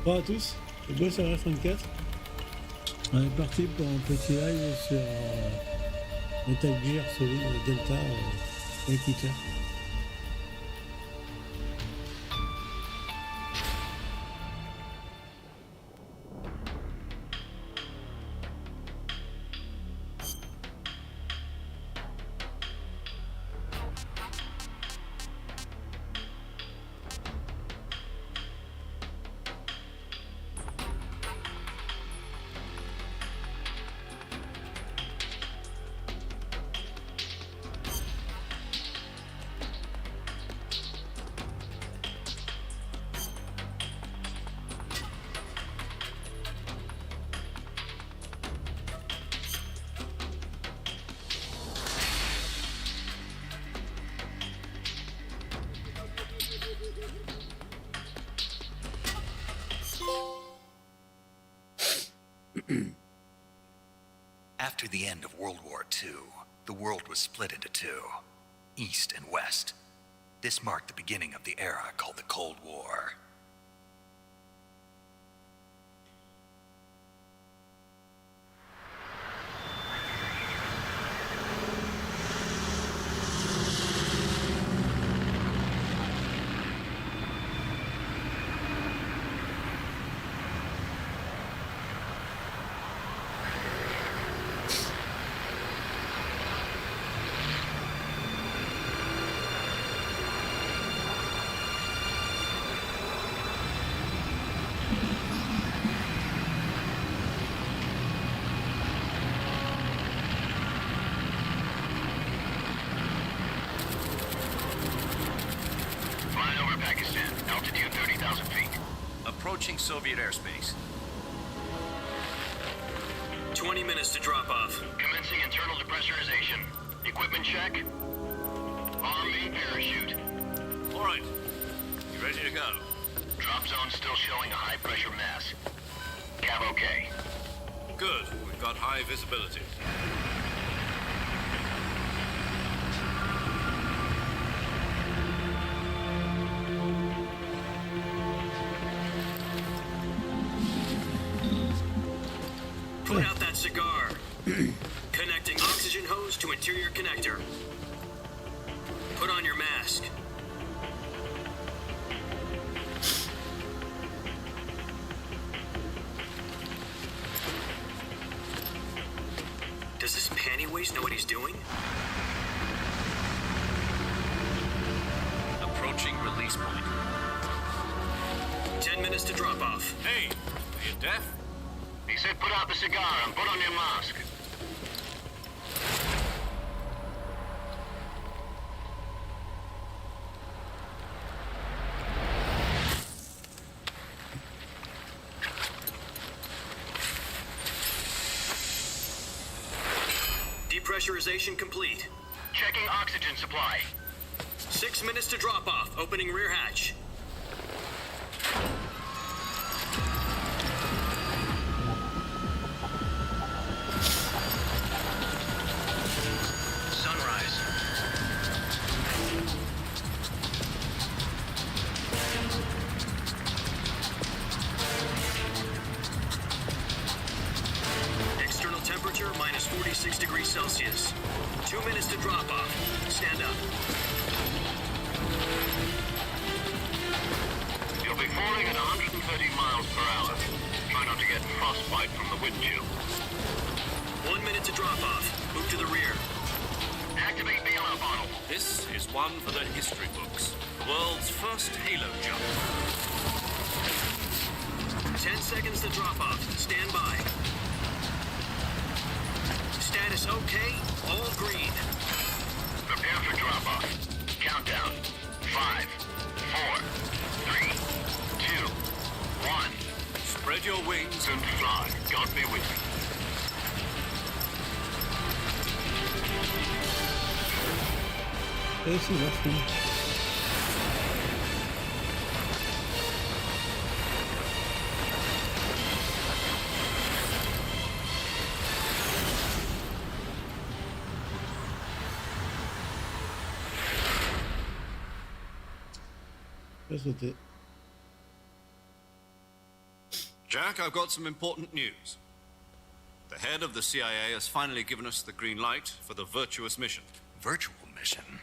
Bonjour à tous, le boss sur R34. On est parti pour un petit live sur Metal Gear Solid Delta Snake. After the end of World War II, the world was split into two, East and West. This marked the beginning of the era called the Cold War. Approaching Soviet airspace. 20 minutes to drop off. Commencing internal depressurization. Equipment check. Arm main parachute. All right. You ready to go? Drop zone still showing a high pressure mass. Cav okay. Good. We've got high visibility. Put out that cigar. Connecting oxygen hose to interior connector. Put on your mask. Does this panty waste know what he's doing? Approaching release point. 10 minutes to drop off. Hey, are you deaf? He said put out the cigar and put on your mask. Depressurization complete. Checking oxygen supply. 6 minutes to drop off. Opening rear hatch. Sunrise. External temperature minus 46 degrees Celsius. 2 minutes to drop off. Stand up. You'll be falling at 130 miles per hour. Try not to get frostbite from the wind chill. 1 minute to drop off. Move to the rear. Activate bailout bottle. This is one for the history books. The world's first Halo jump. 10 seconds to drop off. Stand by. Status okay. All green. Prepare for drop-off. Countdown. 5, 4, 3, 2, 1. Spread your wings And fly. God be with you. Et c'est vachement. Je vais sauter. Jack, I've got some important news. The head of the CIA has finally given us the green light for the Virtuous mission. Virtual mission?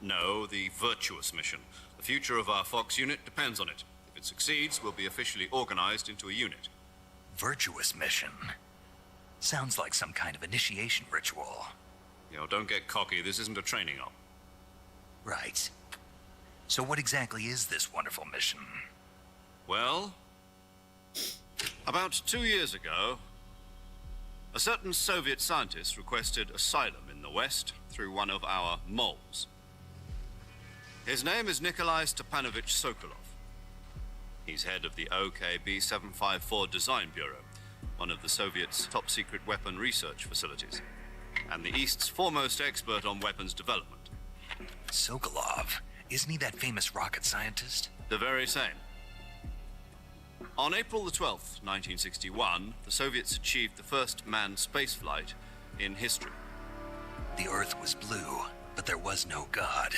No, the Virtuous mission. The future of our Fox unit depends on it. If it succeeds, we'll be officially organized into a unit. Virtuous mission? Sounds like some kind of initiation ritual. You know, don't get cocky. This isn't a training op. Right. So what exactly is this wonderful mission? Well, about 2 years ago, a certain Soviet scientist requested asylum in the West through one of our moles. His name is Nikolai Stepanovich Sokolov. He's head of the OKB-754 Design Bureau, one of the Soviets' top-secret weapon research facilities, and the East's foremost expert on weapons development. Sokolov? Isn't he that famous rocket scientist? The very same. On April the 12th, 1961, the Soviets achieved the first manned spaceflight in history. The Earth was blue, but there was no God.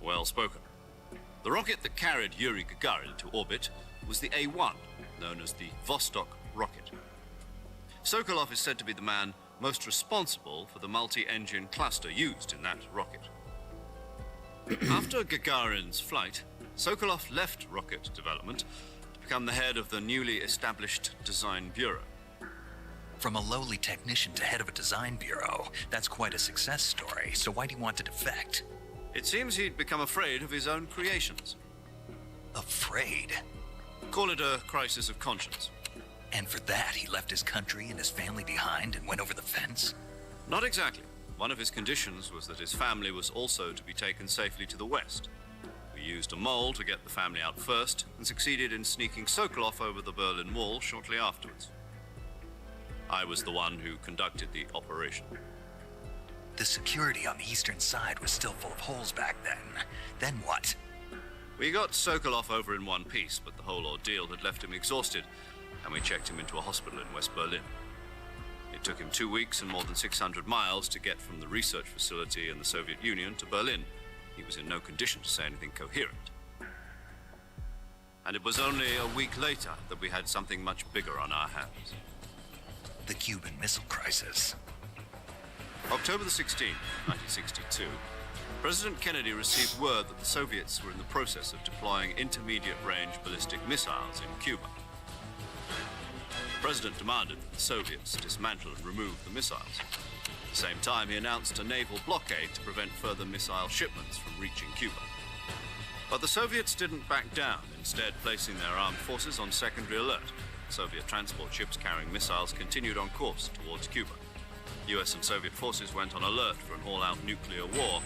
Well spoken. The rocket that carried Yuri Gagarin to orbit was the A-1, known as the Vostok rocket. Sokolov is said to be the man most responsible for the multi-engine cluster used in that rocket. After Gagarin's flight, Sokolov left rocket development to become the head of the newly established Design Bureau. From a lowly technician to head of a design bureau, that's quite a success story, so why do you want to defect? It seems he'd become afraid of his own creations. Afraid? Call it a crisis of conscience. And for that, he left his country and his family behind and went over the fence? Not exactly. One of his conditions was that his family was also to be taken safely to the West. We used a mole to get the family out first and succeeded in sneaking Sokolov over the Berlin Wall shortly afterwards. I was the one who conducted the operation. The security on the eastern side was still full of holes back then. Then what? We got Sokolov over in one piece, but the whole ordeal had left him exhausted, and we checked him into a hospital in West Berlin. It took him 2 weeks and more than 600 miles to get from the research facility in the Soviet Union to Berlin. He was in no condition to say anything coherent. And it was only a week later that we had something much bigger on our hands. The Cuban Missile Crisis. October the 16th, 1962, President Kennedy received word that the Soviets were in the process of deploying intermediate-range ballistic missiles in Cuba. The President demanded that the Soviets dismantle and remove the missiles. At the same time, he announced a naval blockade to prevent further missile shipments from reaching Cuba. But the Soviets didn't back down, instead placing their armed forces on secondary alert. Soviet transport ships carrying missiles continued on course towards Cuba. US and Soviet forces went on alert for an all-out nuclear war.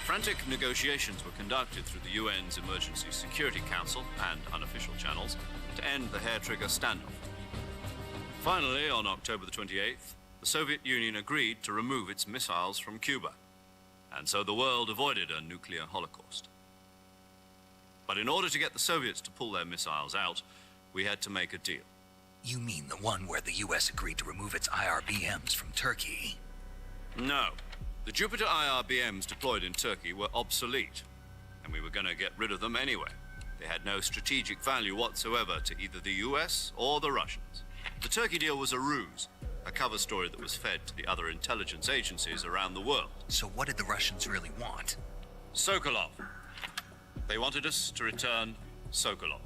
Frantic negotiations were conducted through the UN's Emergency Security Council and unofficial channels to end the hair-trigger standoff. Finally, on October the 28th, the Soviet Union agreed to remove its missiles from Cuba, and so the world avoided a nuclear holocaust. But in order to get the Soviets to pull their missiles out, we had to make a deal. You mean the one where the US agreed to remove its IRBMs from Turkey? No. The Jupiter IRBMs deployed in Turkey were obsolete, and we were going to get rid of them anyway. They had no strategic value whatsoever to either the US or the Russians. The Turkey deal was a ruse, a cover story that was fed to the other intelligence agencies around the world. So what did the Russians really want? Sokolov. They wanted us to return Sokolov.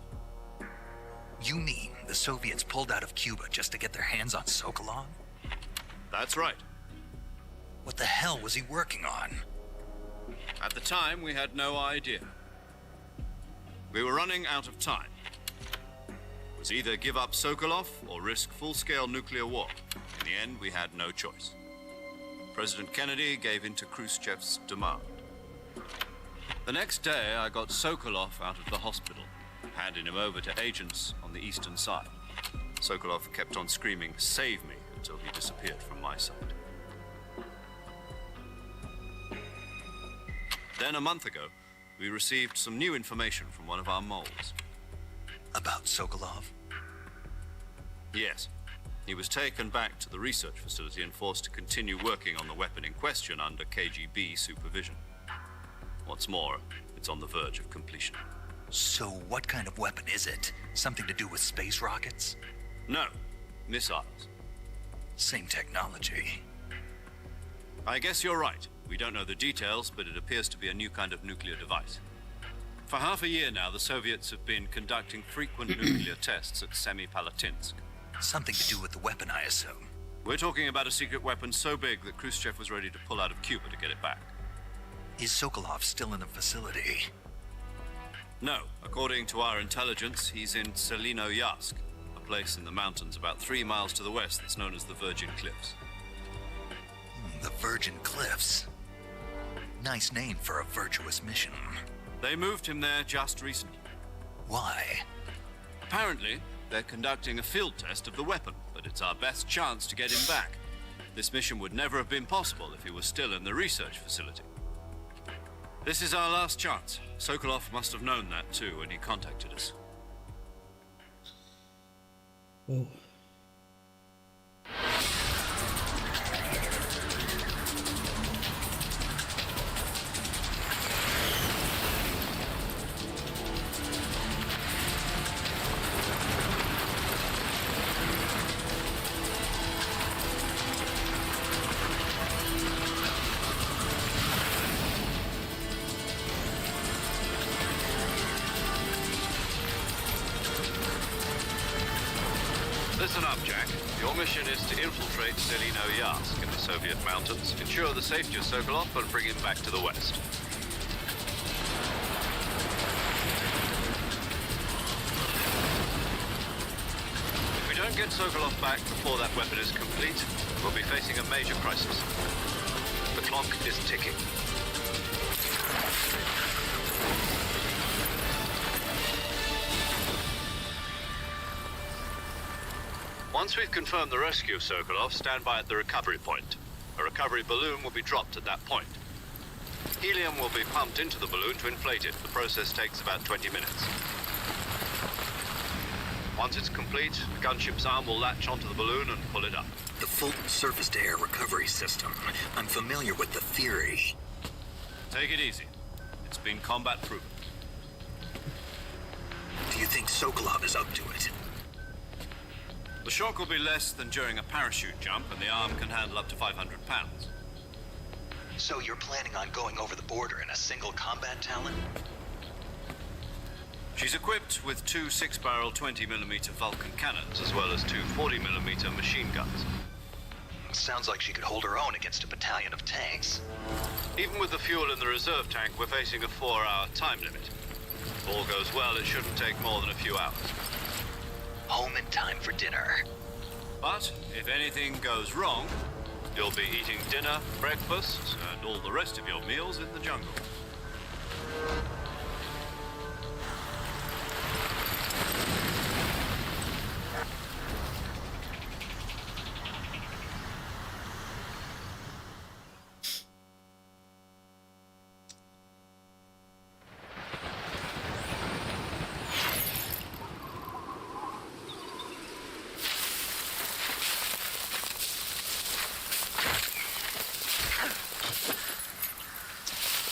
You mean the Soviets pulled out of Cuba just to get their hands on Sokolov? That's right. What the hell was he working on? At the time, we had no idea. We were running out of time. It was either give up Sokolov or risk full-scale nuclear war. In the end, we had no choice. President Kennedy gave in to Khrushchev's demand. The next day, I got Sokolov out of the hospital, handing him over to agents on the eastern side. Sokolov kept on screaming, "Save me," until he disappeared from my side. Then, a month ago, we received some new information from one of our moles. About Sokolov? Yes. He was taken back to the research facility and forced to continue working on the weapon in question under KGB supervision. What's more, it's on the verge of completion. So what kind of weapon is it? Something to do with space rockets? No, missiles. Same technology. I guess you're right. We don't know the details, but it appears to be a new kind of nuclear device. For half a year now, the Soviets have been conducting frequent nuclear tests at Semipalatinsk. Something to do with the weapon, I assume. We're talking about a secret weapon so big that Khrushchev was ready to pull out of Cuba to get it back. Is Sokolov still in the facility? No, according to our intelligence, he's in Selinoyarsk, a place in the mountains about 3 miles to the west that's known as the Virgin Cliffs. The Virgin Cliffs. Nice name for a virtuous mission. They moved him there just recently. Why? Apparently, they're conducting a field test of the weapon, but it's our best chance to get him back. This mission would never have been possible if he was still in the research facility. This is our last chance. Sokolov must have known that too when he contacted us. Oh. Listen up, Jack. Your mission is to infiltrate Selinoyarsk in the Soviet mountains, ensure the safety of Sokolov, and bring him back to the west. If we don't get Sokolov back before that weapon is complete, we'll be facing a major crisis. The clock is ticking. Once we've confirmed the rescue of Sokolov, stand by at the recovery point. A recovery balloon will be dropped at that point. Helium will be pumped into the balloon to inflate it. The process takes about 20 minutes. Once it's complete, the gunship's arm will latch onto the balloon and pull it up. The Fulton surface-to-air recovery system. I'm familiar with the theory. Take it easy. It's been combat proven. Do you think Sokolov is up to it? The shock will be less than during a parachute jump, and the arm can handle up to 500 pounds. So you're planning on going over the border in a single combat Talon? She's equipped with 2 6-barrel 20mm Vulcan cannons, as well as 2 40mm machine guns. Sounds like she could hold her own against a battalion of tanks. Even with the fuel in the reserve tank, we're facing a 4-hour time limit. If all goes well, it shouldn't take more than a few hours. Home in time for dinner. But if anything goes wrong, you'll be eating dinner, breakfast, and all the rest of your meals in the jungle.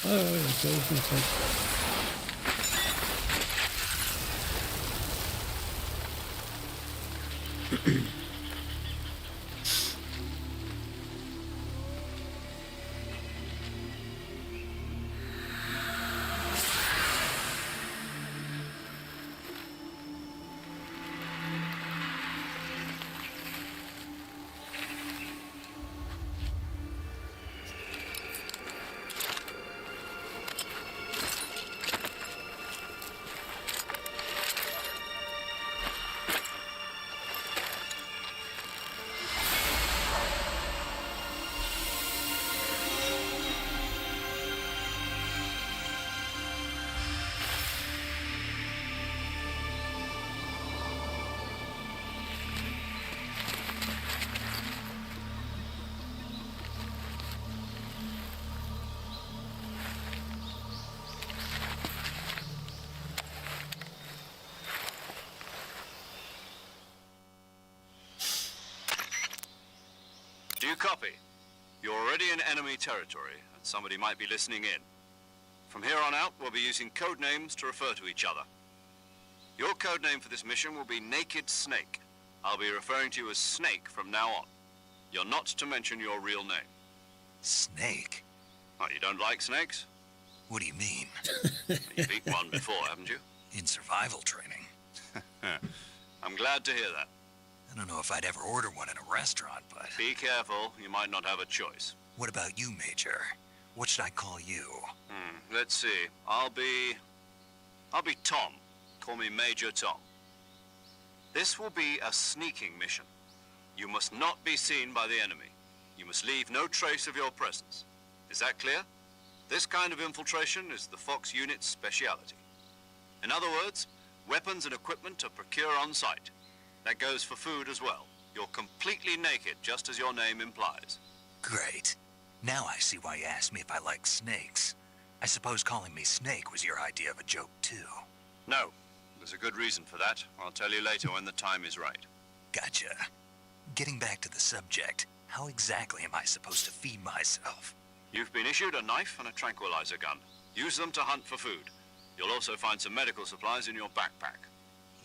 Ah ouais, ça a aucun sens. Do you copy? You're already in enemy territory, and somebody might be listening in. From here on out, we'll be using code names to refer to each other. Your code name for this mission will be Naked Snake. I'll be referring to you as Snake from now on. You're not to mention your real name. Snake? Oh, you don't like snakes? What do you mean? You've eaten one before, haven't you? In survival training? I'm glad to hear that. I don't know if I'd ever order one in a restaurant, but... Be careful, you might not have a choice. What about you, Major? What should I call you? Let's see. I'll be Tom. Call me Major Tom. This will be a sneaking mission. You must not be seen by the enemy. You must leave no trace of your presence. Is that clear? This kind of infiltration is the Fox unit's speciality. In other words, weapons and equipment are procured on site. That goes for food as well. You're completely naked, just as your name implies. Great. Now I see why you asked me if I like snakes. I suppose calling me Snake was your idea of a joke, too. No, there's a good reason for that. I'll tell you later when the time is right. Gotcha. Getting back to the subject, how exactly am I supposed to feed myself? You've been issued a knife and a tranquilizer gun. Use them to hunt for food. You'll also find some medical supplies in your backpack.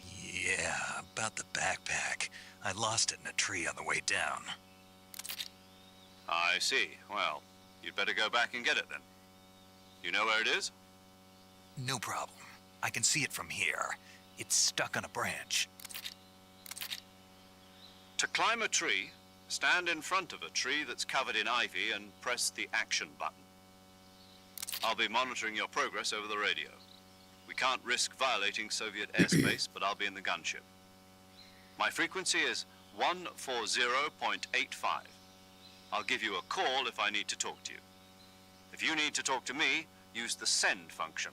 Yeah, about the backpack. I lost it in a tree on the way down. I see. Well, you'd better go back and get it then. You know where it is? No problem. I can see it from here. It's stuck on a branch. To climb a tree, stand in front of a tree that's covered in ivy and press the action button. I'll be monitoring your progress over the radio. We can't risk violating Soviet airspace, but I'll be in the gunship. My frequency is 140.85. I'll give you a call if I need to talk to you. If you need to talk to me, use the send function.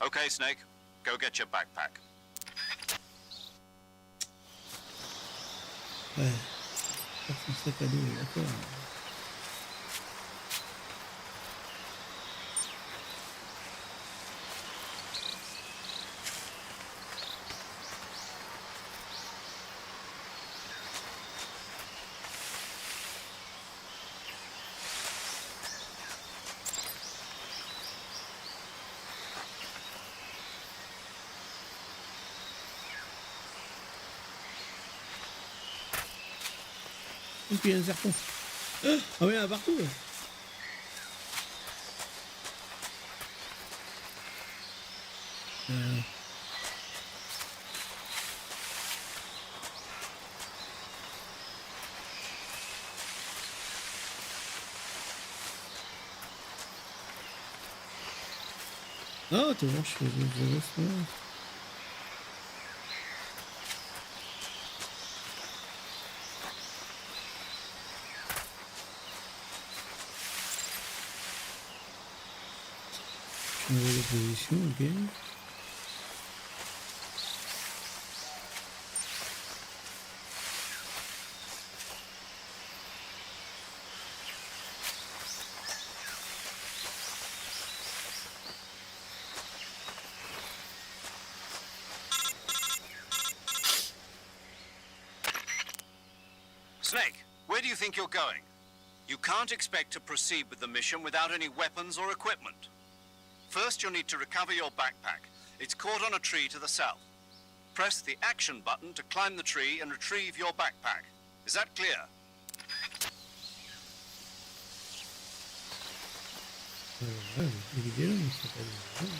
Okay, Snake, go get your backpack. Ouais. Ça, c'est un sac à dos, d'accord. Et puis il y a un serpent. Ah oui, il y en a partout. Ouais. Ah, tu vois, je fais ça. Changer de position, ok. Snake, where do you think you're going? You can't expect to proceed with the mission without any weapons or equipment. First, you'll need to recover your backpack. It's caught on a tree to the south. Press the action button to climb the tree and retrieve your backpack. Is that clear? Ouais, il est là, mais c'est pas bien.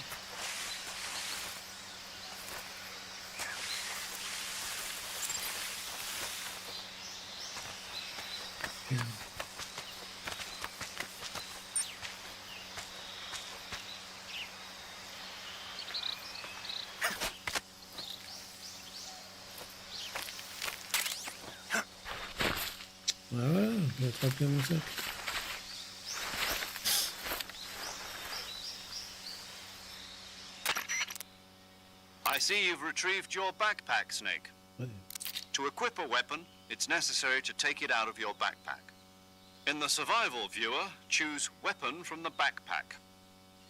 Voilà, je vais attraper mon sac. I see you've retrieved your backpack, Snake. Ouais. To equip a weapon, it's necessary to take it out of your backpack. In the survival viewer, choose Weapon from the backpack.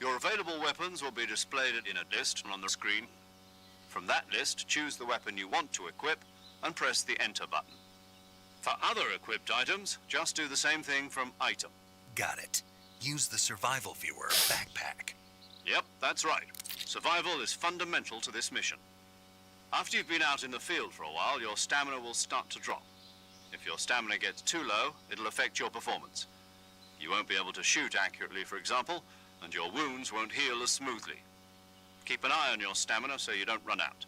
Your available weapons will be displayed in a list on the screen. From that list, choose the weapon you want to equip and press the Enter button. For other equipped items, just do the same thing from Item. Got it. Use the survival viewer backpack. Yep, that's right. Survival is fundamental to this mission. After you've been out in the field for a while, your stamina will start to drop. If your stamina gets too low, it'll affect your performance. You won't be able to shoot accurately, for example, and your wounds won't heal as smoothly. Keep an eye on your stamina so you don't run out.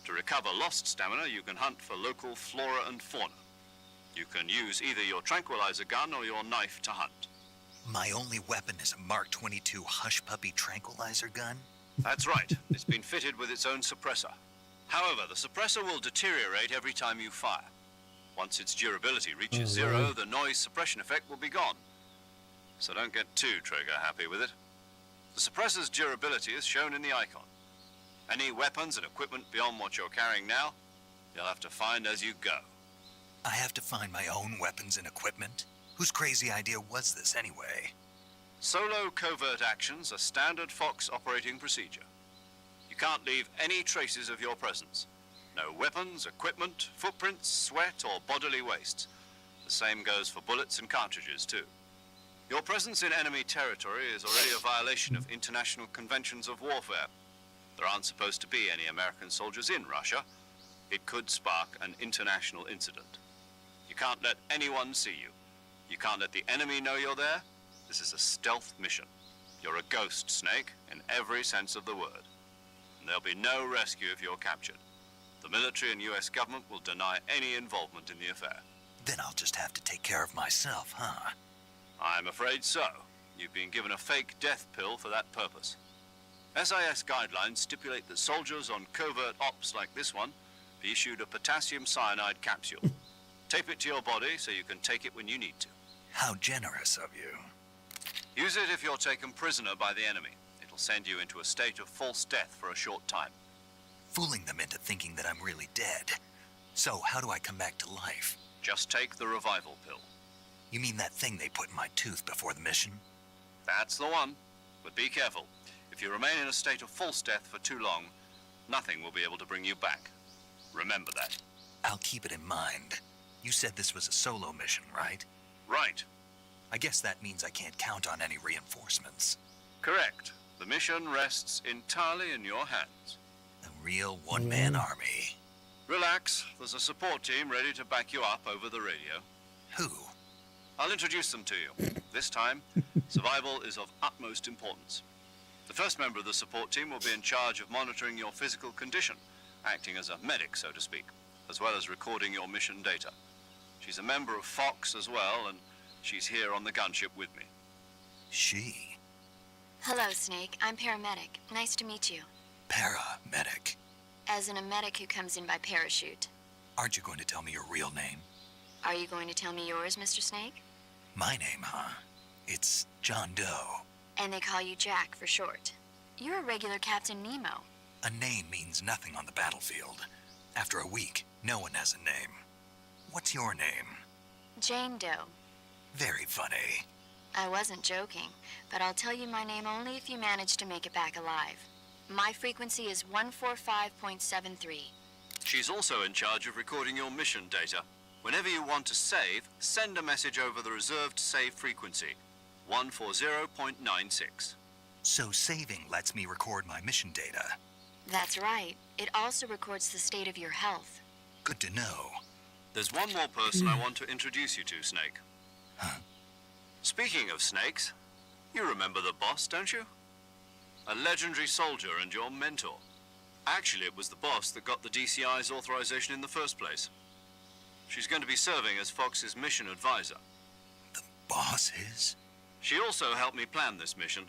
To recover lost stamina, you can hunt for local flora and fauna. You can use either your tranquilizer gun or your knife to hunt. My only weapon is a Mark 22 Hush Puppy tranquilizer gun? That's right. It's been fitted with its own suppressor. However, the suppressor will deteriorate every time you fire. Once its durability reaches zero, the noise suppression effect will be gone. So don't get too trigger-happy with it. The suppressor's durability is shown in the icon. Any weapons and equipment beyond what you're carrying now, you'll have to find as you go. I have to find my own weapons and equipment? Whose crazy idea was this anyway? Solo covert actions are standard Fox operating procedure. You can't leave any traces of your presence. No weapons, equipment, footprints, sweat, or bodily wastes. The same goes for bullets and cartridges, too. Your presence in enemy territory is already a violation of international conventions of warfare. There aren't supposed to be any American soldiers in Russia. It could spark an international incident. You can't let anyone see you. You can't let the enemy know you're there. This is a stealth mission. You're a ghost, Snake, in every sense of the word. And there'll be no rescue if you're captured. The military and US government will deny any involvement in the affair. Then I'll just have to take care of myself, huh? I'm afraid so. You've been given a fake death pill for that purpose. SIS guidelines stipulate that soldiers on covert ops like this one be issued a potassium cyanide capsule. Tape it to your body so you can take it when you need to. How generous of you. Use it if you're taken prisoner by the enemy. It'll send you into a state of false death for a short time. Fooling them into thinking that I'm really dead. So how do I come back to life? Just take the revival pill. You mean that thing they put in my tooth before the mission? That's the one. But be careful. If you remain in a state of false death for too long, nothing will be able to bring you back. Remember that. I'll keep it in mind. You said this was a solo mission, right? Right. I guess that means I can't count on any reinforcements. Correct. The mission rests entirely in your hands. A real one-man army. Relax. There's a support team ready to back you up over the radio. Who? I'll introduce them to you. This time, survival is of utmost importance. The first member of the support team will be in charge of monitoring your physical condition, acting as a medic, so to speak, as well as recording your mission data. She's a member of Fox as well, and she's here on the gunship with me. She? Hello, Snake. I'm paramedic. Nice to meet you. Paramedic. As in a medic who comes in by parachute. Aren't you going to tell me your real name? Are you going to tell me yours, Mr. Snake? My name, huh? It's John Doe. And they call you Jack for short. You're a regular Captain Nemo. A name means nothing on the battlefield. After a week, no one has a name. What's your name? Jane Doe. Very funny. I wasn't joking, but I'll tell you my name only if you manage to make it back alive. My frequency is 145.73. She's also in charge of recording your mission data. Whenever you want to save, send a message over the reserved save frequency, 140.96. So saving lets me record my mission data. That's right. It also records the state of your health. Good to know. There's one more person I want to introduce you to, Snake. Huh? Speaking of snakes, you remember the boss, don't you? A legendary soldier and your mentor. Actually, it was the boss that got the DCI's authorization in the first place. She's going to be serving as Fox's mission advisor. The boss is? She also helped me plan this mission.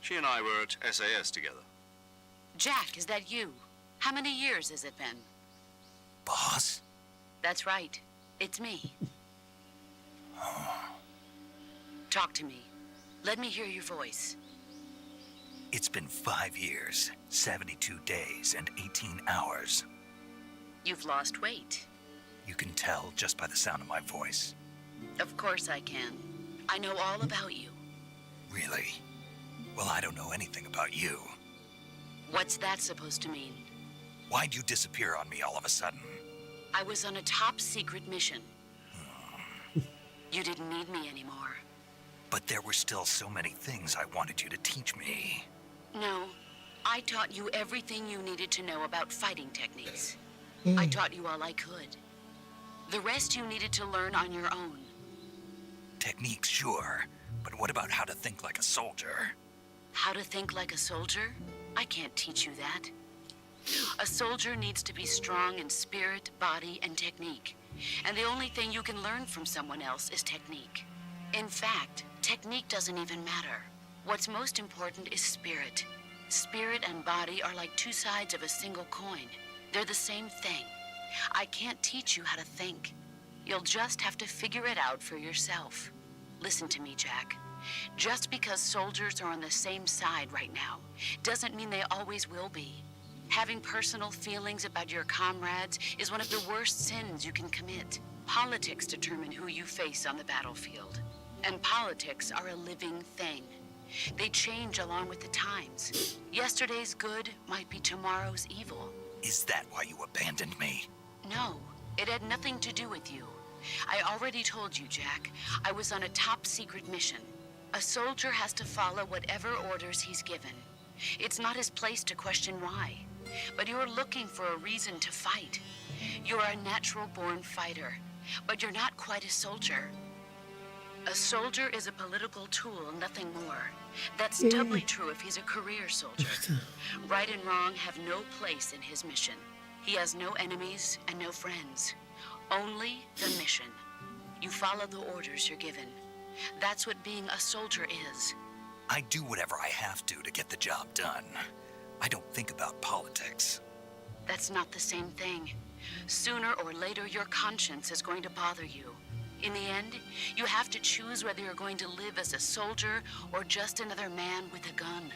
She and I were at SAS together. Jack, is that you? How many years has it been? Boss? That's right. It's me. Talk to me. Let me hear your voice. It's been 5 years, 72 days, and 18 hours. You've lost weight. You can tell just by the sound of my voice. Of course I can. I know all about you. Really? Well, I don't know anything about you. What's that supposed to mean? Why'd you disappear on me all of a sudden? I was on a top secret mission. You didn't need me anymore. But there were still so many things I wanted you to teach me. No, I taught you everything you needed to know about fighting techniques. I taught you all I could. The rest you needed to learn on your own. Techniques, sure. But what about how to think like a soldier? How to think like a soldier? I can't teach you that. A soldier needs to be strong in spirit, body, and technique. And the only thing you can learn from someone else is technique. In fact, technique doesn't even matter. What's most important is spirit. Spirit and body are like two sides of a single coin. They're the same thing. I can't teach you how to think. You'll just have to figure it out for yourself. Listen to me, Jack. Just because soldiers are on the same side right now doesn't mean they always will be. Having personal feelings about your comrades is one of the worst sins you can commit. Politics determine who you face on the battlefield. And politics are a living thing. They change along with the times. Yesterday's good might be tomorrow's evil. Is that why you abandoned me? No, it had nothing to do with you. I already told you, Jack. I was on a top-secret mission. A soldier has to follow whatever orders he's given. It's not his place to question why. But you're looking for a reason to fight. You're a natural-born fighter, but you're not quite a soldier. A soldier is a political tool, nothing more. That's doubly true if he's a career soldier. Right and wrong have no place in his mission. He has no enemies and no friends. Only the mission. You follow the orders you're given. That's what being a soldier is. I do whatever I have to get the job done. I don't think about politics. That's not the same thing. Sooner or later, your conscience is going to bother you. In the end, you have to choose whether you're going to live as a soldier or just another man with a gun.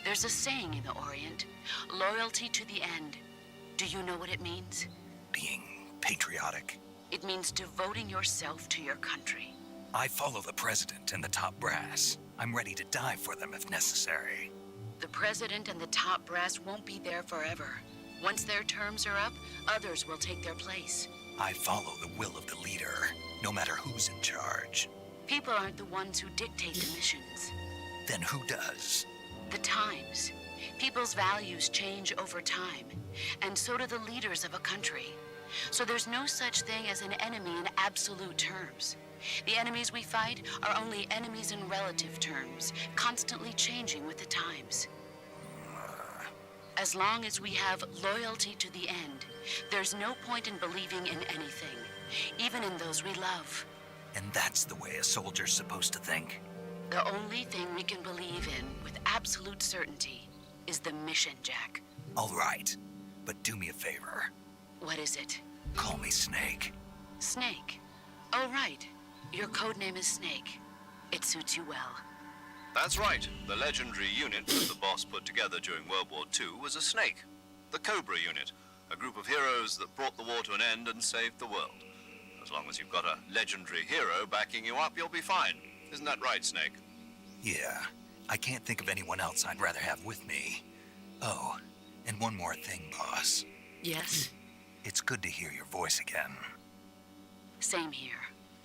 There's a saying in the Orient, loyalty to the end. Do you know what it means? Being patriotic. It means devoting yourself to your country. I follow the president and the top brass. I'm ready to die for them if necessary. The president and the top brass won't be there forever. Once their terms are up, others will take their place. I follow the will of the leader, no matter who's in charge. People aren't the ones who dictate the missions. Then who does? The times. People's values change over time, and so do the leaders of a country. So there's no such thing as an enemy in absolute terms. The enemies we fight are only enemies in relative terms, constantly changing with the times. As long as we have loyalty to the end, there's no point in believing in anything, even in those we love. And that's the way a soldier's supposed to think. The only thing we can believe in with absolute certainty is the mission, Jack. All right, but do me a favor. What is it? Call me Snake. Snake. Oh, right. Your code name is Snake. It suits you well. That's right. The legendary unit that the boss put together during World War II was a snake. The Cobra unit, a group of heroes that brought the war to an end and saved the world. As long as you've got a legendary hero backing you up, you'll be fine. Isn't that right, Snake? Yeah, I can't think of anyone else I'd rather have with me. Oh, and one more thing, boss. Yes? It's good to hear your voice again. Same here.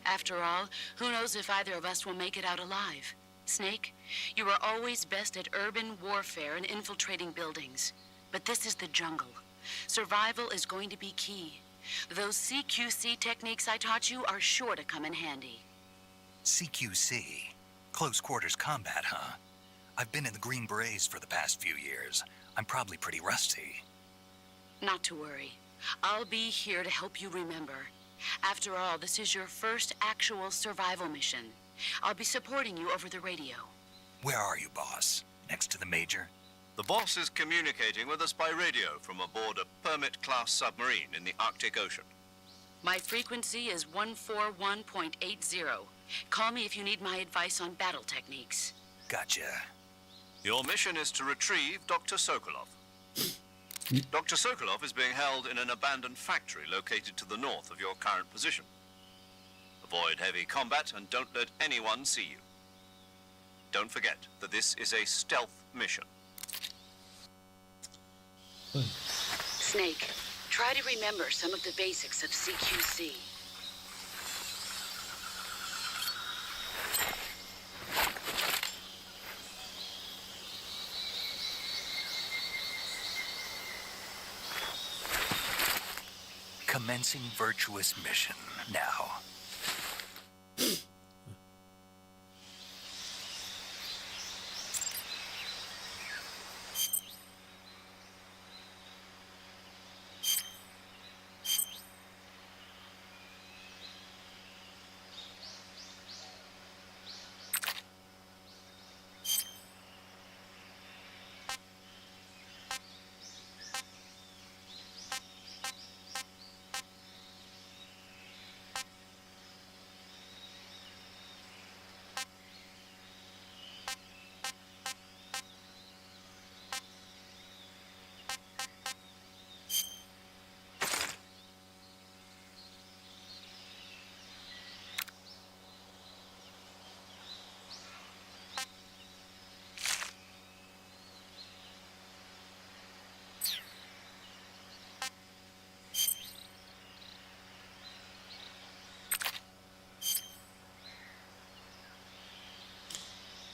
After all, who knows if either of us will make it out alive? Snake, you are always best at urban warfare and infiltrating buildings. But this is the jungle. Survival is going to be key. Those CQC techniques I taught you are sure to come in handy. CQC? Close quarters combat, huh? I've been in the Green Berets for the past few years. I'm probably pretty rusty. Not to worry. I'll be here to help you remember. After all, this is your first actual survival mission. I'll be supporting you over the radio. Where are you, boss? Next to the Major? The boss is communicating with us by radio from aboard a Permit-class submarine in the Arctic Ocean. My frequency is 141.80. Call me if you need my advice on battle techniques. Gotcha. Your mission is to retrieve Dr. Sokolov. Dr. Sokolov is being held in an abandoned factory located to the north of your current position. Avoid heavy combat and don't let anyone see you. Don't forget that this is a stealth mission. Snake, try to remember some of the basics of CQC. Commencing virtuous mission now.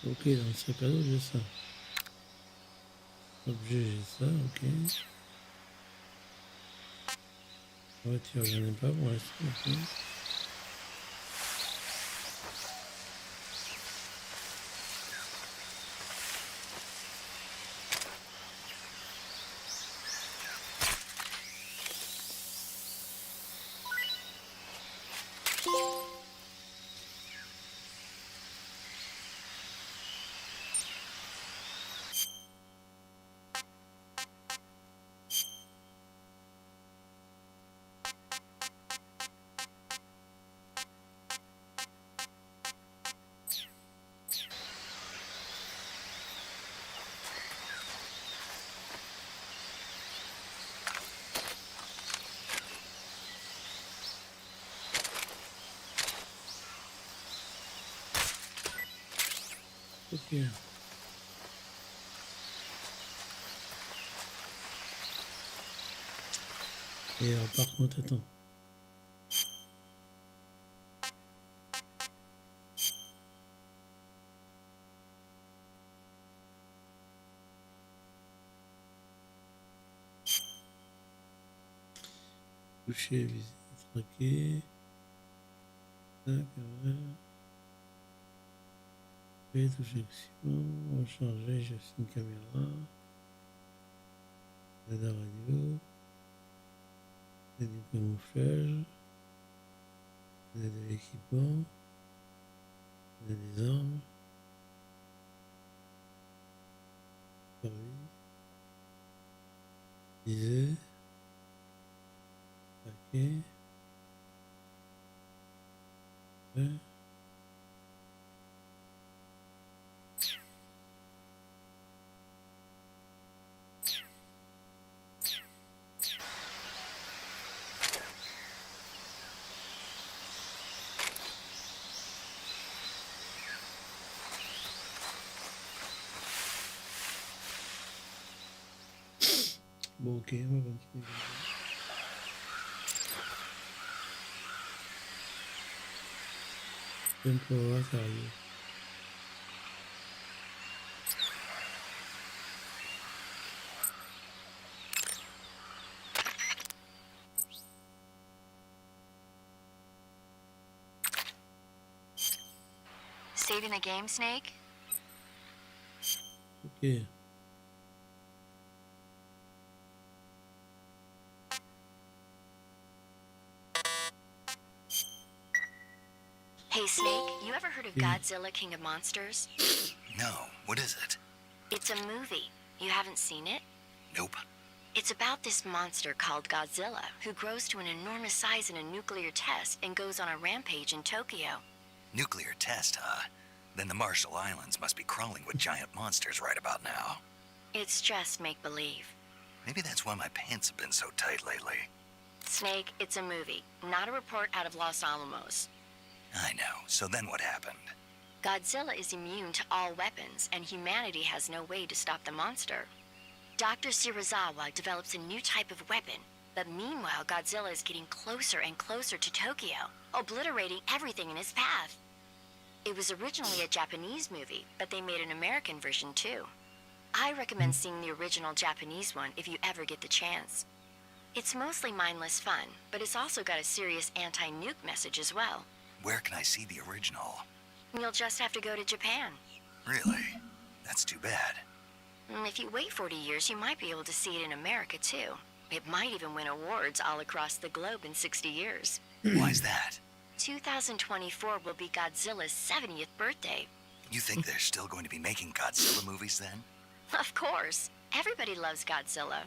Ok, dans le sac à dos, j'ai ça. Objet, j'ai ça, ok. Voiture, j'en ai pas pour l'instant, ok. Ok. Et alors, par contre, attends. Toucher, viser, traquer. Tac, voilà. Touche action, recharger, j'ai une caméra, la radio, il y a du camouflage, il y a de l'équipement, il y a des armes, service, viser, paquet, ouais. Bon, ok, on va continuer. J'aime pas voir ça arrive. Saving the game, Snake? Ok. Hey, Snake, you ever heard of Godzilla, King of Monsters? No, what is it? It's a movie. You haven't seen it? Nope. It's about this monster called Godzilla, who grows to an enormous size in a nuclear test and goes on a rampage in Tokyo. Nuclear test, huh? Then the Marshall Islands must be crawling with giant monsters right about now. It's just make-believe. Maybe that's why my pants have been so tight lately. Snake, it's a movie, not a report out of Los Alamos. I know. So then what happened? Godzilla is immune to all weapons, and humanity has no way to stop the monster. Dr. Shirazawa develops a new type of weapon, but meanwhile, Godzilla is getting closer and closer to Tokyo, obliterating everything in his path. It was originally a Japanese movie, but they made an American version too. I recommend seeing the original Japanese one if you ever get the chance. It's mostly mindless fun, but it's also got a serious anti-nuke message as well. Where can I see the original? You'll just have to go to Japan. Really? That's too bad. If you wait 40 years, you might be able to see it in America, too. It might even win awards all across the globe in 60 years. Why's that? 2024 will be Godzilla's 70th birthday. You think they're still going to be making Godzilla movies then? Of course. Everybody loves Godzilla.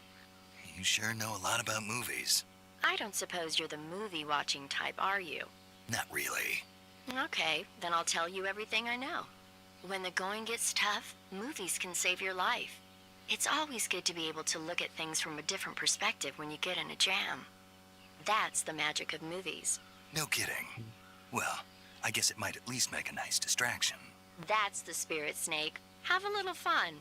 You sure know a lot about movies. I don't suppose you're the movie-watching type, are you? Not really. Okay, then I'll tell you everything I know. When the going gets tough, movies can save your life. It's always good to be able to look at things from a different perspective when you get in a jam. That's the magic of movies. No kidding. Well, I guess it might at least make a nice distraction. That's the spirit, Snake. Have a little fun.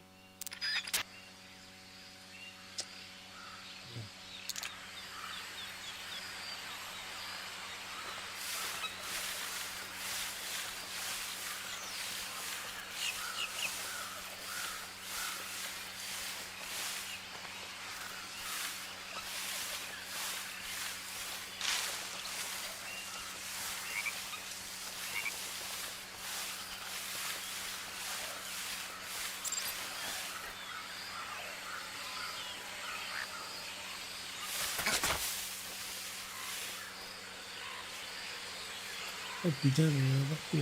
Oh putain, mais on va voir quoi.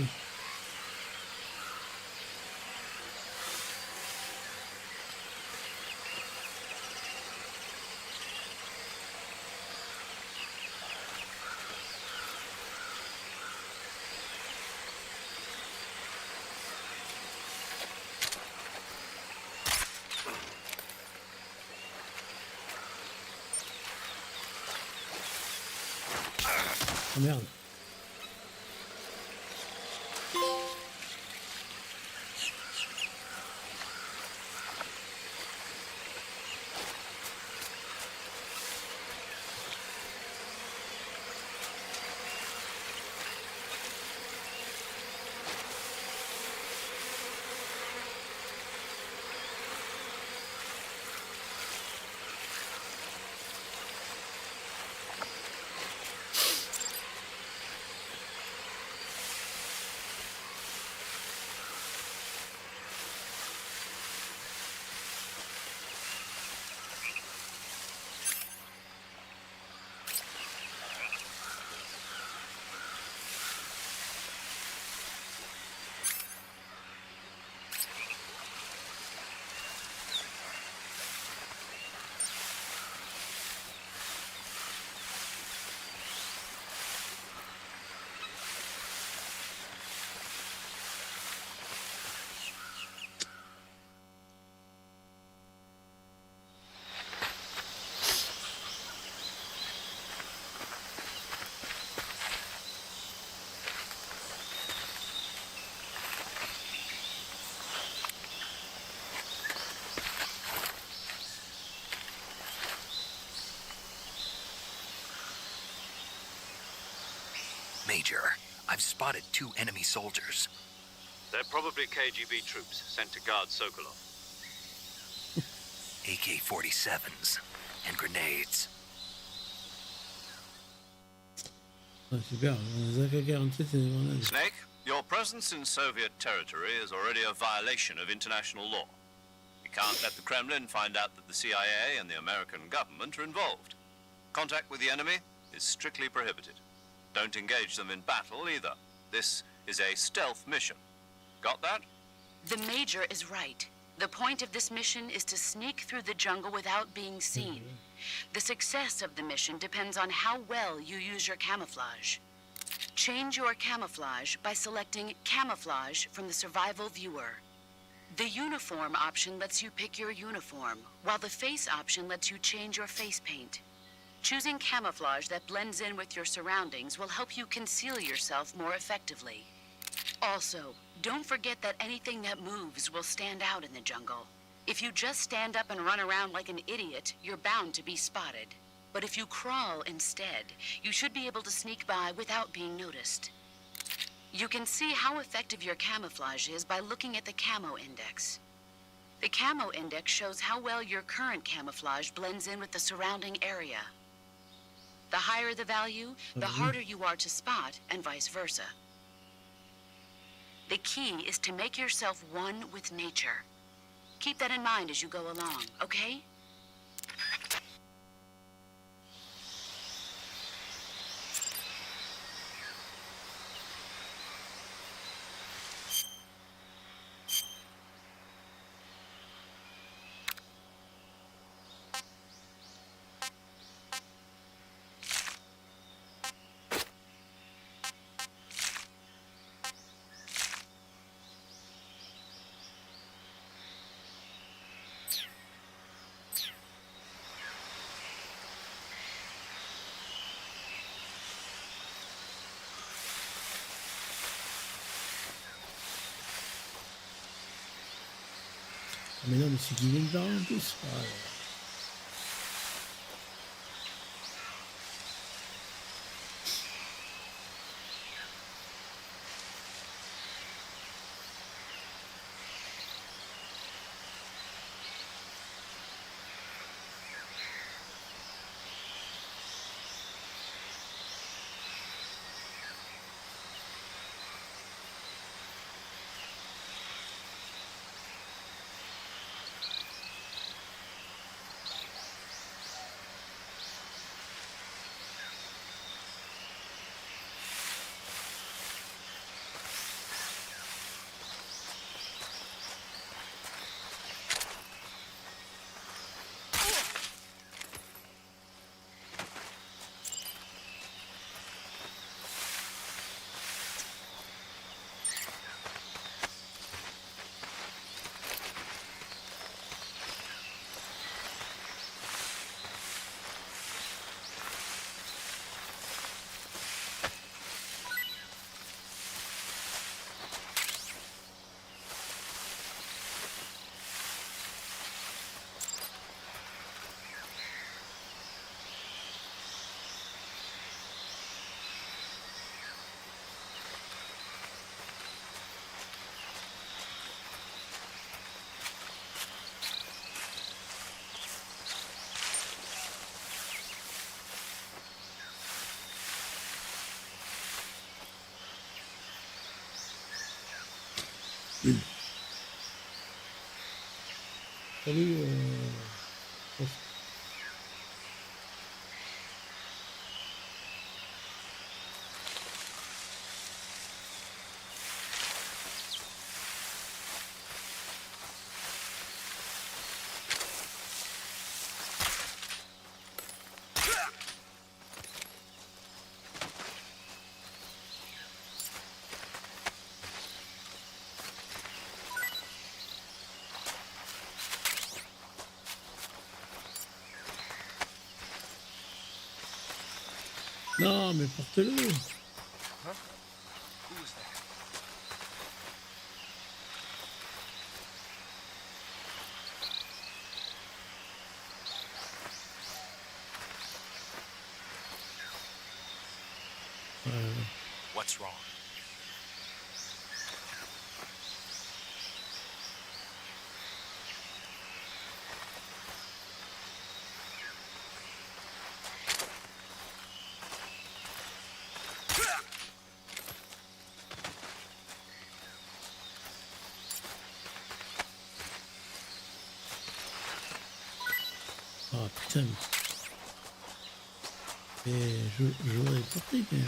Oh merde. Major, I've spotted 2 enemy soldiers. They're probably KGB troops sent to guard Sokolov. AK-47s and grenades. Ah, super, les AK-47 c'est des grenades. Snake, your presence in Soviet territory is already a violation of international law. You can't let the Kremlin find out that the CIA and the American government are involved. Contact with the enemy is strictly prohibited. Don't engage them in battle either. This is a stealth mission. Got that? The Major is right. The point of this mission is to sneak through the jungle without being seen. The success of the mission depends on how well you use your camouflage. Change your camouflage by selecting Camouflage from the Survival Viewer. The Uniform option lets you pick your uniform, while the Face option lets you change your face paint. Choosing camouflage that blends in with your surroundings will help you conceal yourself more effectively. Also, don't forget that anything that moves will stand out in the jungle. If you just stand up and run around like an idiot, you're bound to be spotted. But if you crawl instead, you should be able to sneak by without being noticed. You can see how effective your camouflage is by looking at the Camo Index. The Camo Index shows how well your current camouflage blends in with the surrounding area. The higher the value, the harder you are to spot, and vice versa. The key is to make yourself one with nature. Keep that in mind as you go along, okay? Ah, mais non, mais c'est qui vient de parler en plus. Ah, là. Salut, non, mais portez-le. Huh? Who was that? What's wrong? Ah putain. Mais je l'aurais porté quand même.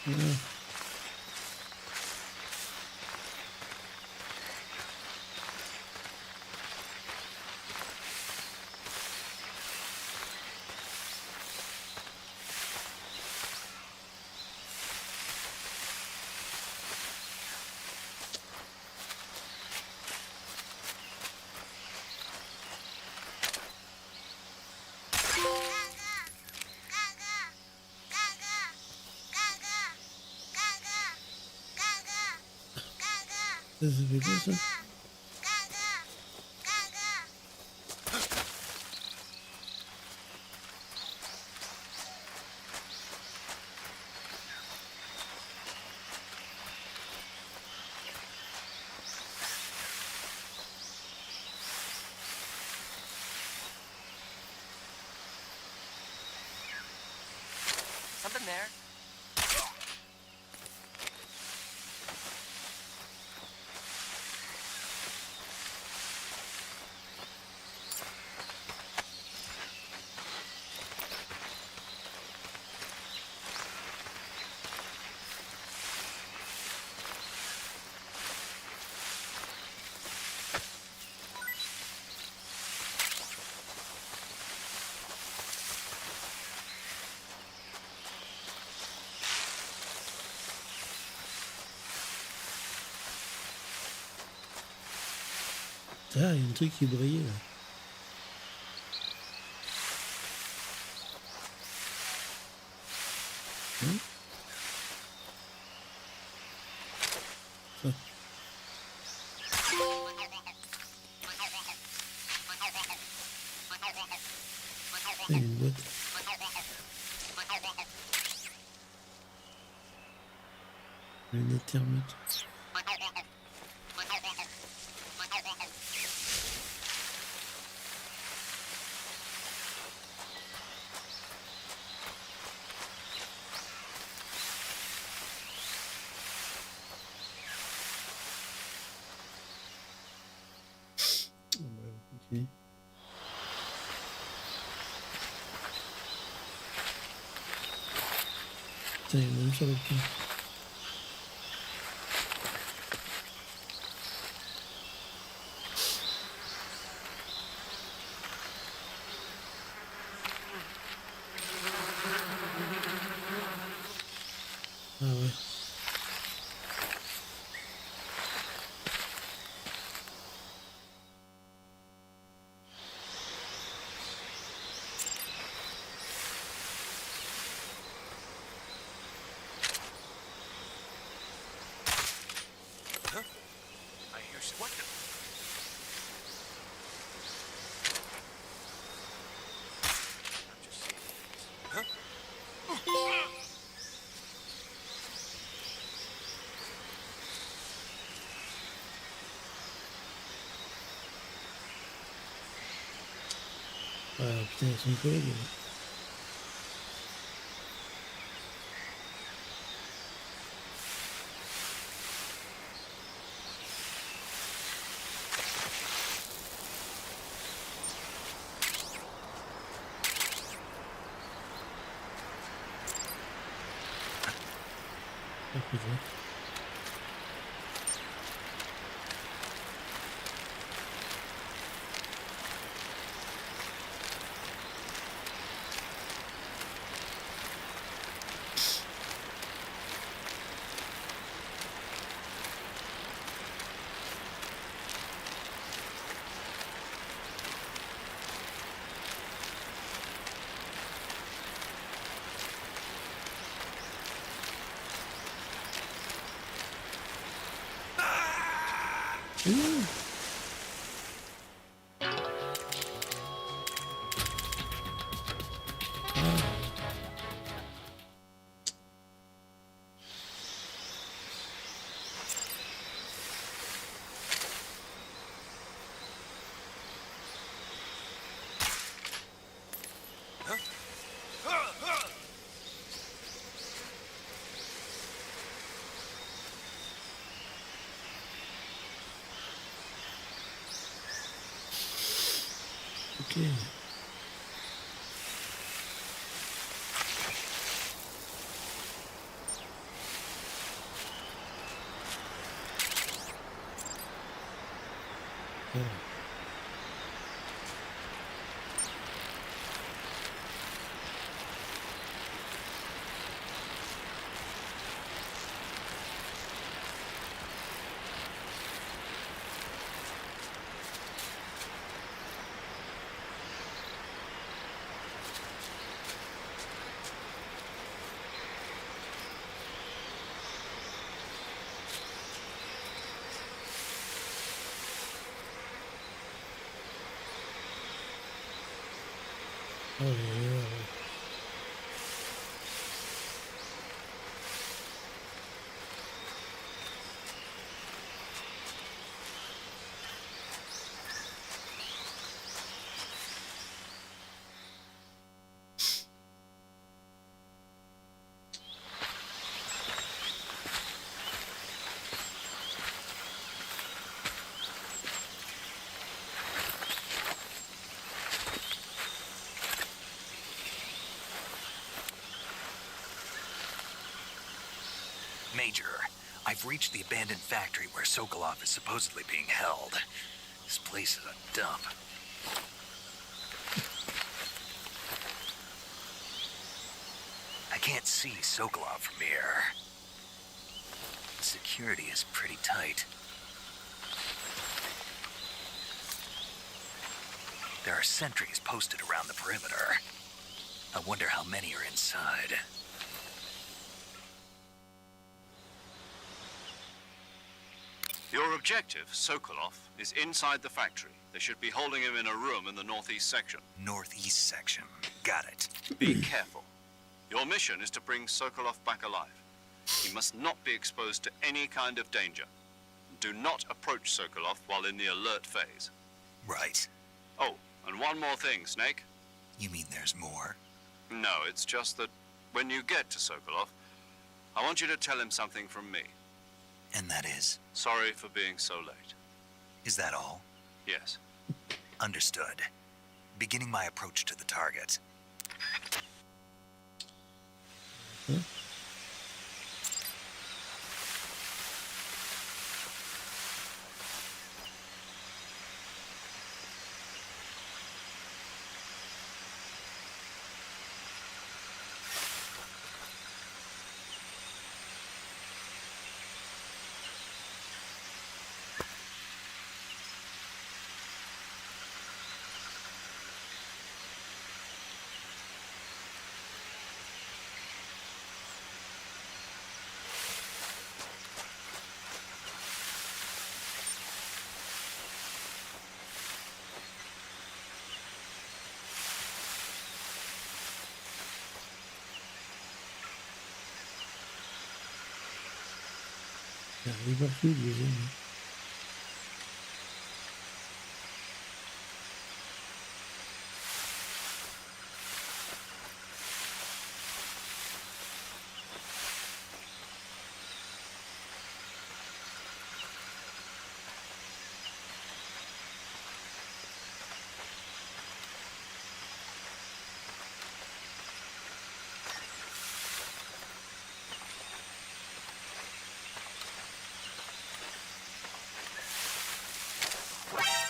Voilà. Ça fait quoi ça? Something there. Ah, il y a un truc qui brillait là. Ça. Il y a une boîte. Lunette thermique. Okay. Putain, il y en a un sur le pont. Ah ouais. I hear some. What the? I'm just saying. Huh? Ah putain, il y a son collègue. Là. Ah putain. Ouh. Ok. Ah. Oh, yeah. Major, I've reached the abandoned factory where Sokolov is supposedly being held. This place is a dump. I can't see Sokolov from here. Security is pretty tight. There are sentries posted around the perimeter. I wonder how many are inside. Your objective, Sokolov, is inside the factory. They should be holding him in a room in the northeast section. Northeast section. Got it. Be careful. Your mission is to bring Sokolov back alive. He must not be exposed to any kind of danger. Do not approach Sokolov while in the alert phase. Right. Oh, and one more thing, Snake. You mean there's more? No, it's just that when you get to Sokolov, I want you to tell him something from me. And that is? Sorry for being so late. Is that all? Yes. Understood. Beginning my approach to the target. Il arrive partout, le deuxième.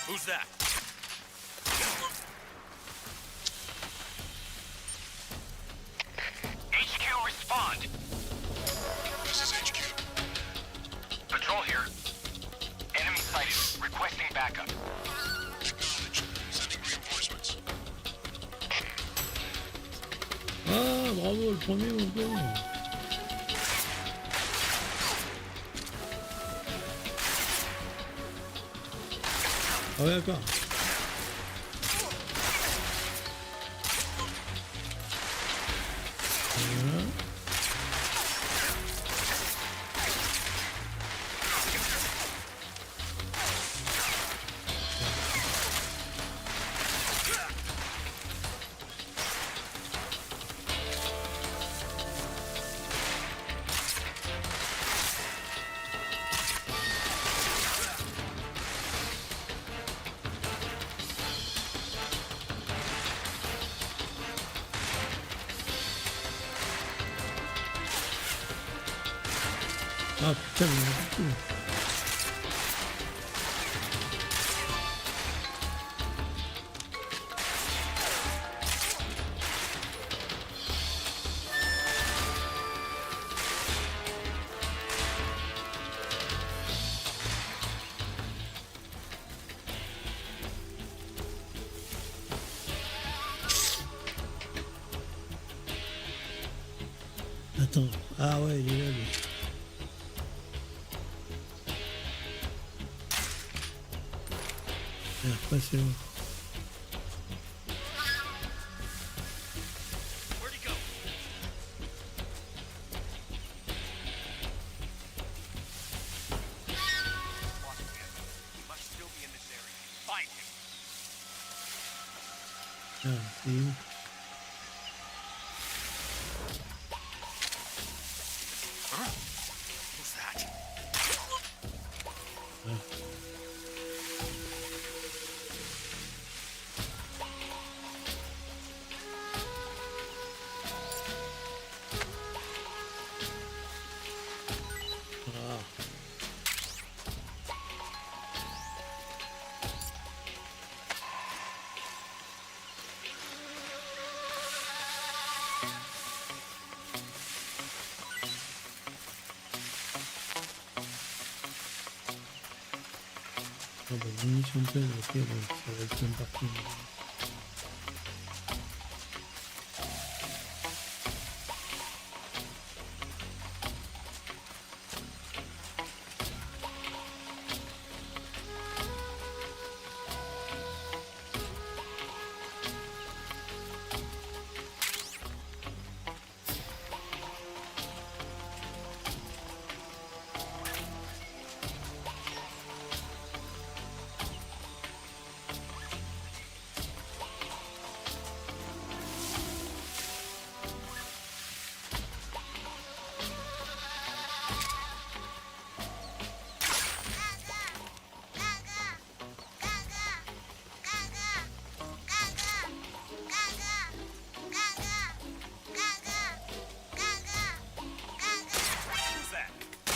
Who's that? HQ, respond. This is HQ. Patrol here. Enemy sighted. Requesting backup. Acknowledged. Sending reinforcements. Ah, bravo, le premier, mon père. Ah ouais, d'accord. Voilà. Ah putain, mais il y en a beaucoup. Attends. Ah ouais, il est là, lui. Et après, c'est l'autre. Ah, c'est où? Who's that? Ah. Ah bah, munitions pleines, ok, donc ça va être même parti.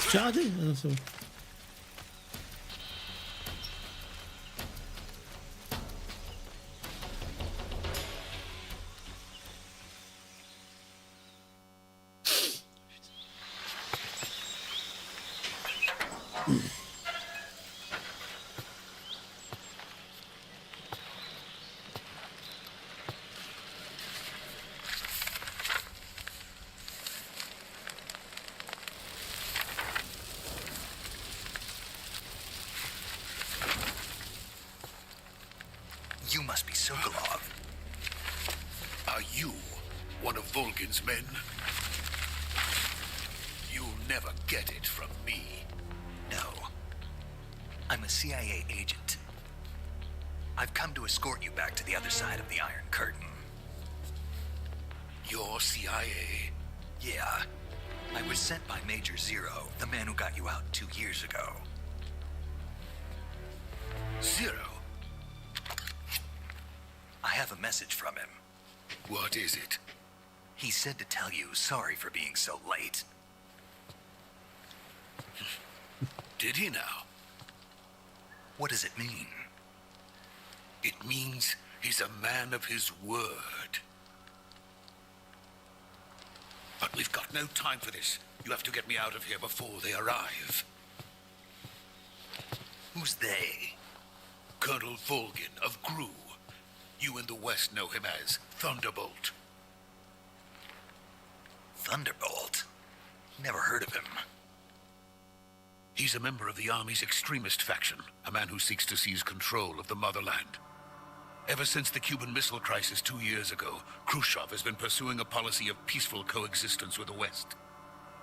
J'ai raté! Ah non, c'est bon. You must be Sokolov. Are you one of Volgin's men? You'll never get it from me. No. I'm a CIA agent. I've come to escort you back to the other side of the Iron Curtain. You're CIA? Yeah. I was sent by Major Zero, the man who got you out 2 years ago. Zero? I have a message from him. What is it? He said to tell you sorry for being so late. Did he now? What does it mean? It means he's a man of his word. But we've got no time for this. You have to get me out of here before they arrive. Who's they? Colonel Volgin of GRU. You in the West know him as Thunderbolt. Thunderbolt? Never heard of him. He's a member of the Army's extremist faction, a man who seeks to seize control of the motherland. Ever since the Cuban Missile Crisis 2 years ago, Khrushchev has been pursuing a policy of peaceful coexistence with the West.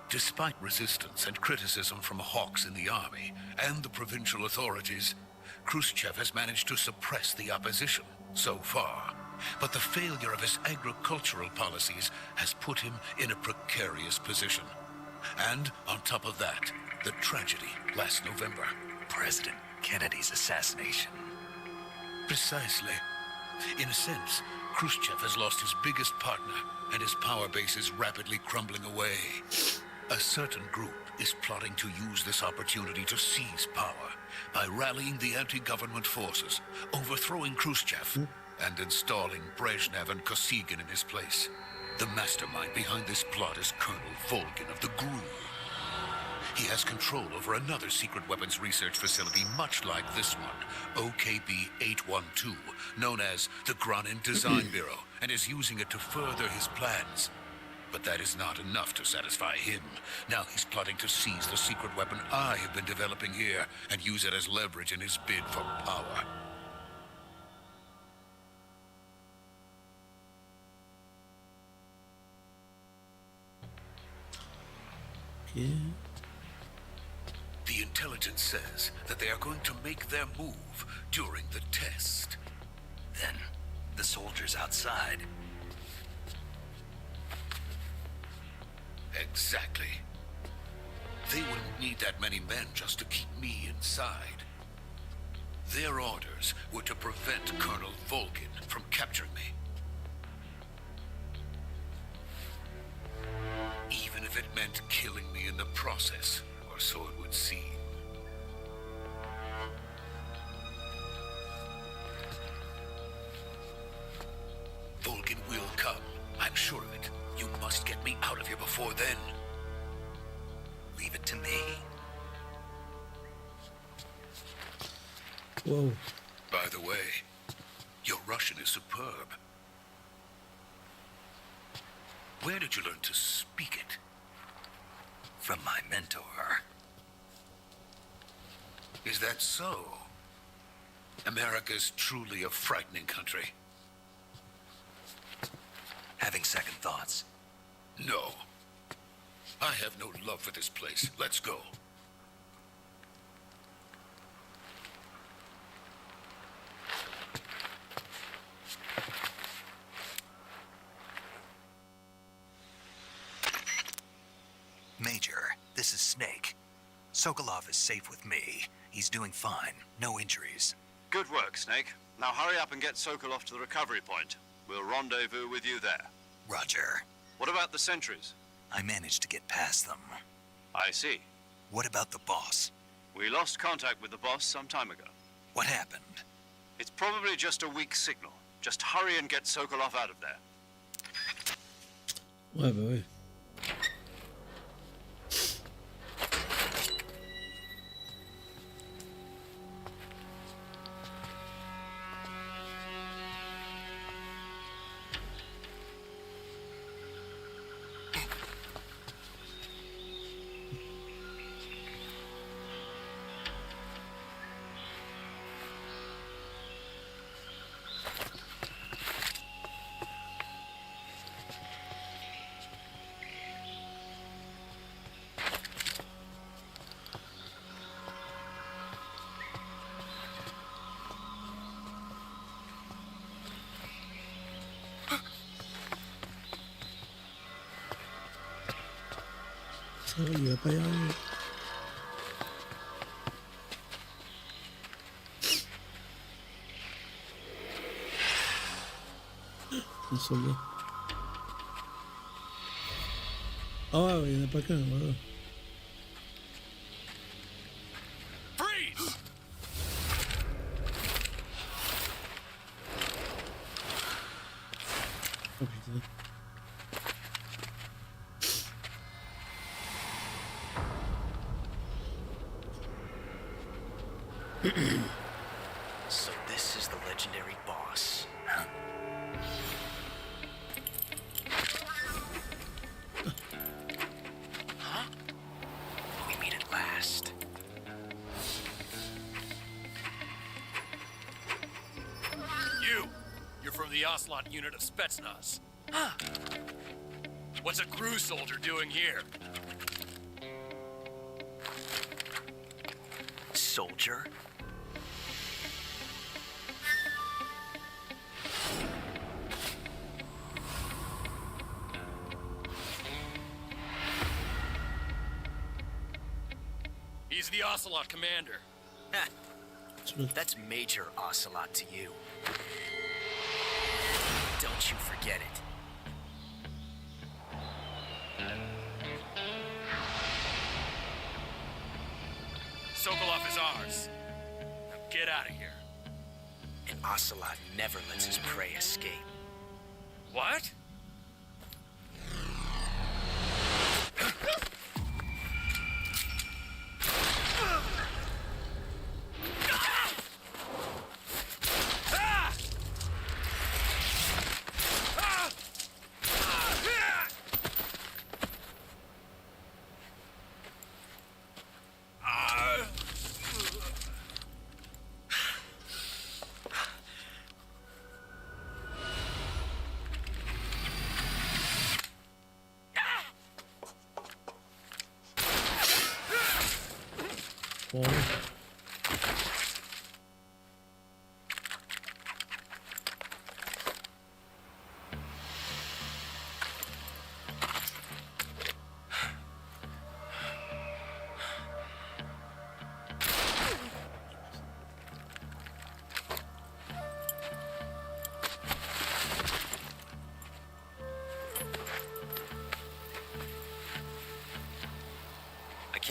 Despite resistance and criticism from hawks in the army and the provincial authorities, Khrushchev has managed to suppress the opposition so far. But the failure of his agricultural policies has put him in a precarious position. And on top of that, the tragedy last November. President Kennedy's assassination. Precisely. In a sense, Khrushchev has lost his biggest partner, and his power base is rapidly crumbling away. A certain group is plotting to use this opportunity to seize power by rallying the anti-government forces, overthrowing Khrushchev, and installing Brezhnev and Kosygin in his place. The mastermind behind this plot is Colonel Volgin of the GRU. He has control over another secret weapons research facility much like this one, OKB-812, known as the Granin Design Bureau, and is using it to further his plans. But that is not enough to satisfy him. Now he's plotting to seize the secret weapon I have been developing here and use it as leverage in his bid for power. Yeah. The intelligence says that they are going to make their move during the test. Then, the soldiers outside. Exactly. They wouldn't need that many men just to keep me inside. Their orders were to prevent Colonel Volgin from capturing me. Even if it meant killing me in the process, or so it would seem. Volgin will come. I'm sure of it. You must get me out of here before then. Leave it to me. Wow. By the way, your Russian is superb. Where did you learn to speak it? From my mentor. Is that so? America's truly a frightening country. Having second thoughts. No. I have no love for this place. Let's go. Major, this is Snake. Sokolov is safe with me. He's doing fine. No injuries. Good work, Snake. Now hurry up and get Sokolov to the recovery point. We'll rendezvous with you there. Roger. What about the sentries? I managed to get past them. I see. What about the boss? We lost contact with the boss some time ago. What happened? It's probably just a weak signal. Just hurry and get Sokolov out of there. Ouais, bah ouais. Ça va, il va pas y arriver. Un soldat. Ah ouais, il n'y en a pas qu'un, voilà. Freeze! Oh putain. So this is the legendary boss. Huh? We meet at last. You're from the Ocelot unit of Spetsnaz. Huh. What's a crew soldier doing here? Soldier? He's the Ocelot commander. That's Major Ocelot to you. Don't you forget it. Sokolov is ours. Now get out of here. And Ocelot never lets his prey escape. What? Bon.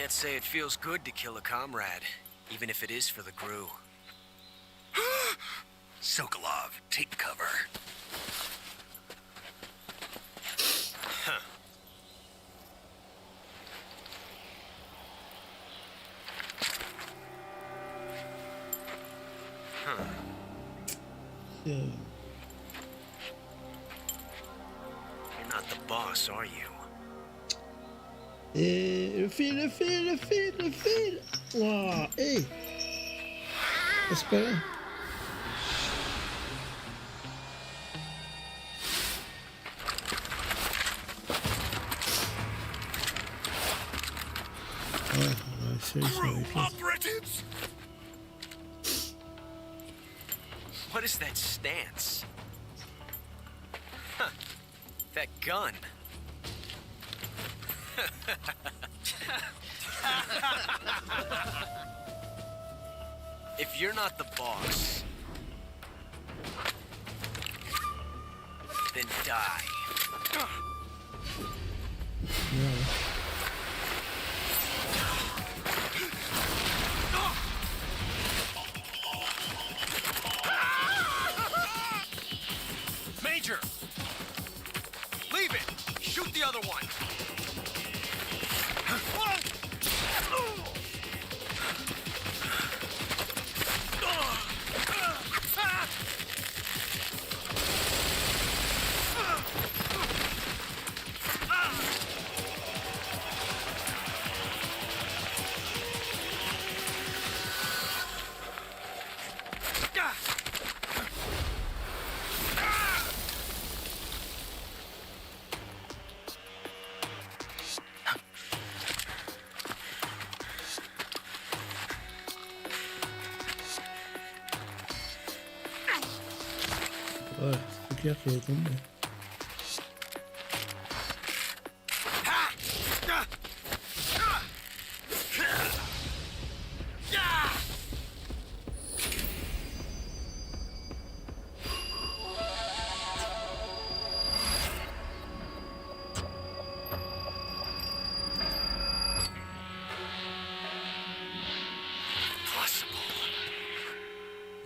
Can't say it feels good to kill a comrade, even if it is for the Gru. Sokolov, take cover. Yeah. You're not the boss, are you? Et le fil. Waouh, hey. C'est pas là. Ouais, c'est ça. Operatives! What is that stance? Huh. That gun. If you're not the boss, then die. Yeah. Major! Leave it! Shoot the other one! Ouais, c'est clair qu'il est tombé.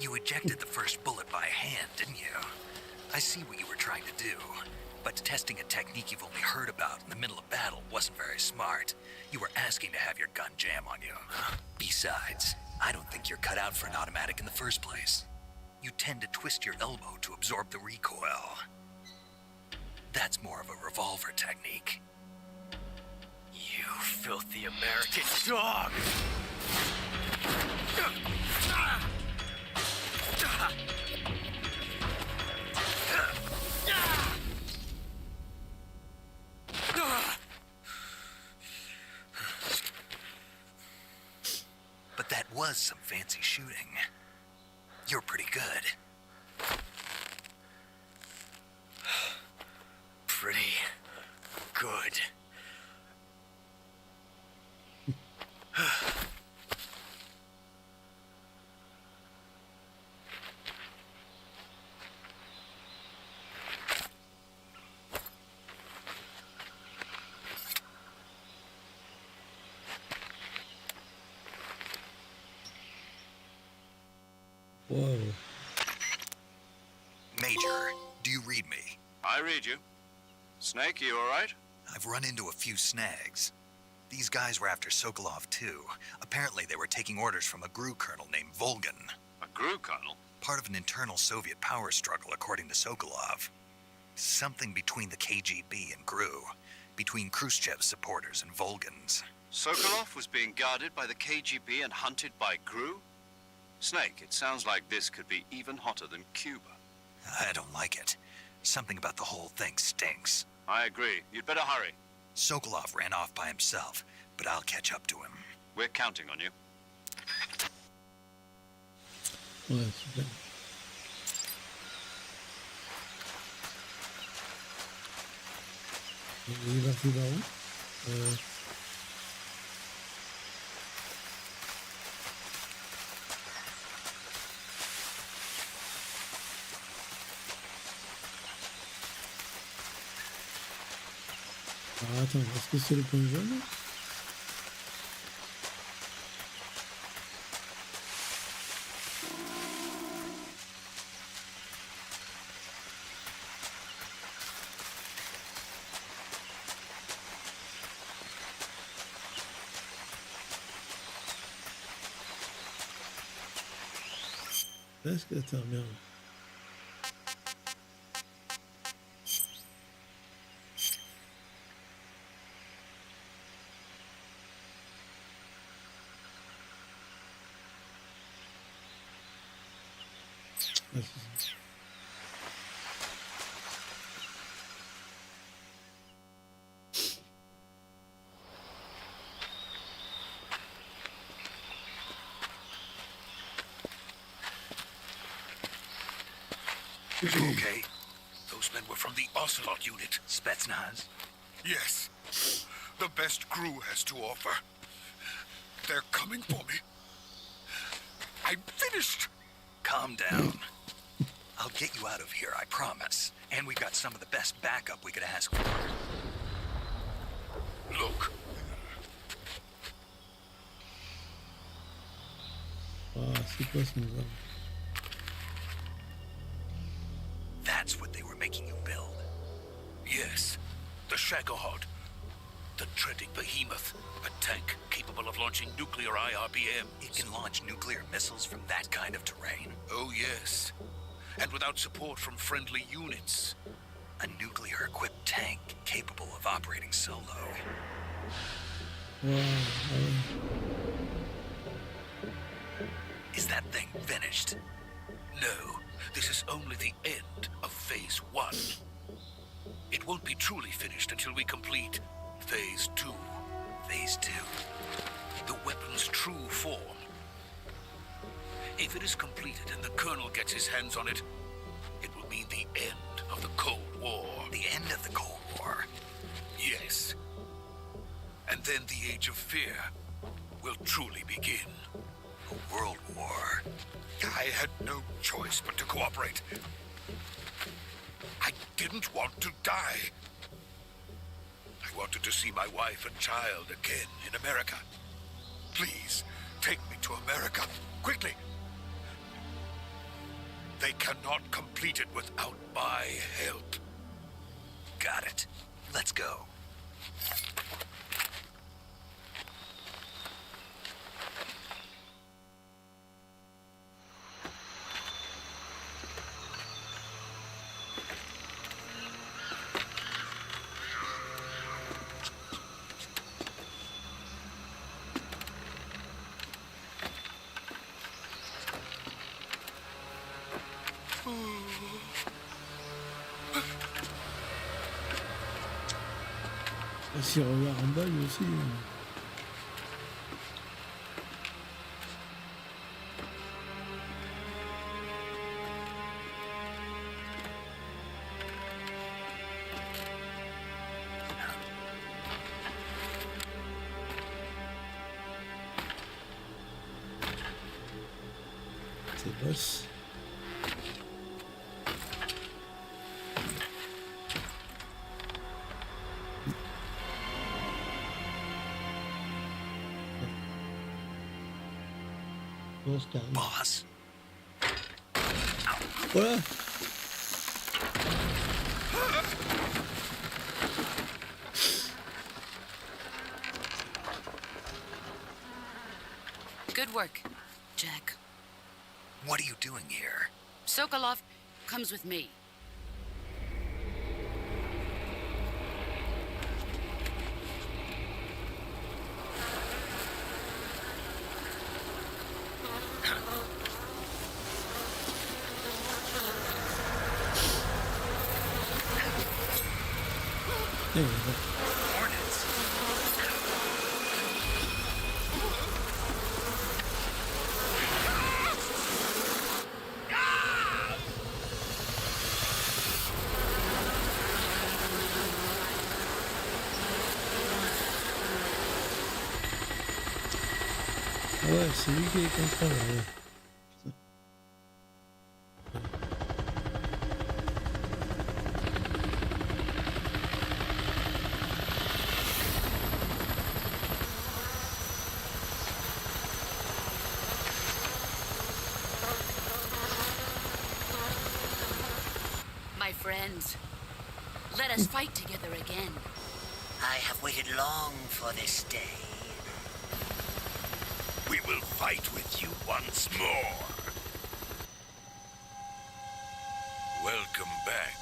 You ejected the first bullet by hand, didn't you? I see what you were trying to do, but testing a technique you've only heard about in the middle of battle wasn't very smart. You were asking to have your gun jam on you. Besides, I don't think you're cut out for an automatic in the first place. You tend to twist your elbow to absorb the recoil. That's more of a revolver technique. You filthy American dog! But that was some fancy shooting. You're pretty good. Pretty good. Whoa. Major, do you read me? I read you. Snake, you all right? I've run into a few snags. These guys were after Sokolov too. Apparently they were taking orders from a GRU colonel named Volgin. A GRU colonel? Part of an internal Soviet power struggle, according to Sokolov. Something between the KGB and GRU. Between Khrushchev's supporters and Volgin's. Sokolov was being guarded by the KGB and hunted by GRU? Snake, it sounds like this could be even hotter than Cuba. I don't like it. Something about the whole thing stinks. I agree. You'd better hurry. Sokolov ran off by himself, but I'll catch up to him. We're counting on you. Ouais, super. Il est parti par où Alors attends, est-ce que c'est le point jaune? Presque, attends, merde. Ah, c'est ça. You okay? Those men were from the Ocelot unit. Spetsnaz? Yes. The best crew has to offer. They're coming for me. I'm finished. Calm down. I'll get you out of here, I promise. And we've got some of the best backup we could ask for. Look, Ah, c'est quoi ce nouveau? That's what they were making you build. yes, the Shagohod. The treading behemoth. A tank capable of launching nuclear IRBM. It can launch nuclear missiles from that kind of terrain. Oh, yes. And without support from friendly units. A nuclear-equipped tank capable of operating solo. Wow, ah ouais. Is that thing finished? No, this is only the end of Phase 1. It won't be truly finished until we complete Phase 2. Phase 2. The weapon's true form. If it is completed and the Colonel gets his hands on it, it will mean the end of the Cold War. The end of the Cold War. Yes. And then the Age of Fear will truly begin. A world war. I had no choice but to cooperate. I didn't want to die. I wanted to see my wife and child again in America. Please, take me to America, quickly. They cannot complete it without my help. Got it. Let's go. Et s'il regarde en bas, lui aussi. C'est boss. Boss. Voilà. Good work, Jack. What are you doing here? Sokolov comes with me. There we go. Hornets. Ah ouais, c'est lui qui les contrôle. Ouais. My friends, let us fight together again. I have waited long for this day. We will fight with you once more. Welcome back,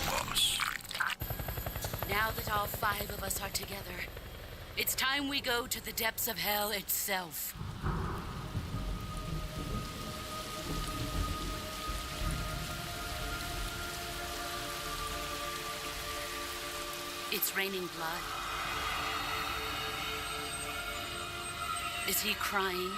boss. Now that all 5 of us are together, it's time we go to the depths of hell itself. It's raining blood. Is he crying?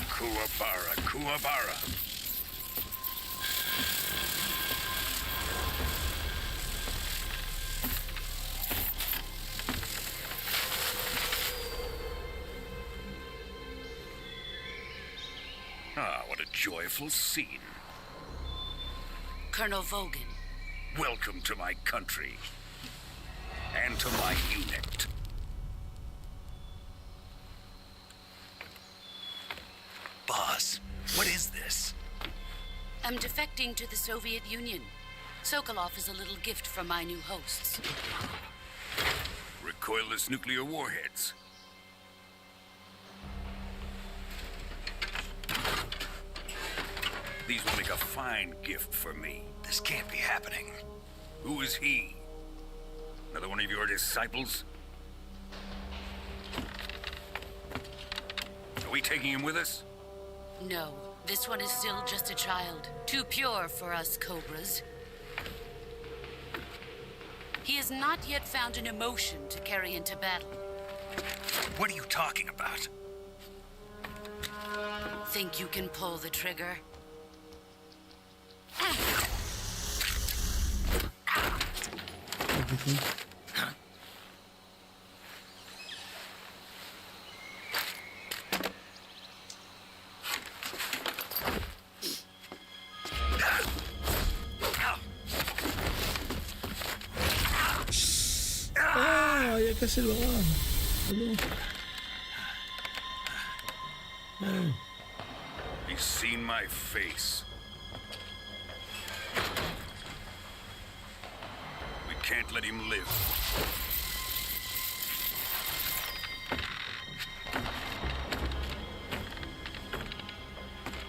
Kuwabara, Kuwabara. Ah, what a joyful scene. Colonel Vogan. Welcome to my country. And to my unit. Boss, what is this? I'm defecting to the Soviet Union. Sokolov is a little gift from my new hosts. Recoilless nuclear warheads. These will make a fine gift for me. This can't be happening. Who is he? Another one of your disciples? Are we taking him with us? No, this one is still just a child. Too pure for us Cobras. He has not yet found an emotion to carry into battle. What are you talking about? Think you can pull the trigger? Everything. Ah, il a cassé le bras. Oh non. Ah. He's seen my face. We can't let him live.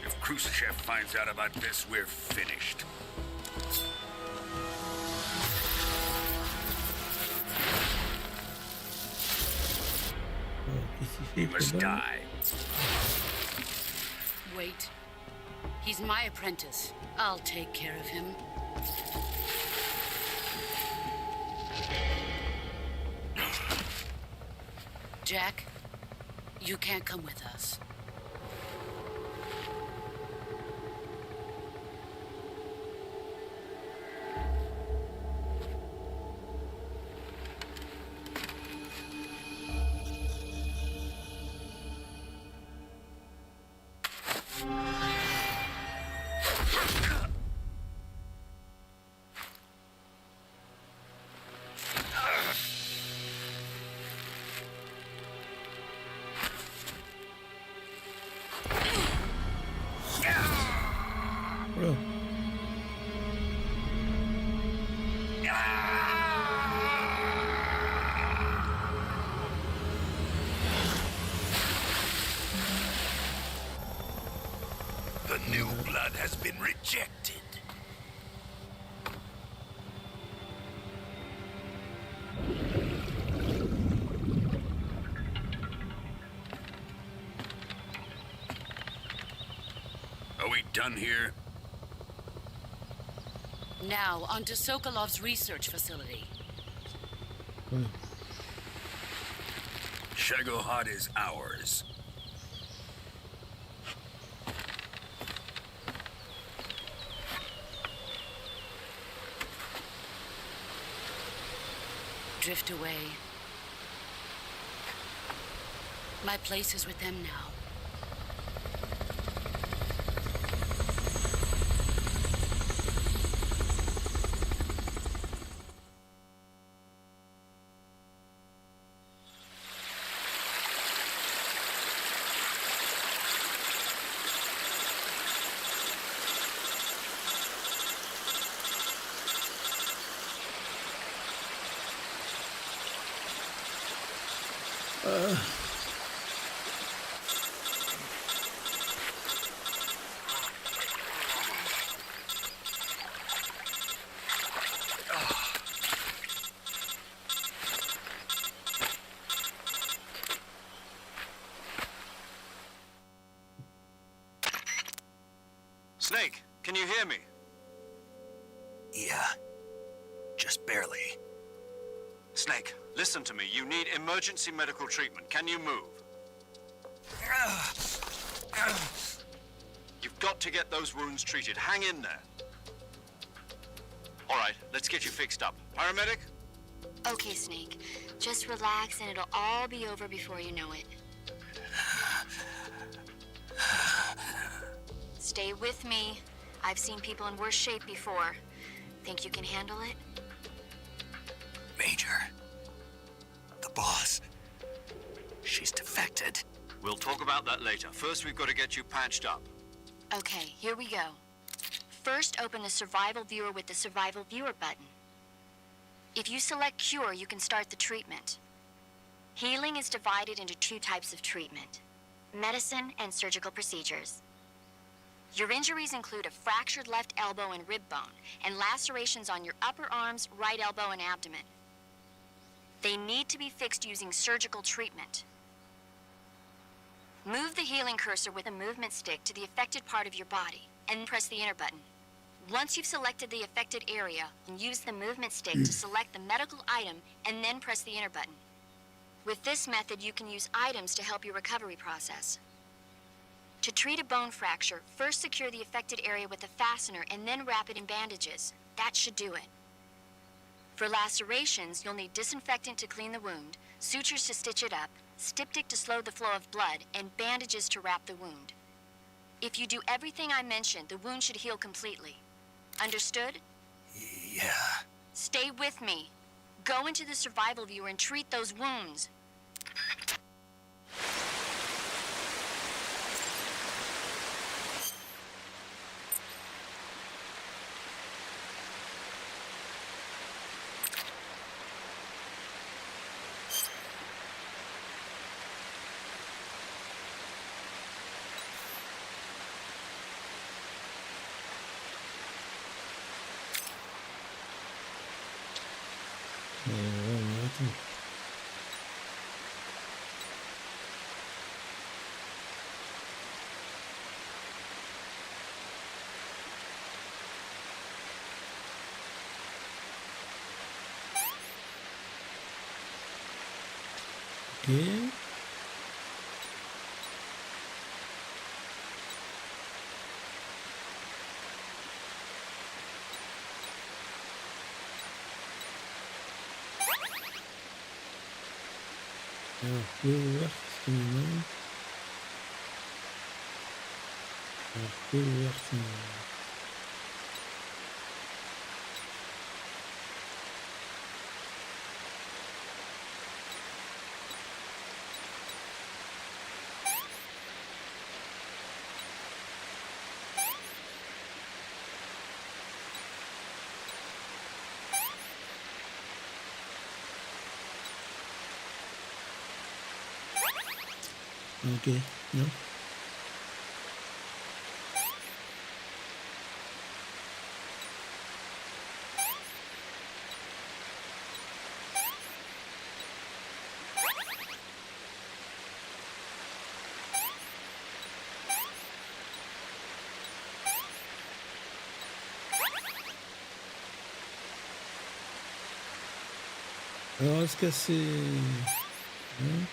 If Khrushchev finds out about this, we're finished. He must die. Wait. He's my apprentice. I'll take care of him. Jack, you can't come with us. Voilà. The new blood has been rejected. Are we done here? Now, onto Sokolov's research facility. Ouais. Shagohod is ours. Drift away. My place is with them now. Snake, can you hear me? Yeah. Just barely. Snake, listen to me. You need emergency medical treatment. Can you move? You've got to get those wounds treated. Hang in there. All right, let's get you fixed up. Paramedic? Okay, Snake. Just relax and it'll all be over before you know it. Stay with me. I've seen people in worse shape before. Think you can handle it? Major. The boss. She's defected. We'll talk about that later. First, we've got to get you patched up. Okay, here we go. First, open the Survival Viewer with the Survival Viewer button. If you select Cure, you can start the treatment. Healing is divided into 2 types of treatment: medicine and surgical procedures. Your injuries include a fractured left elbow and rib bone, and lacerations on your upper arms, right elbow, and abdomen. They need to be fixed using surgical treatment. Move the healing cursor with a movement stick to the affected part of your body, and press the enter button. Once you've selected the affected area, use the movement stick to select the medical item, and then press the enter button. With this method, you can use items to help your recovery process. To treat a bone fracture, first secure the affected area with a fastener and then wrap it in bandages. That should do it. For lacerations, you'll need disinfectant to clean the wound, sutures to stitch it up, styptic to slow the flow of blood, and bandages to wrap the wound. If you do everything I mentioned, the wound should heal completely. Understood? Yeah. Stay with me. Go into the Survival Viewer and treat those wounds. Okay. Alors, peu ouverte, c'est minimum. Alors, peu ouverte, c'est minimum. Ok, non. Alors, est-ce que c'est... Hein?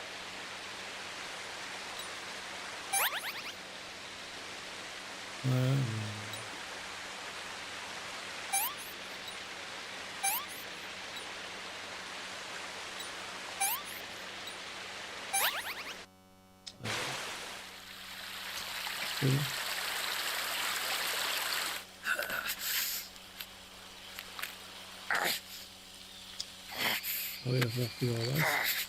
Voilà. C'est bon. Ah oui, il va falloir que tu le relâches.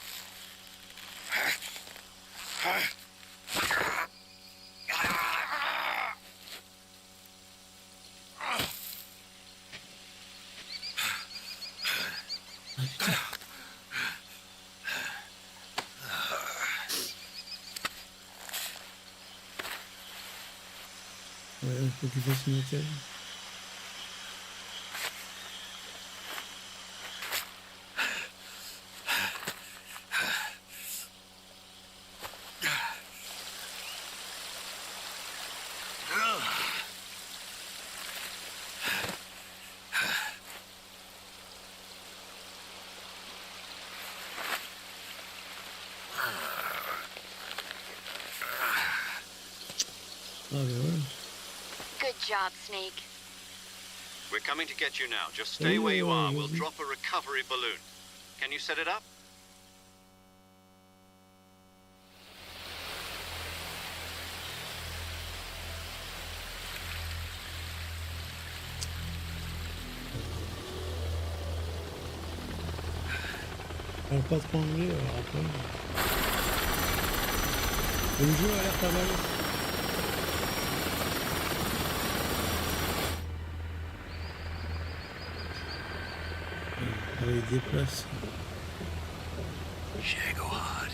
Ouais, faut qu'il fasse une hôtel. Ah ben voilà. Good job, Snake. We're coming to get you now. Just stay where you are. We'll drop a recovery balloon. Can you set it up? Parle pas trop anglais, alors après. Le jeu a l'air pas mal. Il déplace. Shagohod.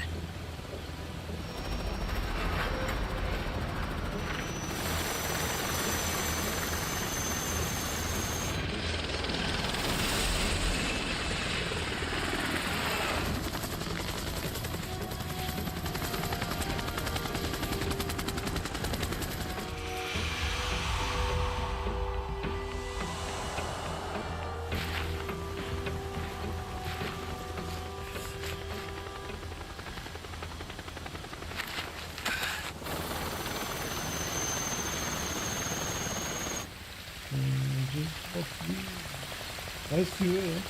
Ouais, si tu veux, hein.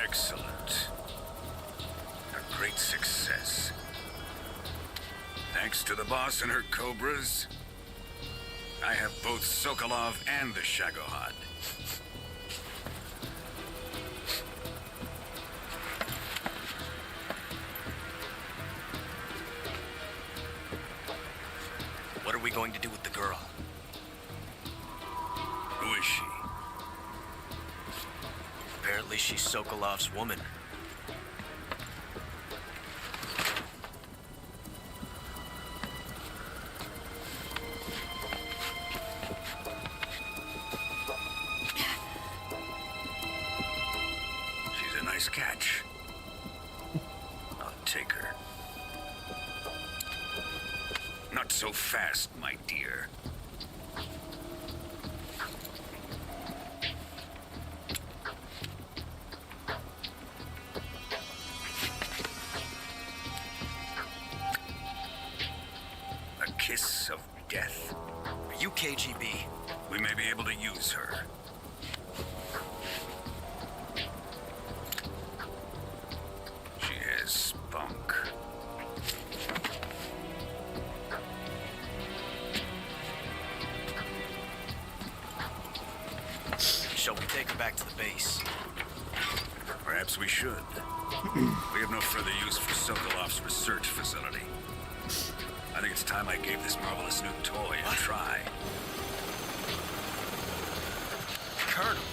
Excellent. A great success. Thanks to the boss and her cobras, I have both Sokolov and the Shagohod. What are we going to do with the girl? Who is she? Apparently she's Sokolov's woman. She's a nice catch. I'll take her. Not so fast, my dear. A kiss of death. Are you KGB? We may be able to use her. She has spunk. Shall we take her back to the base? Perhaps we should. We have no further use for Sokolov's research facility. I think it's time I gave this marvelous new toy a try. Colonel,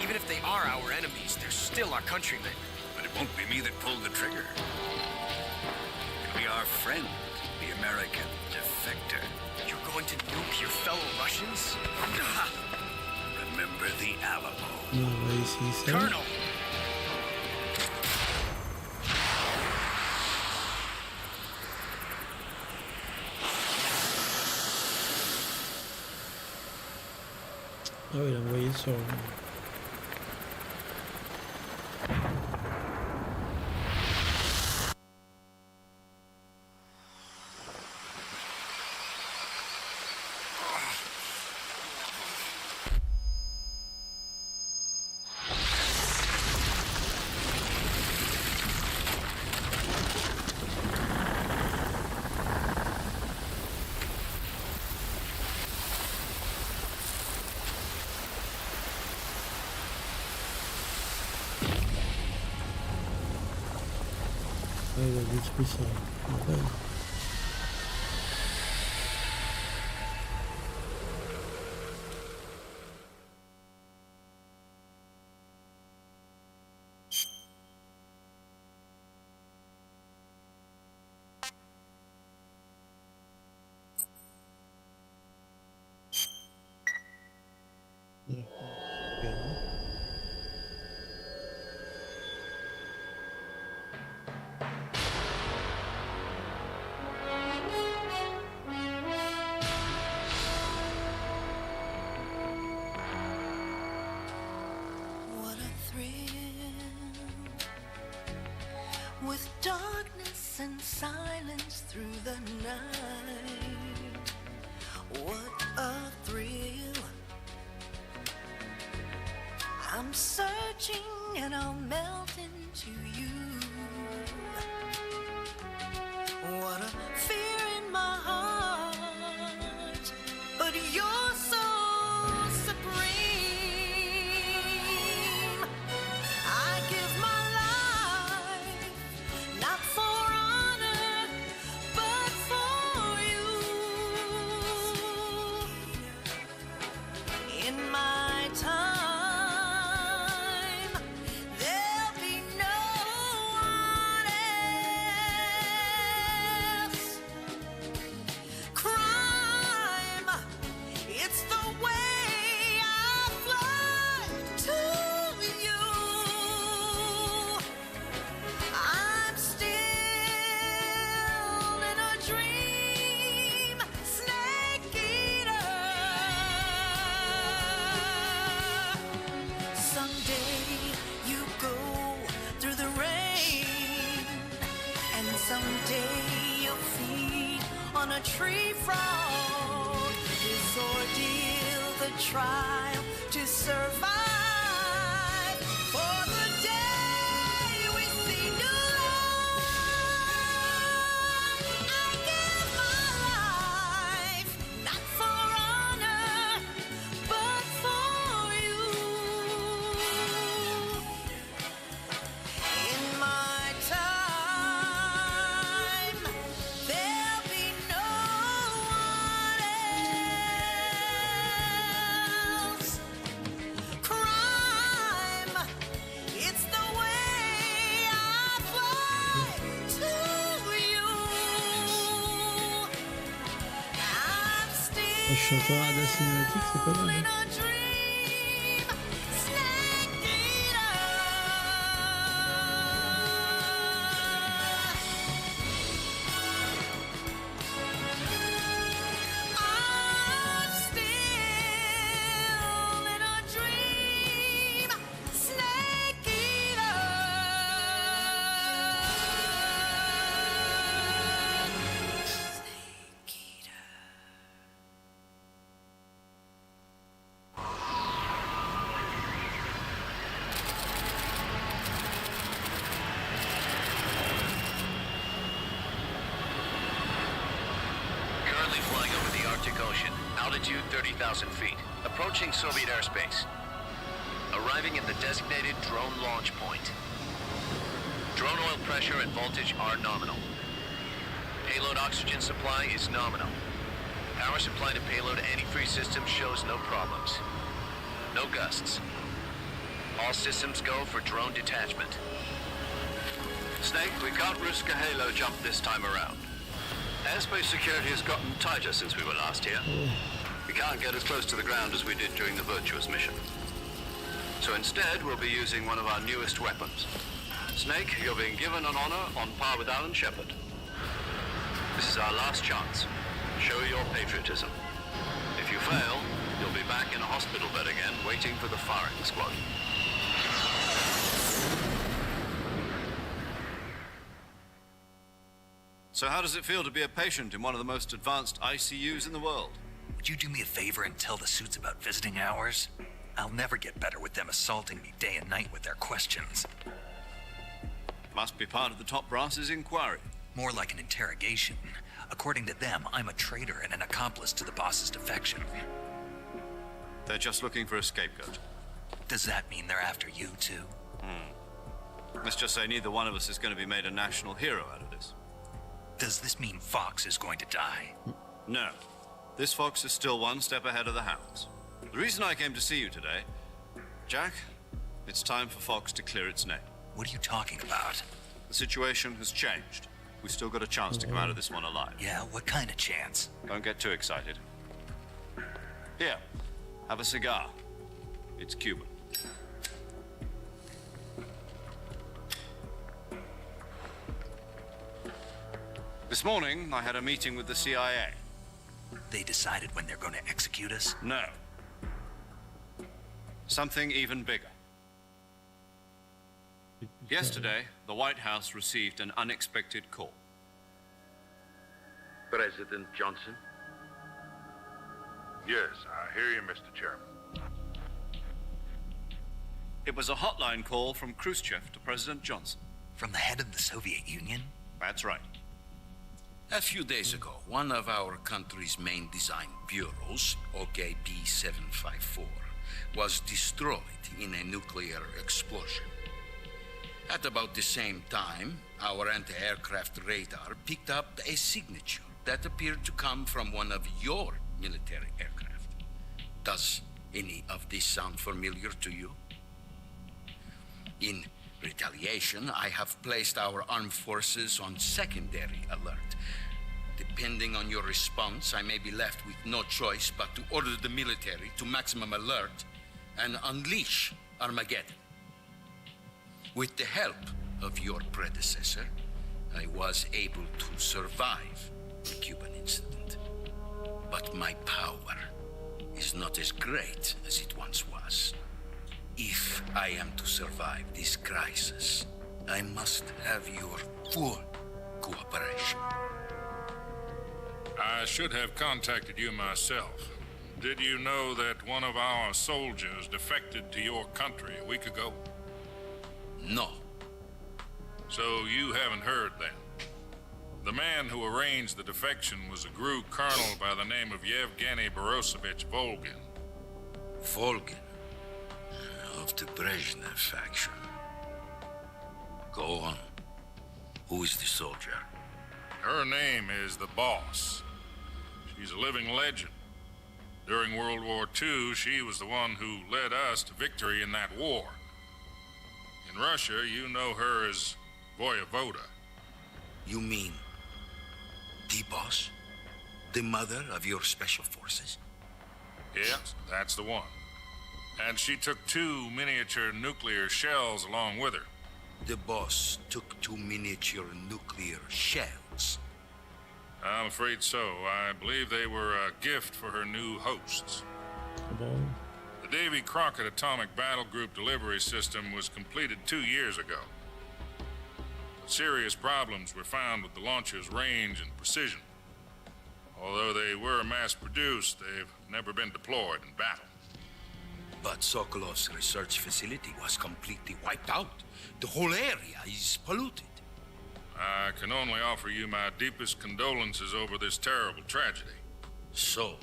even if they are our enemies, they're still our countrymen. But it won't be me that pulled the trigger. It'll be our friend, the American defector. You're going to nuke your fellow Russians? Remember the Alamo. Non, on va essayer ça. Colonel! Ah oui, il a envoyé sur... détruit ça. Ouais. What a thrill, with darkness and silence through the night. What a thrill. I'm searching and I'll melt into you. What a fear in my heart, but you're so supreme. I give my life, not for honor, but for you. In my time, there'll be no one else. Crime, it's the way I fly to you. I'm still in a dream, snake eater. Someday you go through the rain, and someday you'll feed on a tree frog. This ordeal, the trial to survive. For the day we see new light, I give my life, not for honor, but for you. In my time, there'll be no one else. Crime, it's the way I fly to you. I'm still Le chanteur à la cinématique, c'est pas mal. in Hein. a dream, snake eater. I'm still in a dream, snake eater. Snake eater. Currently flying over the Arctic Ocean, altitude 30,000 feet, approaching Soviet airspace. Arriving at the designated drone launch point. Drone oil pressure and voltage are nominal. Payload oxygen supply is nominal. Power supply to payload antifreeze system shows no problems. No gusts. All systems go for drone detachment. Snake, we can't risk a halo jump this time around. Airspace security has gotten tighter since we were last here. We can't get as close to the ground as we did during the Virtuous mission. So instead, we'll be using one of our newest weapons. Snake, you're being given an honor on par with Alan Shepard. This is our last chance. Show your patriotism. If you fail, you'll be back in a hospital bed again, waiting for the firing squad. So how does it feel to be a patient in one of the most advanced ICUs in the world? Would you do me a favor and tell the suits about visiting hours? I'll never get better with them assaulting me day and night with their questions. Must be part of the top brass's inquiry. More like an interrogation. According to them, I'm a traitor and an accomplice to the boss's defection. They're just looking for a scapegoat. Does that mean they're after you, too? Let's just say neither one of us is going to be made a national hero out of this. Does this mean Fox is going to die? No. This fox is still one step ahead of the hounds. The reason I came to see you today, Jack, it's time for Fox to clear its name. What are you talking about? The situation has changed. We've still got a chance to come out of this one alive. Yeah, what kind of chance? Don't get too excited. Here, have a cigar. It's Cuban. This morning, I had a meeting with the CIA. They decided when they're going to execute us? No. Something even bigger. Yesterday, the White House received an unexpected call. President Johnson? Yes, I hear you, Mr. Chairman. It was a hotline call from Khrushchev to President Johnson. From the head of the Soviet Union? That's right. A few days ago, one of our country's main design bureaus, OKB 754, was destroyed in a nuclear explosion. At about the same time, our anti-aircraft radar picked up a signature that appeared to come from one of your military aircraft. Does any of this sound familiar to you? In retaliation, I have placed our armed forces on secondary alert. Depending on your response, I may be left with no choice but to order the military to maximum alert and unleash Armageddon. With the help of your predecessor, I was able to survive the Cuban incident. But my power is not as great as it once was. If I am to survive this crisis, I must have your full cooperation. I should have contacted you myself. Did you know that one of our soldiers defected to your country a week ago? No. So you haven't heard then. The man who arranged the defection was a GRU colonel by the name of Yevgeny Borisovich Volgin. Volgin? Of the Brezhnev faction. Go on. Who is the soldier? Her name is the Boss. She's a living legend. During World War II, she was the one who led us to victory in that war. In Russia, you know her as Voyevoda. You mean the Boss? The mother of your special forces? Yes, that's the one. And she took 2 miniature nuclear shells along with her. The Boss took 2 miniature nuclear shells? I'm afraid so. I believe they were a gift for her new hosts. The Davy Crockett Atomic Battle Group delivery system was completed 2 years ago. But serious problems were found with the launcher's range and precision. Although they were mass-produced, they've never been deployed in battle. But Sokolov's research facility was completely wiped out. The whole area is polluted. I can only offer you my deepest condolences over this terrible tragedy. So,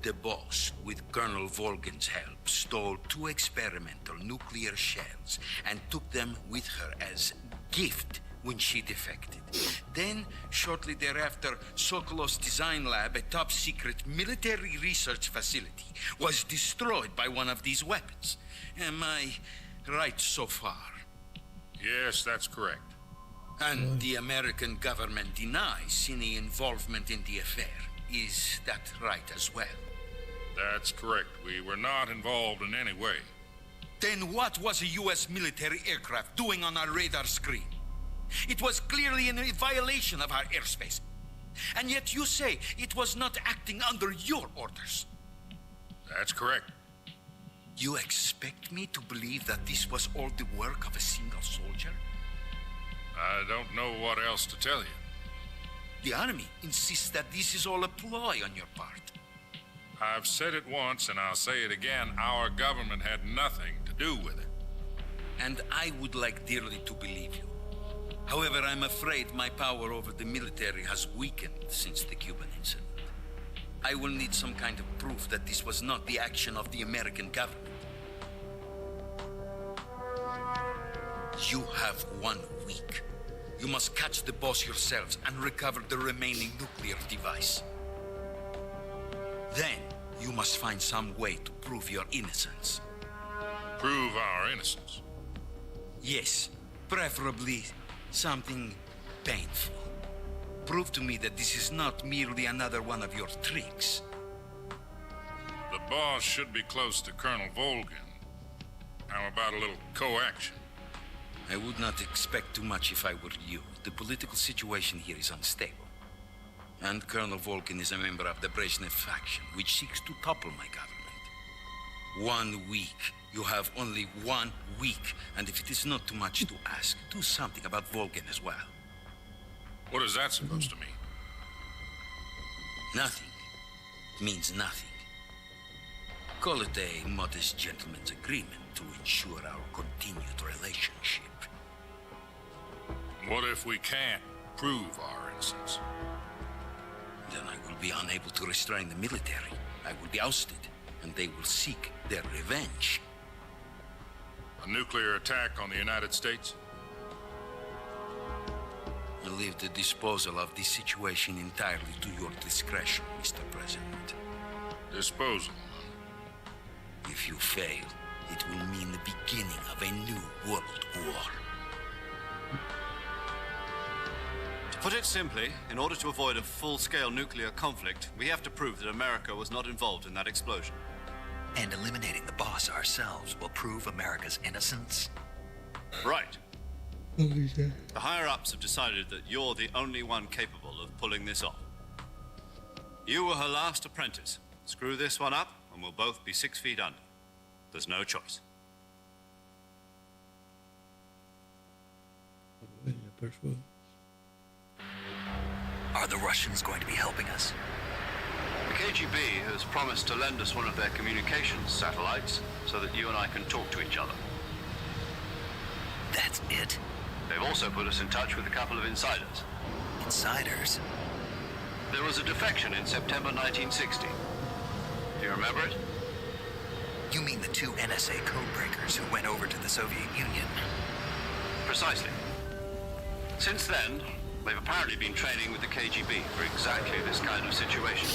the Boss, with Colonel Volgin's help, stole 2 experimental nuclear shells and took them with her as gift when she defected. Then, shortly thereafter, Sokolov's design lab, a top-secret military research facility, was destroyed by one of these weapons. Am I right so far? Yes, that's correct. And the American government denies any involvement in the affair. Is that right as well? That's correct. We were not involved in any way. Then what was a U.S. military aircraft doing on our radar screen? It was clearly in a violation of our airspace. And yet you say it was not acting under your orders. That's correct. You expect me to believe that this was all the work of a single soldier? I don't know what else to tell you. The Army insists that this is all a ploy on your part. I've said it once, and I'll say it again. Our government had nothing to do with it. And I would like dearly to believe you. However, I'm afraid my power over the military has weakened since the Cuban incident. I will need some kind of proof that this was not the action of the American government. You have 1 week. You must catch the boss yourselves and recover the remaining nuclear device. Then, you must find some way to prove your innocence. Prove our innocence? Yes, preferably something painful. Prove to me that this is not merely another one of your tricks. The boss should be close to Colonel Volgin. How about a little coaction? I would not expect too much if I were you. The political situation here is unstable. And Colonel Volgin is a member of the Brezhnev faction, which seeks to topple my government. 1 week. You have only 1 week. And if it is not too much to ask, do something about Volgin as well. What is that supposed to mean? Nothing. It means nothing. Call it a modest gentleman's agreement to ensure our continued relationship. What if we can't prove our innocence? Then I will be unable to restrain the military. I will be ousted, and they will seek their revenge. A nuclear attack on the United States? I leave the disposal of this situation entirely to your discretion, Mr. President. Disposal? If you fail, it will mean the beginning of a new world war. To put it simply, in order to avoid a full-scale nuclear conflict, we have to prove that America was not involved in that explosion. And eliminating the boss ourselves will prove America's innocence? Right. Okay. The higher-ups have decided that you're the only one capable of pulling this off. You were her last apprentice. Screw this one up, and we'll both be 6 feet under. There's no choice. Are the Russians going to be helping us? The KGB has promised to lend us one of their communications satellites so that you and I can talk to each other. That's it? They've also put us in touch with a couple of insiders. Insiders? There was a defection in September 1960. Do you remember it? You mean the 2 NSA codebreakers who went over to the Soviet Union? Precisely. Since then, they've apparently been training with the KGB for exactly this kind of situation.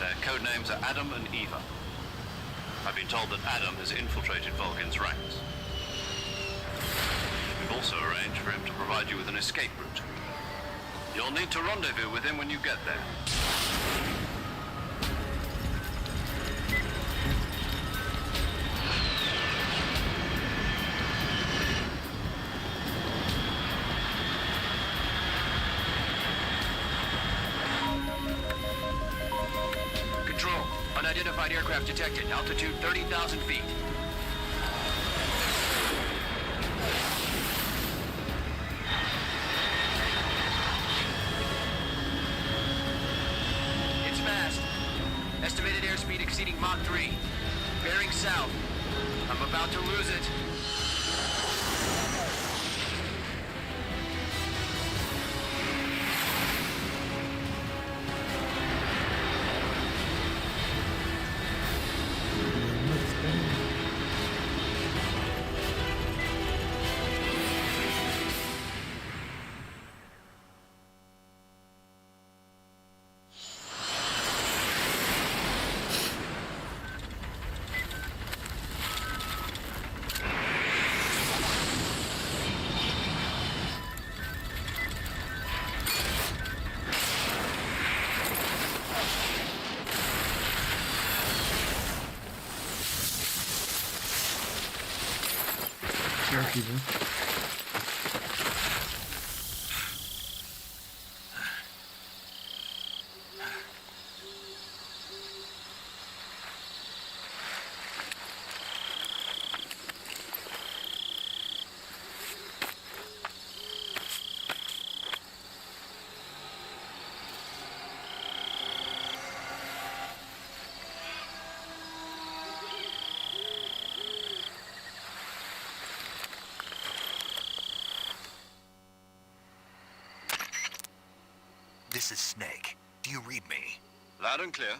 Their code names are Adam and Eva. I've been told that Adam has infiltrated Volgin's ranks. We've also arranged for him to provide you with an escape route. You'll need to rendezvous with him when you get there. Control. Unidentified aircraft detected. Altitude 30,000 feet. It's fast. Estimated airspeed exceeding Mach 3. Bearing south. I'm about to lose it. People. This is Snake. Do you read me? Loud and clear.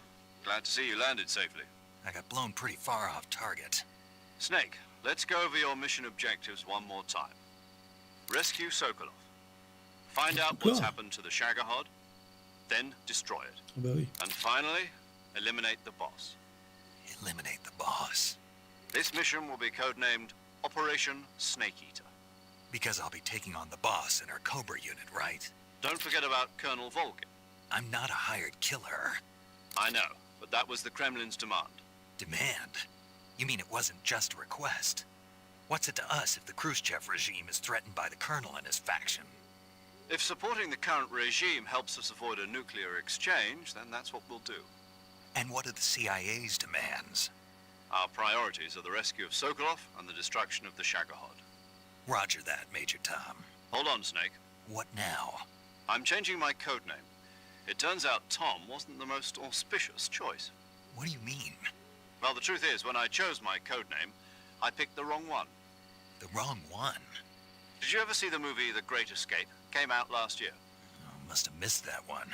Glad to see you landed safely. I got blown pretty far off target. Snake, let's go over your mission objectives one more time. Rescue Sokolov. Find out what's happened to the Shagohod, then destroy it. Ah bah oui. And finally, eliminate the boss. Eliminate the boss. This mission will be codenamed Operation Snake Eater. Because I'll be taking on the boss in her Cobra unit, right? Don't forget about Colonel Volgin. I'm not a hired killer. I know, but that was the Kremlin's demand. Demand? You mean it wasn't just a request? What's it to us if the Khrushchev regime is threatened by the Colonel and his faction? If supporting the current regime helps us avoid a nuclear exchange, then that's what we'll do. And what are the CIA's demands? Our priorities are the rescue of Sokolov and the destruction of the Shagohod. Roger that, Major Tom. Hold on, Snake. What now? I'm changing my codename. It turns out Tom wasn't the most auspicious choice. What do you mean? Well, the truth is, when I chose my codename, I picked the wrong one. The wrong one? Did you ever see the movie The Great Escape? Came out last year. Oh, must have missed that one.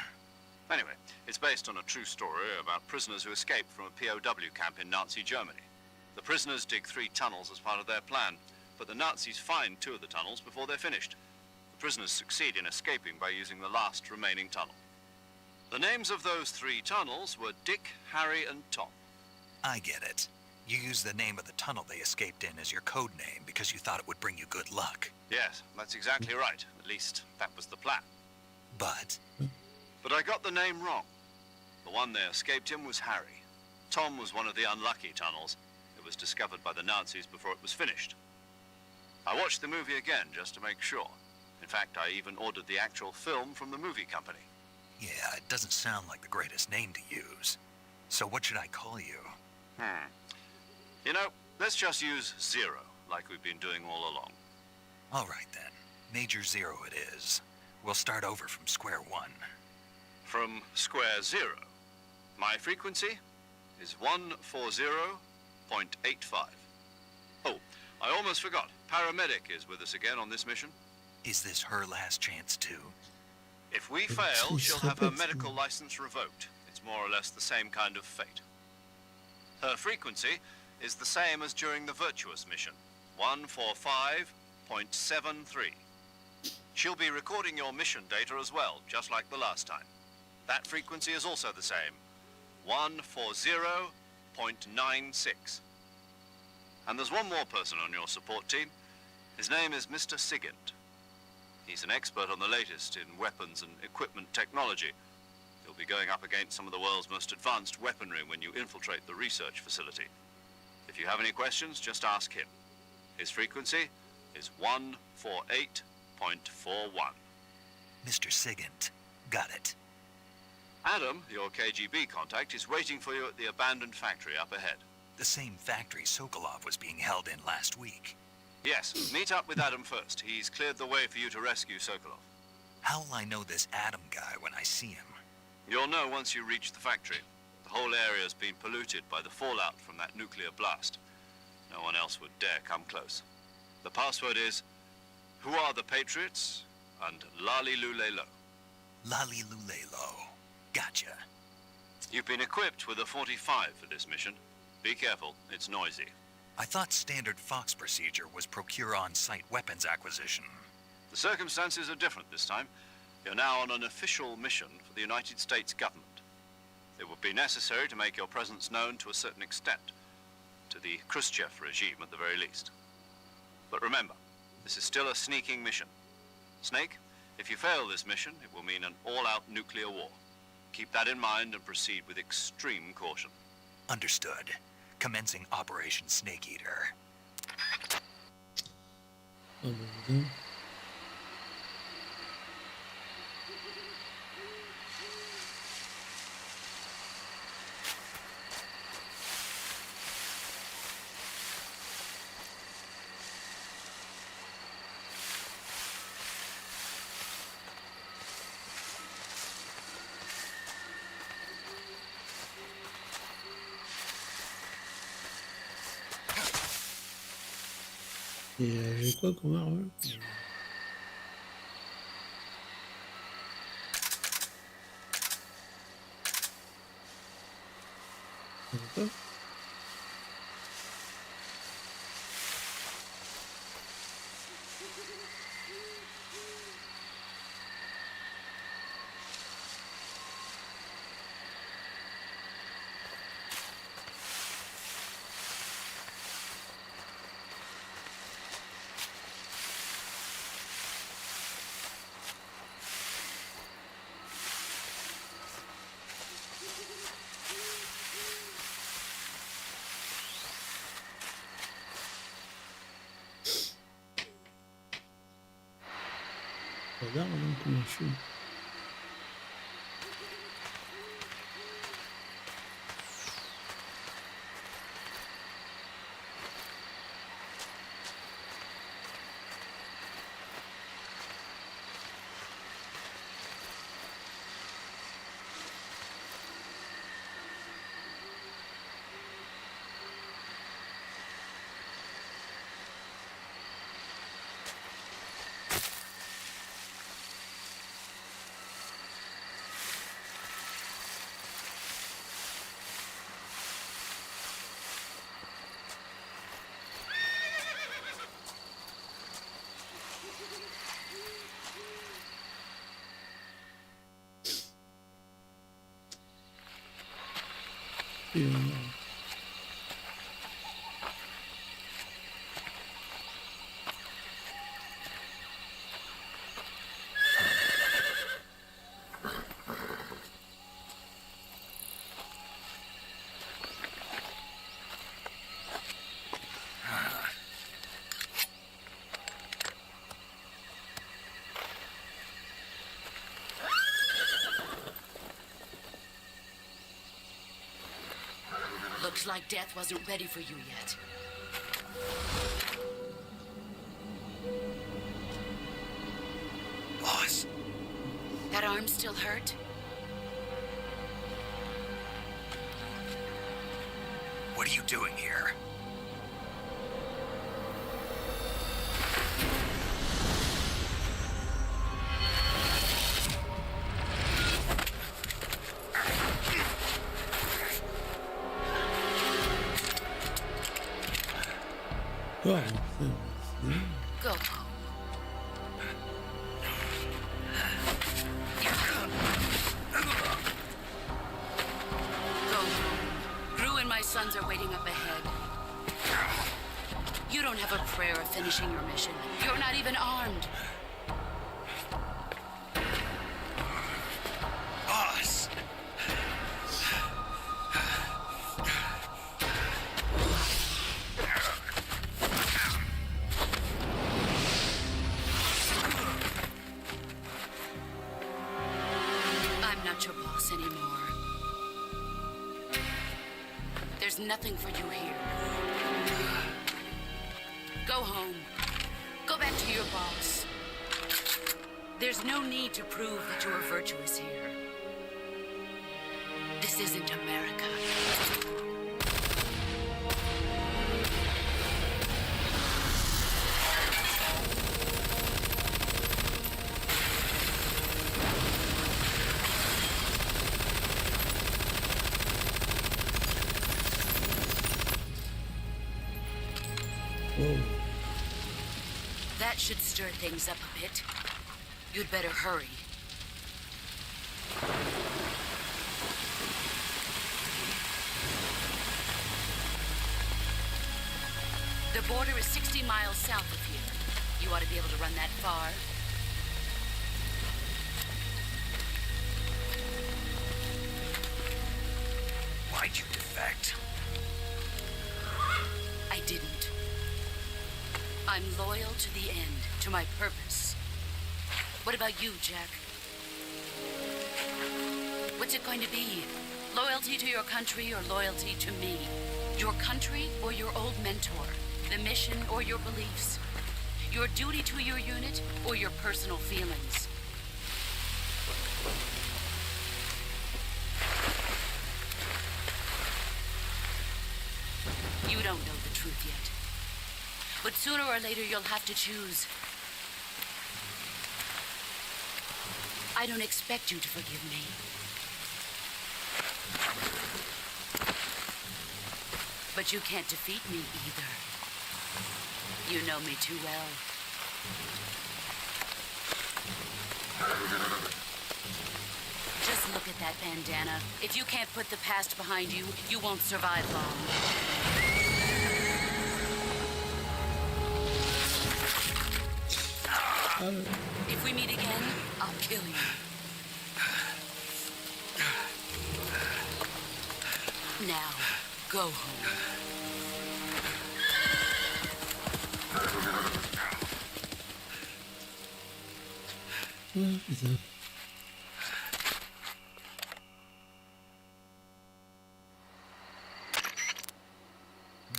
Anyway, it's based on a true story about prisoners who escaped from a POW camp in Nazi Germany. The prisoners dig 3 tunnels as part of their plan, but the Nazis find 2 of the tunnels before they're finished. The prisoners succeed in escaping by using the last remaining tunnel. The names of those 3 tunnels were Dick, Harry, and Tom. I get it. You used the name of the tunnel they escaped in as your code name because you thought it would bring you good luck. Yes, that's exactly right. At least, that was the plan. But I got the name wrong. The one they escaped in was Harry. Tom was one of the unlucky tunnels. It was discovered by the Nazis before it was finished. I watched the movie again just to make sure. In fact, I even ordered the actual film from the movie company. yeah, it doesn't sound like the greatest name to use. So what should I call you? You know, let's just use Zero, like we've been doing all along. All right then. Major Zero it is. We'll start over from square one. From square zero. My frequency is 140.85. Oh, I almost forgot. Paramedic is with us again on this mission. Is this her last chance too? If we fail, she'll have her medical license revoked. It's more or less the same kind of fate. Her frequency is the same as during the Virtuous mission, 145.73. She'll be recording your mission data as well, just like the last time. That frequency is also the same, 140.96. And there's one more person on your support team. His name is Mr. Sigint. He's an expert on the latest in weapons and equipment technology. You'll be going up against some of the world's most advanced weaponry when you infiltrate the research facility. If you have any questions, just ask him. His frequency is 148.41. Mr. Sigint. Got it. Adam, your KGB contact, is waiting for you at the abandoned factory up ahead. The same factory Sokolov was being held in last week. Yes, meet up with Adam first. He's cleared the way for you to rescue Sokolov. How will I know this Adam guy when I see him? You'll know once you reach the factory. The whole area's been polluted by the fallout from that nuclear blast. No one else would dare come close. The password is, "Who are the Patriots?" and Lali Lulelo. Lali Lulelo. Gotcha. You've been equipped with a 45 for this mission. Be careful, it's noisy. I thought standard Fox procedure was procure on-site weapons acquisition. The circumstances are different this time. You're now on an official mission for the United States government. It would be necessary to make your presence known to a certain extent, to the Khrushchev regime at the very least. But remember, this is still a sneaking mission. Snake, if you fail this mission, it will mean an all-out nuclear war. Keep that in mind and proceed with extreme caution. Understood. Commencing Operation Snake Eater. Ah bah putain. Et j'ai quoi comme arme? D'accord. Radar, non conosciuto. Looks like death wasn't ready for you yet. Boss. That arm still hurt? What are you doing here? Go home. Go home. Gru and my sons are waiting up ahead. You don't have a prayer of finishing your mission. You're not even armed. Boss! I'm not your boss anymore. There's nothing for you here. Go home. Go back to your boss. There's no need to prove that you are virtuous here. This isn't America. That should stir things up a bit. You'd better hurry. The border is 60 miles south of here. You ought to be able to run that far. Why'd you defect? I didn't. I'm loyal to the end, to my purpose. What about you, Jack? What's it going to be? Loyalty to your country or loyalty to me? Your country or your old mentor? The mission or your beliefs? Your duty to your unit or your personal feelings? You don't know the truth yet. But sooner or later, you'll have to choose. I don't expect you to forgive me. But you can't defeat me either. You know me too well. Just look at that bandana. If you can't put the past behind you, you won't survive long. If we meet again, I'll kill you. Now, go home. Ah, putain.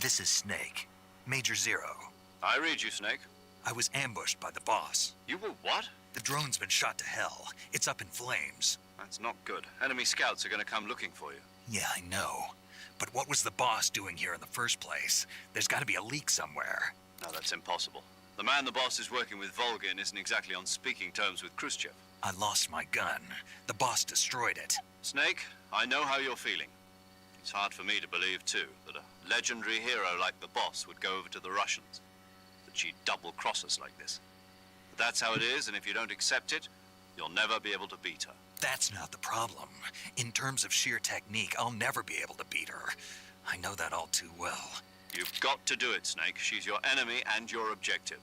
This is Snake. Major Zero. I read you, Snake. I was ambushed by the boss. You were what? The drone's been shot to hell. It's up in flames. That's not good. Enemy scouts are going to come looking for you. Yeah, I know. But what was the boss doing here in the first place? There's got to be a leak somewhere. No, that's impossible. The man the boss is working with, Volgin, isn't exactly on speaking terms with Khrushchev. I lost my gun. The boss destroyed it. Snake, I know how you're feeling. It's hard for me to believe, too, that a legendary hero like the boss would go over to the Russians. That she'd double-cross us like this. But that's how it is, and if you don't accept it, you'll never be able to beat her. That's not the problem. In terms of sheer technique, I'll never be able to beat her. I know that all too well. You've got to do it, Snake. She's your enemy and your objective.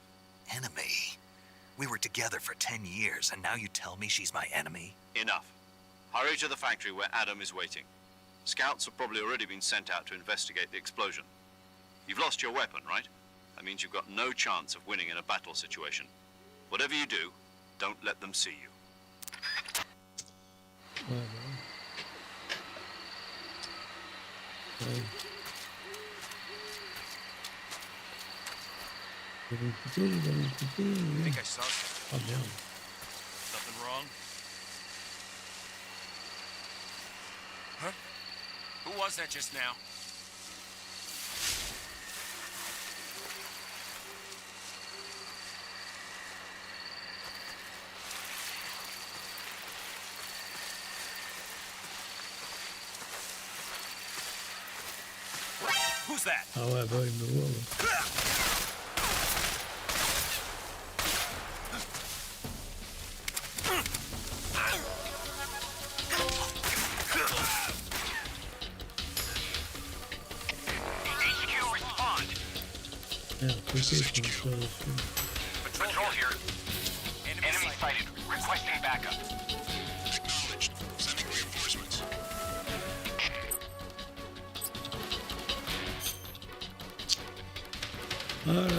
Enemy? We were together for 10 years, and now you tell me she's my enemy? Enough. Hurry to the factory where Adam is waiting. Scouts have probably already been sent out to investigate the explosion. You've lost your weapon, right? That means you've got no chance of winning in a battle situation. Whatever you do, don't let them see you. Ouais, ouais. Ouais. J'ai mon couteau, j'ai pas mon couteau. I think I saw something. Ah merde. Something wrong? Huh? Who was that just now? Who's that? Ah ouais, bah il me voit. Ouais. Merde, ok, je peux me faire dessus. Patrol here. Enemy sighted. Requesting backup. Acknowledged. Sending reinforcements. Ah là là.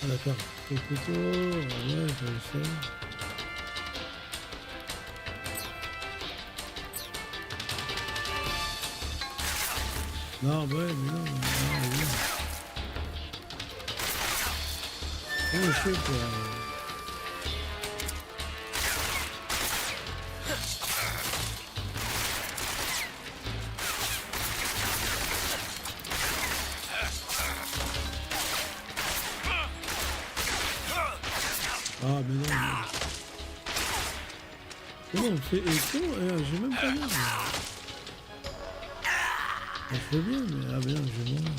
Ah d'accord, le couteau, ouais, je le sais. Non, ouais, mais non, non. Oh shit, ah mais non, comment on fait comment j'ai même pas l'air. On fait bien, mais ah bien, je vais mourir.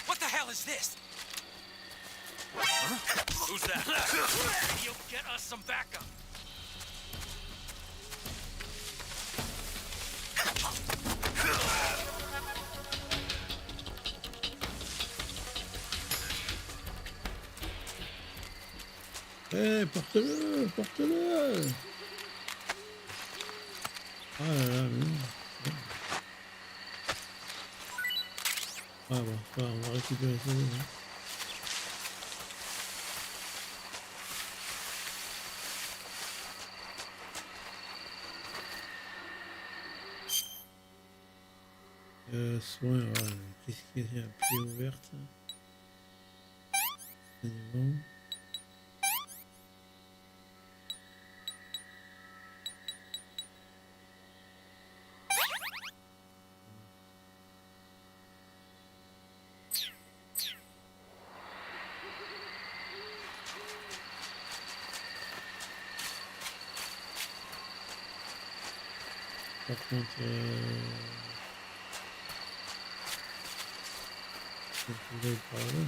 What the hell is this? Huh? Who's that? You'll get us some backup. Eh, porte-le, porte-le. Ah là là, mais non. Ah bon, on va récupérer ça. Hein. Soin, ouais. Qu'est-ce qu'il y a? Pied ouverte. C'est bon. Par contre, je pourrais parler.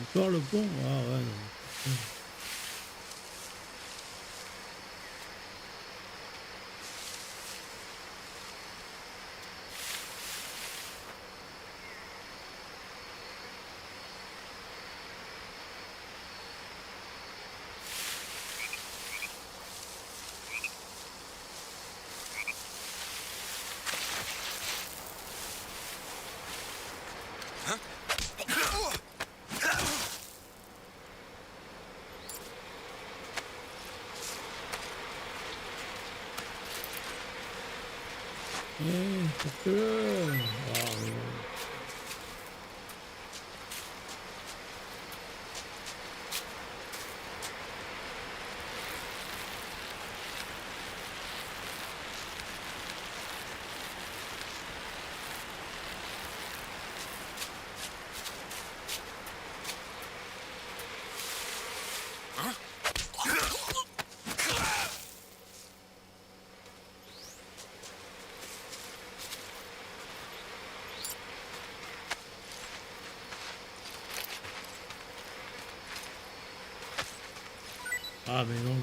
Encore le pont? Ah ouais, non. Pourquoi? Ah, mais bon. Ah mais non.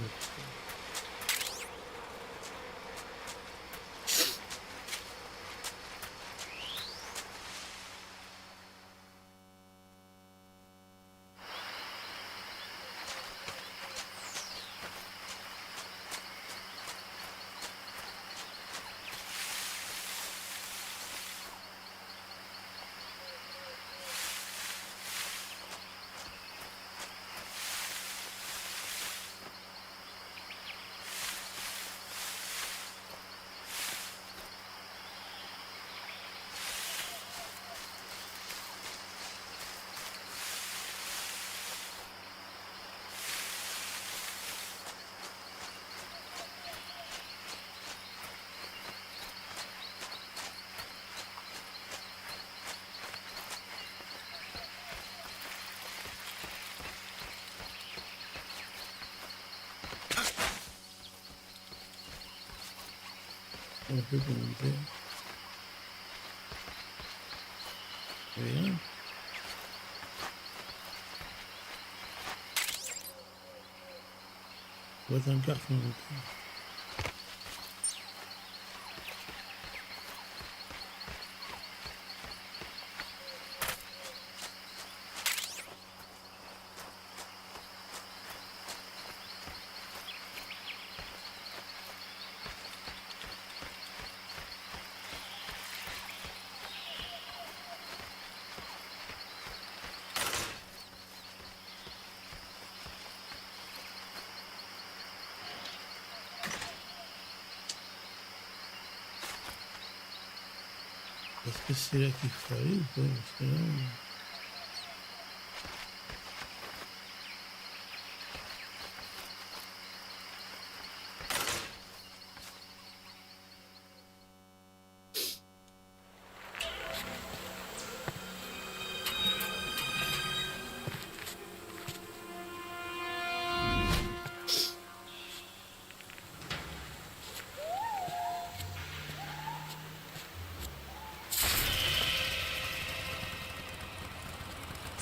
On peut commenter. Rien. Boîte en carton. Est-ce que c'est là qu'il faut aller ou pas? Parce que là...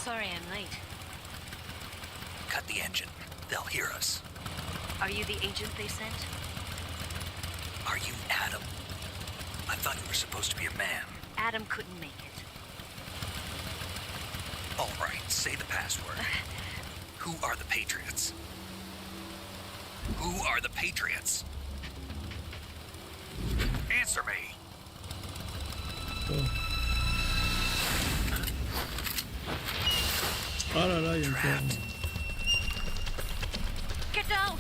Sorry I'm late. Cut the engine. They'll hear us. Are you the agent they sent? Are you Adam? I thought you were supposed to be a man. Adam couldn't make it. All right, say the password. Who are the Patriots? Who are the Patriots? Answer me. Oh là là, il y a encore... Get down!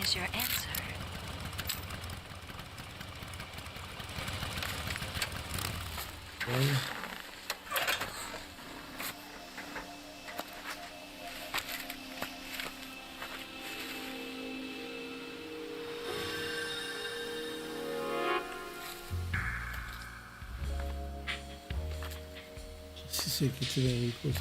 is your answer? Ouais. Si c'est qui était dans le micro, ça.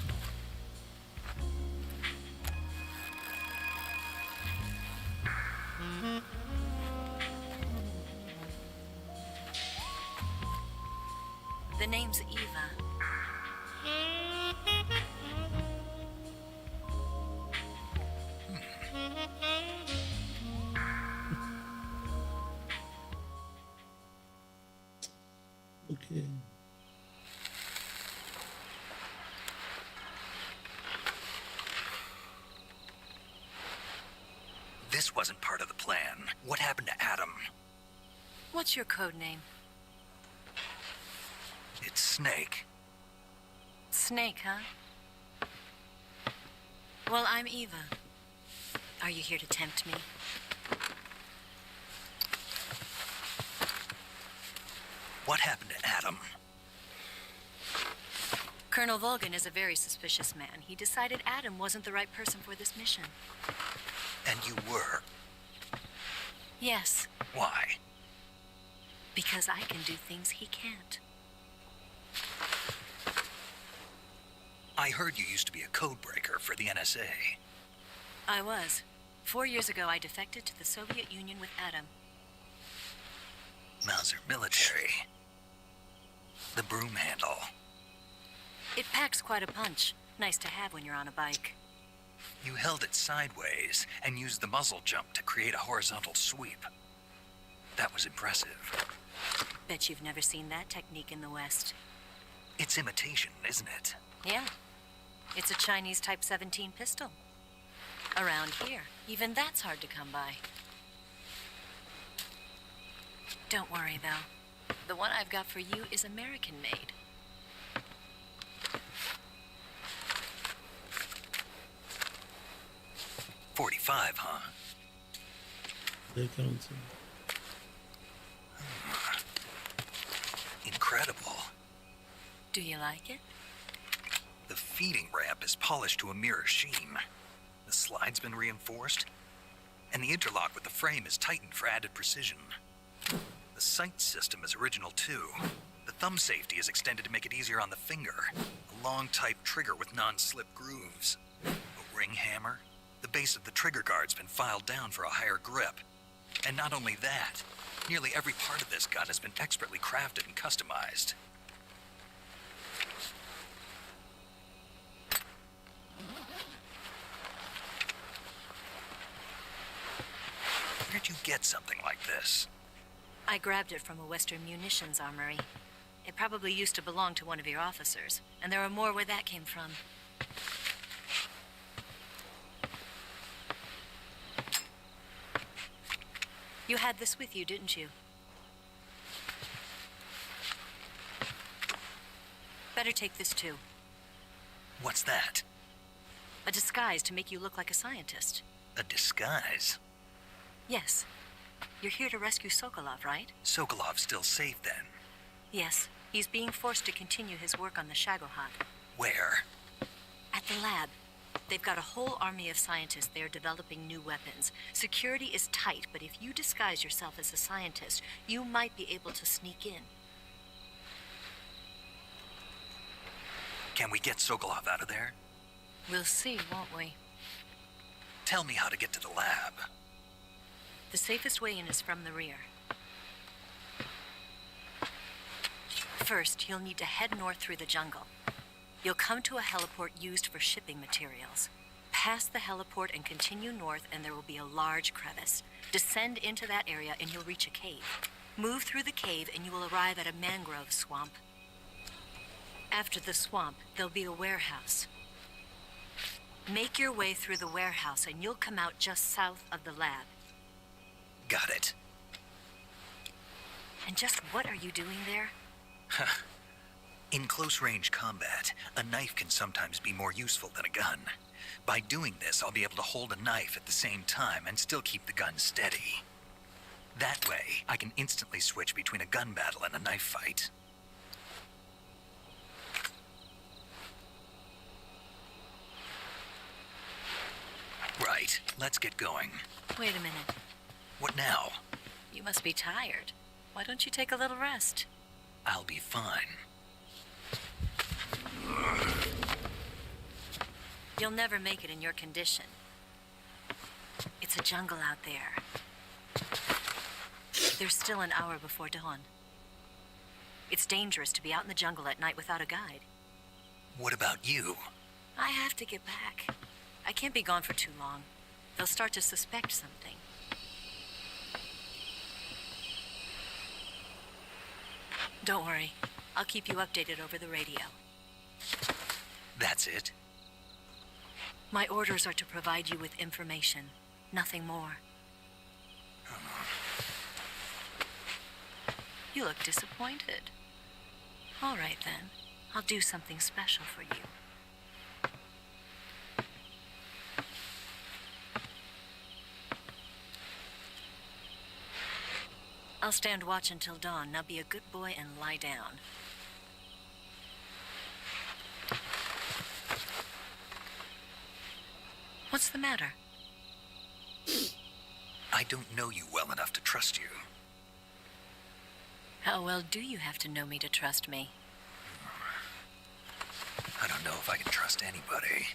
The name's Eva. Ok. This wasn't part of the plan. What happened to Adam? What's your code name? It's Snake. Snake, huh? Well, I'm Eva. Are you here to tempt me? What happened to Adam? Colonel Volgan is a very suspicious man. He decided Adam wasn't the right person for this mission. And you were. Yes, Why? because I can do things he can't. I heard you used to be a code breaker for the NSA. I was. 4 years ago, I defected to the Soviet Union with Adam. Mauser military. The broom handle. It packs quite a punch. Nice to have when you're on a bike. You held it sideways and used the muzzle jump to create a horizontal sweep. That was impressive. Bet you've never seen that technique in the West. It's imitation, isn't it? Yeah. It's a Chinese Type 17 pistol. Around here, even that's hard to come by. Don't worry, though. The one I've got for you is American-made. .45, huh? They count. Incredible. Do you like it? The feeding ramp is polished to a mirror sheen. The slide's been reinforced, and the interlock with the frame is tightened for added precision. The sight system is original too. The thumb safety is extended to make it easier on the finger. A long type trigger with non-slip grooves. A ring hammer. The base of the trigger guard's been filed down for a higher grip. And not only that, nearly every part of this gun has been expertly crafted and customized. Where'd you get something like this? I grabbed it from a Western munitions armory. It probably used to belong to one of your officers, and there are more where that came from. You had this with you, didn't you? Better take this too. What's that? A disguise to make you look like a scientist. A disguise? Yes. You're here to rescue Sokolov, right? Sokolov's still safe then? Yes. He's being forced to continue his work on the Shagohod. Where? At the lab. They've got a whole army of scientists there developing new weapons. Security is tight, but if you disguise yourself as a scientist, you might be able to sneak in. Can we get Sokolov out of there? We'll see, won't we? Tell me how to get to the lab. The safest way in is from the rear. First, you'll need to head north through the jungle. You'll come to a heliport used for shipping materials. Pass the heliport and continue north, and there will be a large crevice. Descend into that area, and you'll reach a cave. Move through the cave, and you will arrive at a mangrove swamp. After the swamp, there'll be a warehouse. Make your way through the warehouse, and you'll come out just south of the lab. Got it. And just what are you doing there? In close-range combat, a knife can sometimes be more useful than a gun. By doing this, I'll be able to hold a knife at the same time and still keep the gun steady. That way, I can instantly switch between a gun battle and a knife fight. Right, let's get going. Wait a minute. What now? You must be tired. Why don't you take a little rest? I'll be fine. You'll never make it in your condition. It's a jungle out there. There's still an hour before dawn. It's dangerous to be out in the jungle at night without a guide. What about you? I have to get back. I can't be gone for too long. They'll start to suspect something. Don't worry. I'll keep you updated over the radio. That's it? My orders are to provide you with information, nothing more. You look disappointed. All right, then. I'll do something special for you. I'll stand watch until dawn. Now be a good boy and lie down. What's the matter? I don't know you well enough to trust you. How well do you have to know me to trust me? I don't know if I can trust anybody.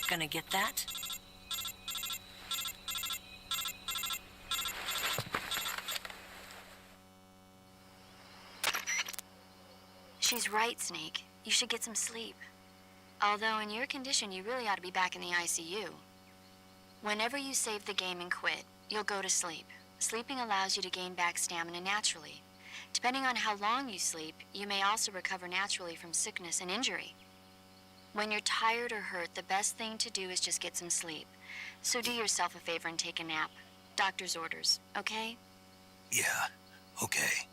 Gonna get that? She's right, Snake. You should get some sleep. Although in your condition, you really ought to be back in the ICU. Whenever you save the game and quit, you'll go to sleep. Sleeping allows you to gain back stamina naturally. Depending on how long you sleep, you may also recover naturally from sickness and injury. When you're tired or hurt, the best thing to do is just get some sleep. So do yourself a favor and take a nap. Doctor's orders, okay? Yeah, okay.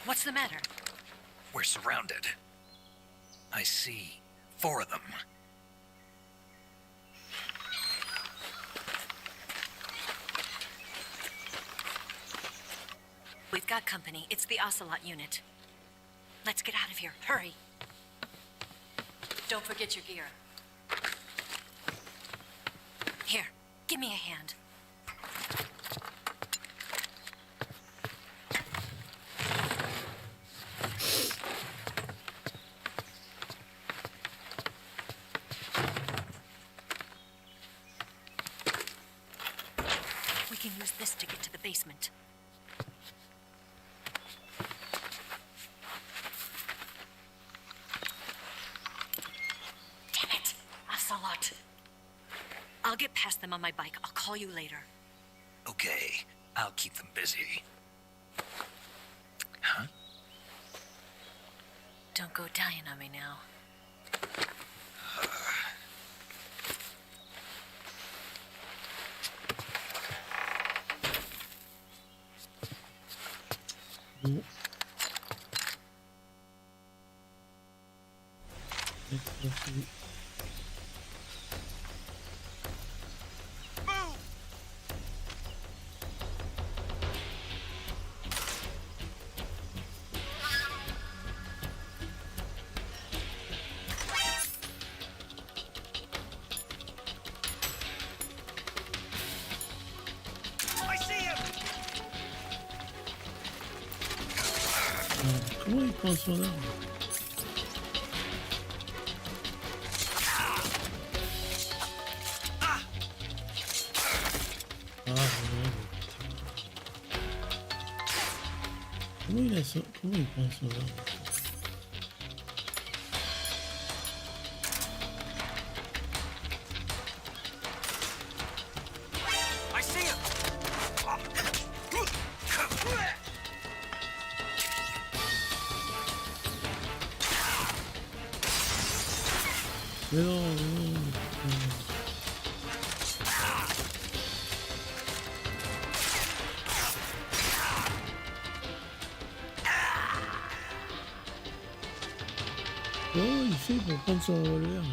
What's the matter? We're surrounded. I see 4 of them. We've got company. It's the Ocelot unit. Let's get out of here. Hurry. Don't forget your gear. Here, give me a hand. We can use this to get to the basement. Damn it, Ocelot. I'll get past them on my bike. I'll call you later. Okay, I'll keep them busy. Huh? Don't go dying on me now. I see him! Comment il prend son arme? Comment il prend son arme? I see him! Mais non. Comment il fait pour prendre son revolver?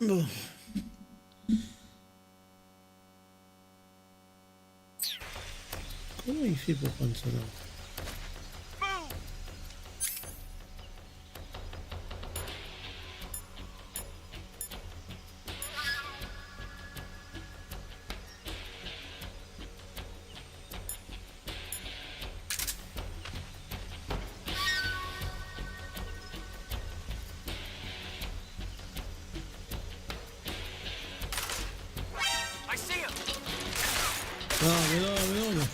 Bon. Comment il fait pour prendre son arme? I see him. Ah, mais non, mais non, mais...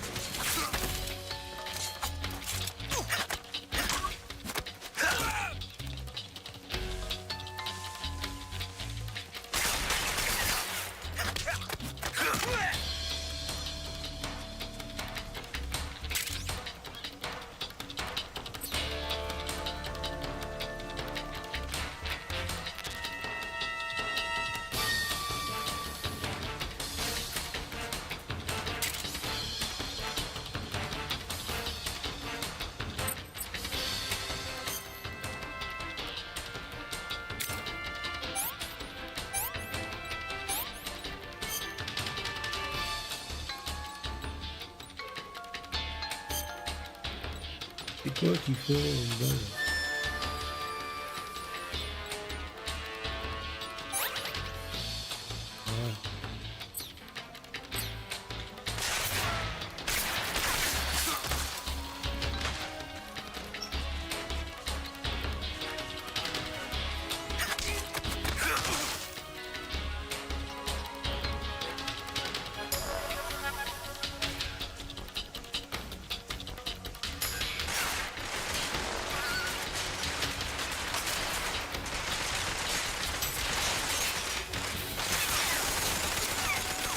C'est quoi qu'il faut une balle? Voilà.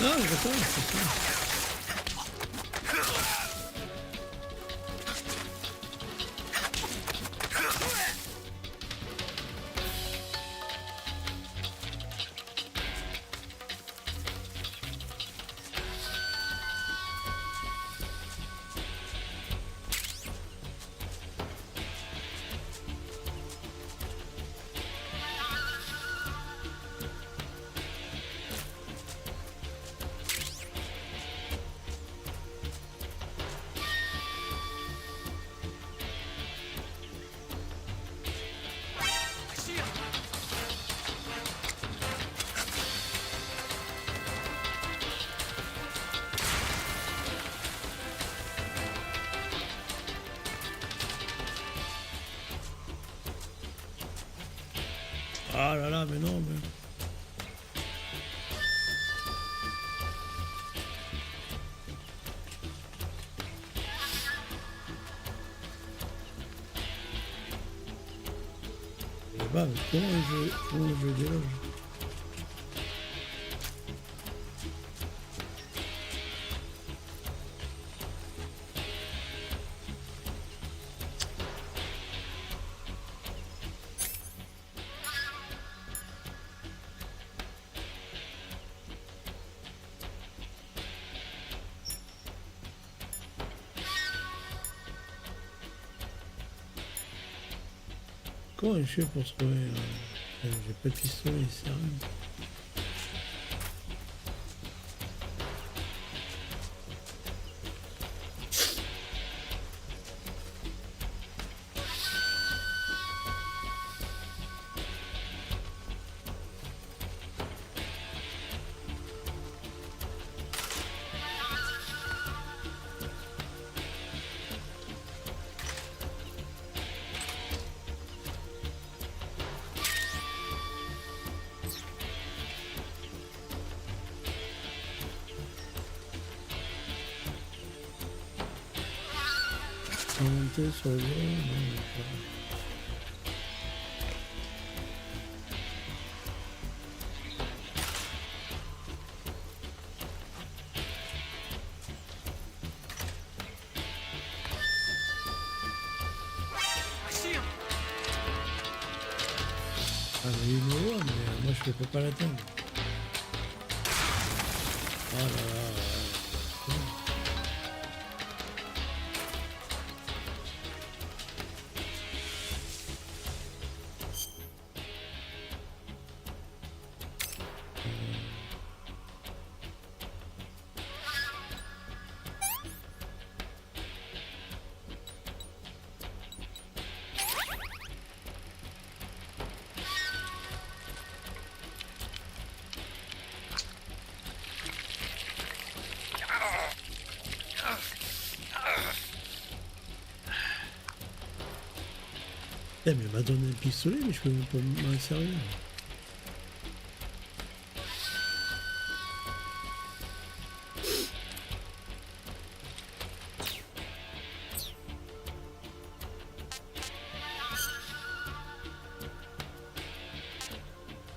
Ah, je vois ça, c'est ça. Ah là là, mais non, mais... Bah, comment je déloge? Comment je fais pour trouver... J'ai pas de pistolet, c'est rien. Monter sur le dos, non, ah, mais il me voit, mais moi je peux pas l'atteindre. Oh là là. Eh, mais il m'a donné un pistolet, mais je peux même pas m'en servir.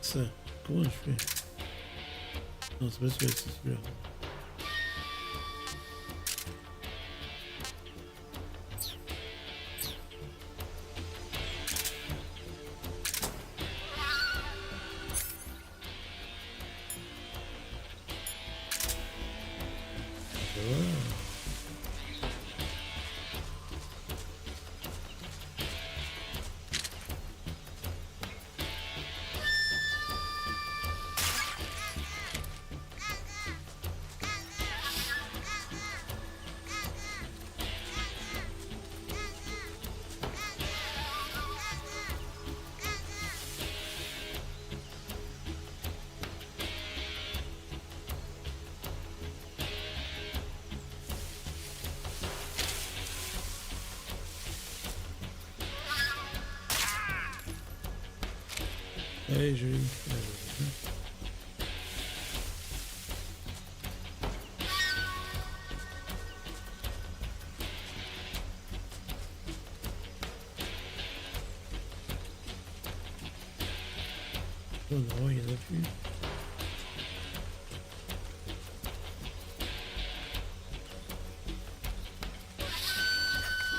Ça, comment je fais? Non, c'est pas celui-là, c'est celui-là. Allez, je vais. Oh non, il y en a plus.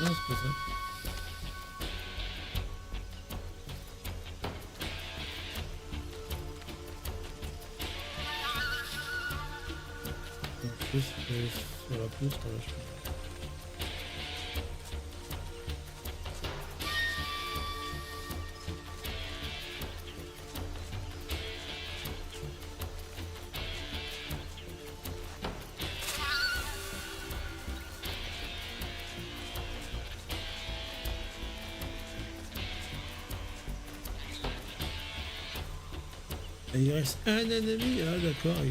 Non, c'est pas ça. Sur la pousse, là, je pense. Et il reste un ennemi. Ah d'accord.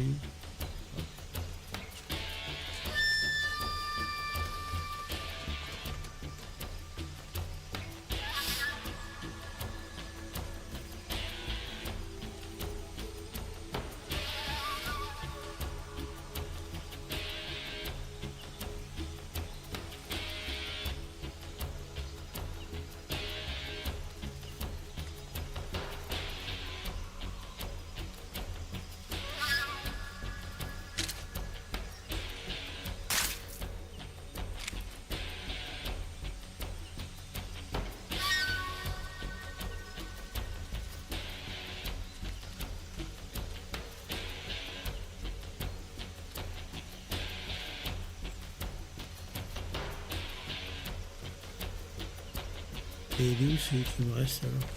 Et il est où celui qui me reste alors?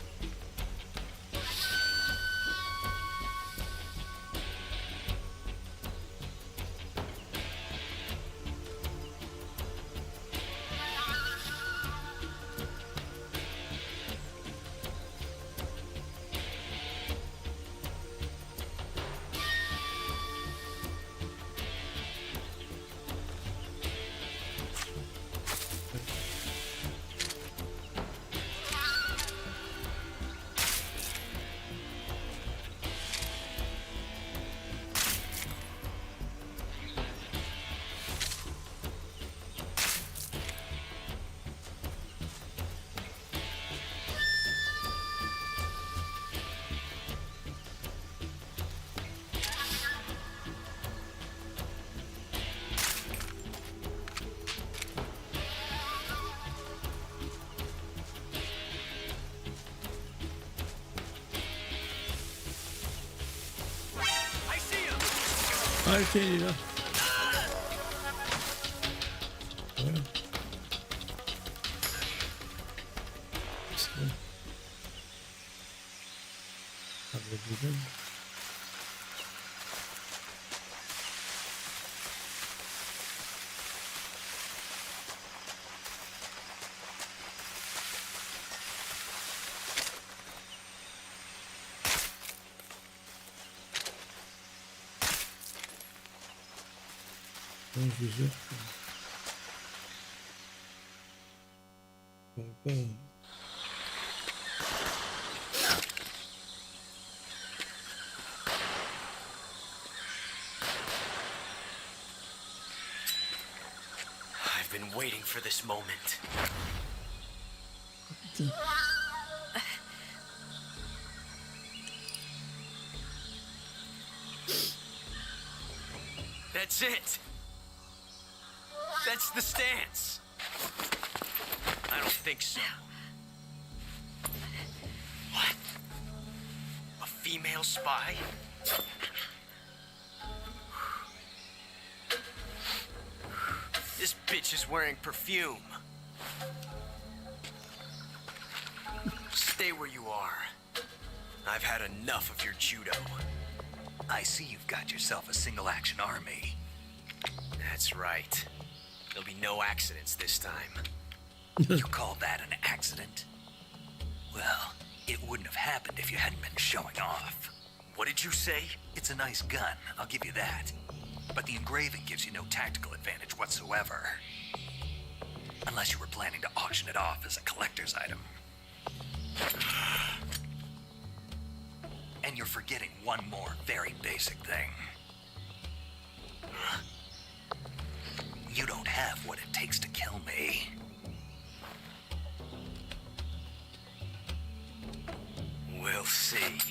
Ah, tiens, il est là. Voilà. C'est bon. Ah, le bouton. Je suis sûr que... been waiting for this moment. Putain. That's it. That's the stance. I don't think so. What? A female spy? This bitch is wearing perfume. Stay where you are. I've had enough of your judo. I see you've got yourself a single-action army. That's right. There'll be no accidents this time. You call that an accident? Well, it wouldn't have happened if you hadn't been showing off. What did you say? It's a nice gun, I'll give you that. But the engraving gives you no tactical advantage whatsoever. Unless you were planning to auction it off as a collector's item. And you're forgetting one more very basic thing. You don't have what it takes to kill me. We'll see.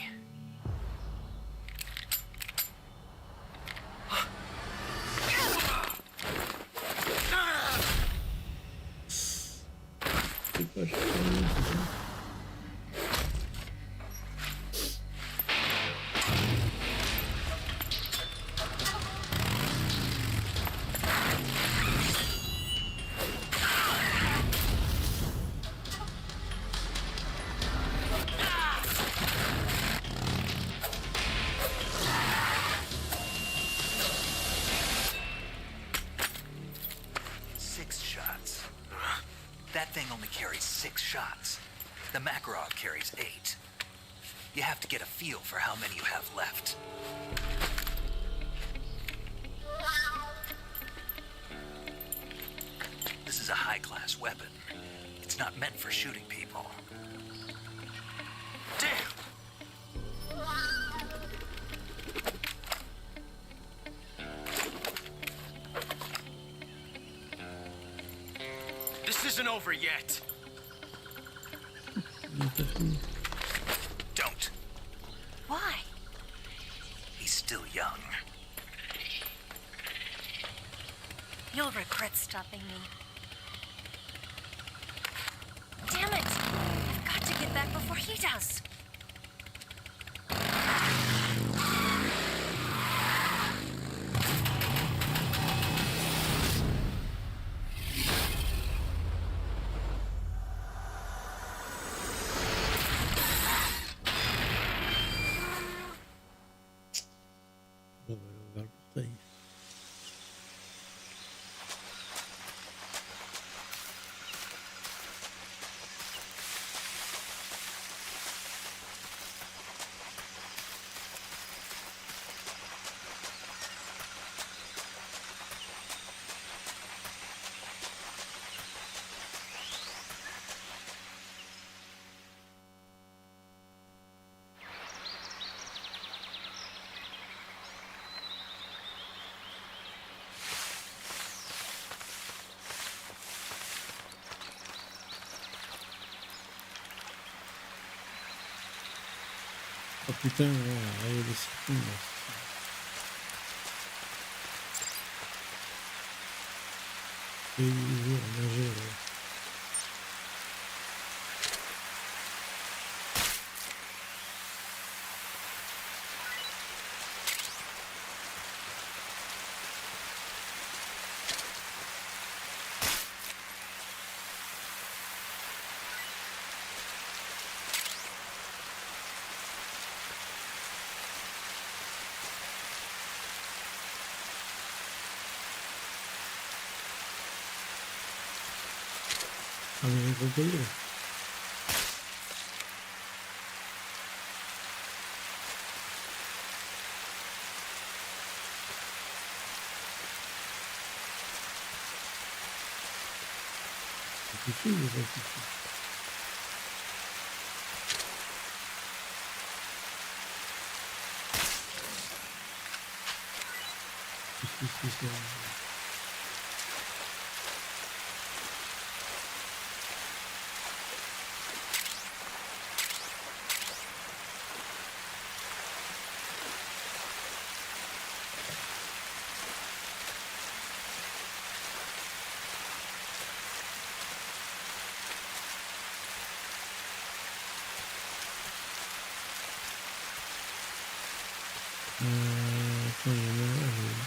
That thing only carries 6 shots. The Makarov carries 8. You have to get a feel for how many you have left. This is a high-class weapon. It's not meant for shooting people. Damn! This isn't over yet. Don't. Why? He's still young. You'll regret stopping me. Damn it! I've got to get back before he does. Oh putain, il y a des secondes là. Et il est nager là. Ah, mais il faut payer. C'est fou, il est pas fou. Qu'est-ce que c'est ça? Attends, il y en a là.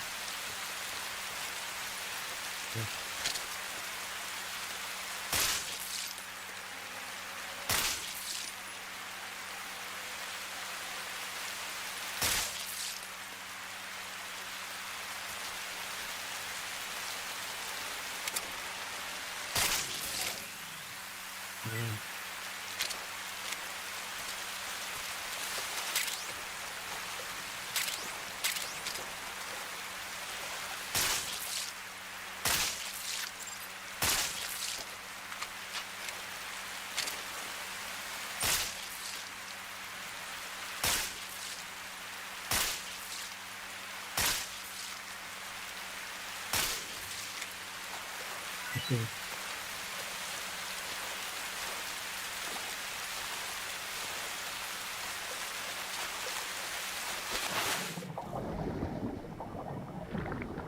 Okay.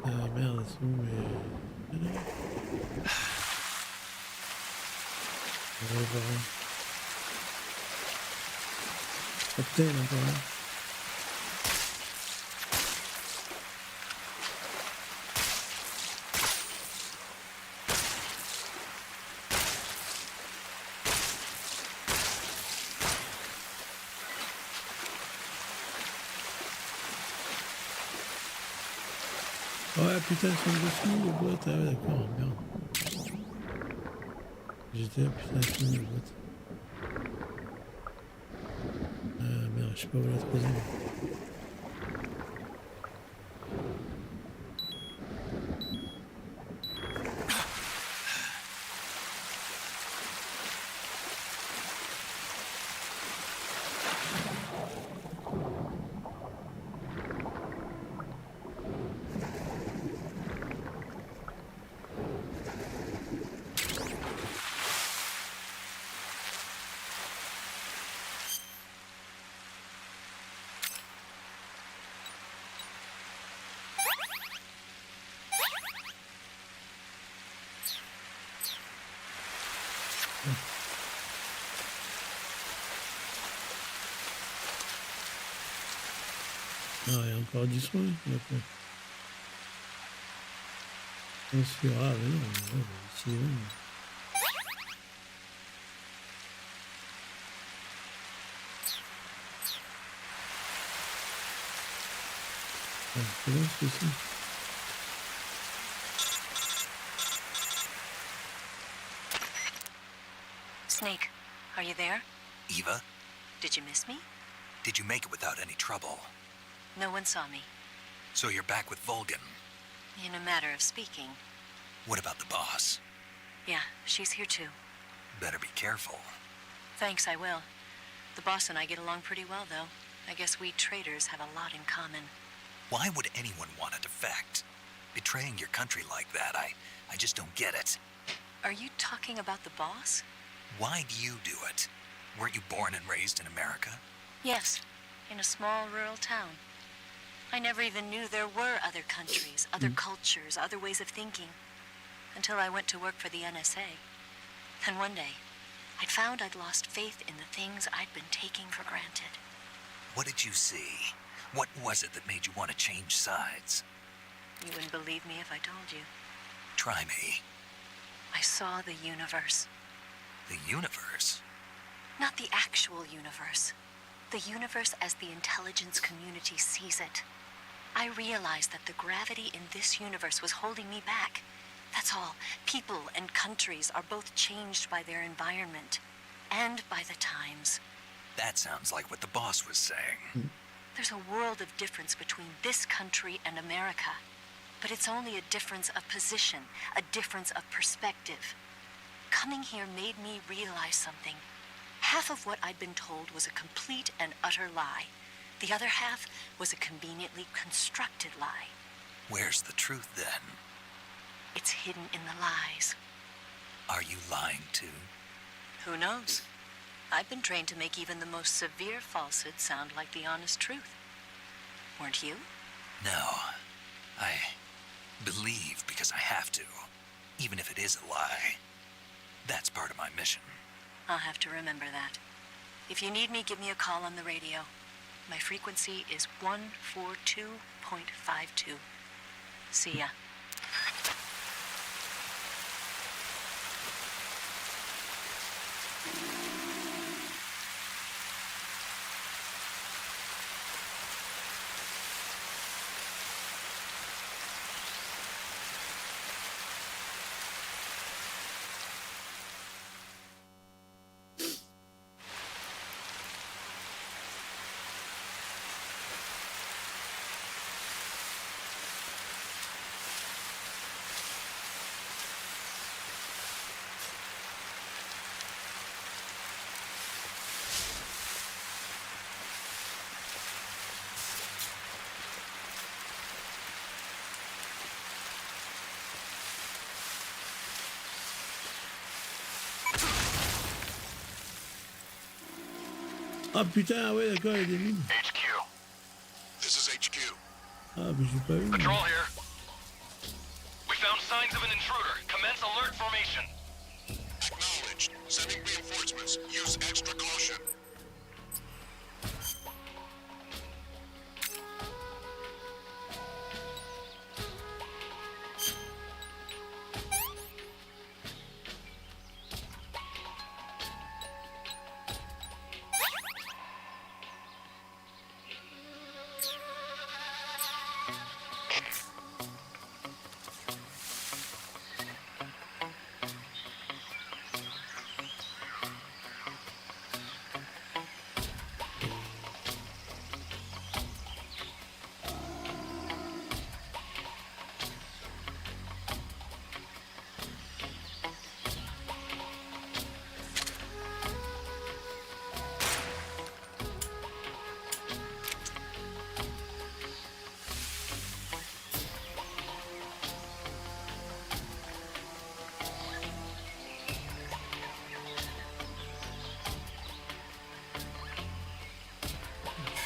Ah merde, c'est où mais... On va voir. Cocktail encore là. Ouais, putain, ils sont dessous, les boîtes. Ah ouais, d'accord, merde. J'étais là, putain, ils sont les boîtes. Ah merde, je sais pas où la troisième. Ah, il y a encore du soin, d'accord. On se fera, mais non, ici, non. Ah, c'est bon, ceci. Snake, are you there? Eva, Did you miss me? did you make it without any trouble? No one saw me. So you're back with Vulcan. In a matter of speaking. What about the boss? Yeah, she's here too. Better be careful. Thanks, I will. The boss and I get along pretty well, though. I guess we traders have a lot in common. Why would anyone want to defect? Betraying your country like that, I just don't get it. Are you talking about the boss? Why do you do it? Weren't you born and raised in America? Yes, in a small rural town. I never even knew there were other countries, other cultures, other ways of thinking, until I went to work for the NSA. Then one day, I'd found I'd lost faith in the things I'd been taking for granted. What did you see? What was it that made you want to change sides? You wouldn't believe me if I told you. Try me. I saw the universe. The universe? Not the actual universe. The universe as the intelligence community sees it. I realized that the gravity in this universe was holding me back. That's all. People and countries are both changed by their environment and by the times. That sounds like what the boss was saying. There's a world of difference between this country and America. But it's only a difference of position, a difference of perspective. Coming here made me realize something. Half of what I'd been told was a complete and utter lie. The other half was a conveniently constructed lie. Where's the truth then? It's hidden in the lies. Are you lying too? Who knows? I've been trained to make even the most severe falsehood sound like the honest truth. Weren't you? No. I believe because I have to, even if it is a lie. That's part of my mission. I'll have to remember that. If you need me, give me a call on the radio. My frequency is 142.52. See ya. Ah putain, ouais, d'accord, il y a des mines. HQ. This is HQ. Ah, mais j'ai pas vu. Patrol here. We found signs of an intruder. Commence alert formation. Acknowledged. Sending reinforcements. Use extra caution.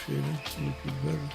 Je fais là, il n'y a plus de balles.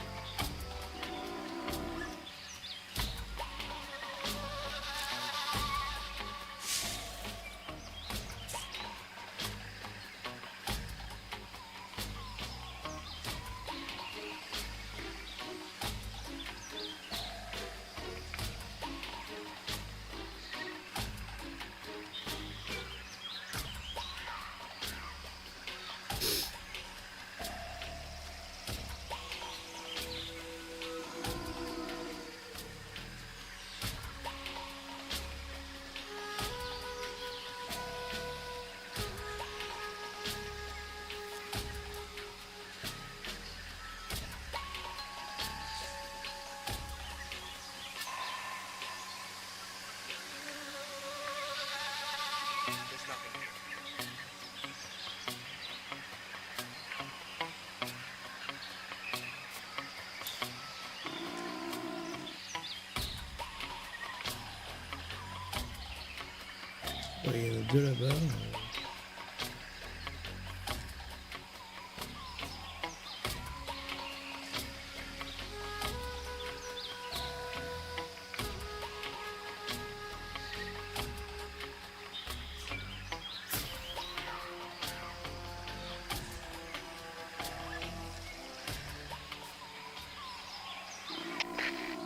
Ouais, il y en a deux là-bas.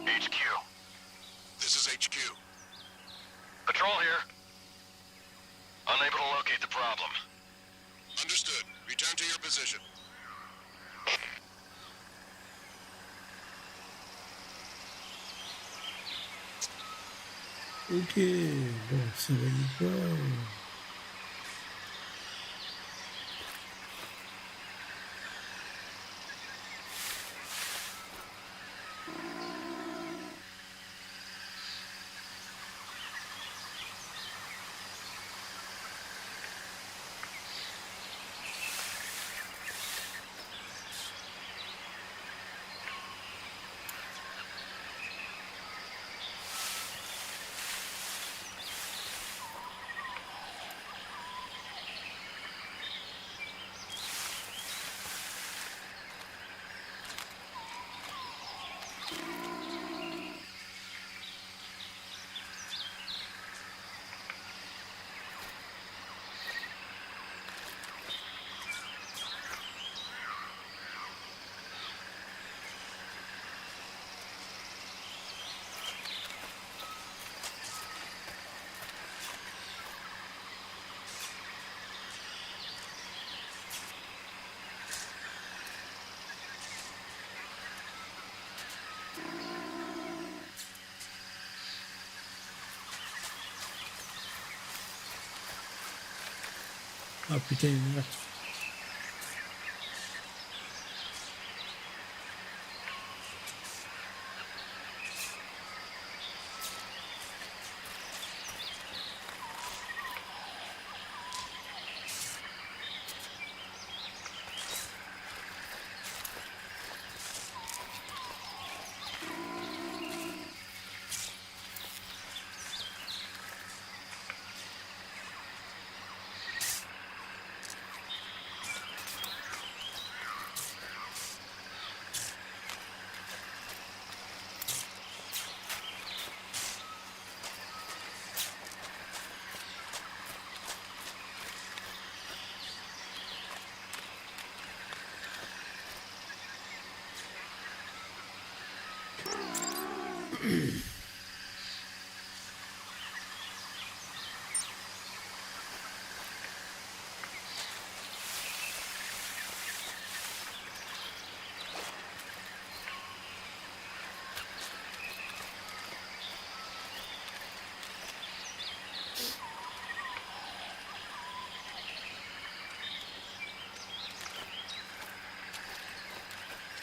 HQ. This is HQ. Patrol here. Unable to locate the problem. Understood. Return to your position. Ok, bon, ça va y pas. Ah putain, il est meurtre.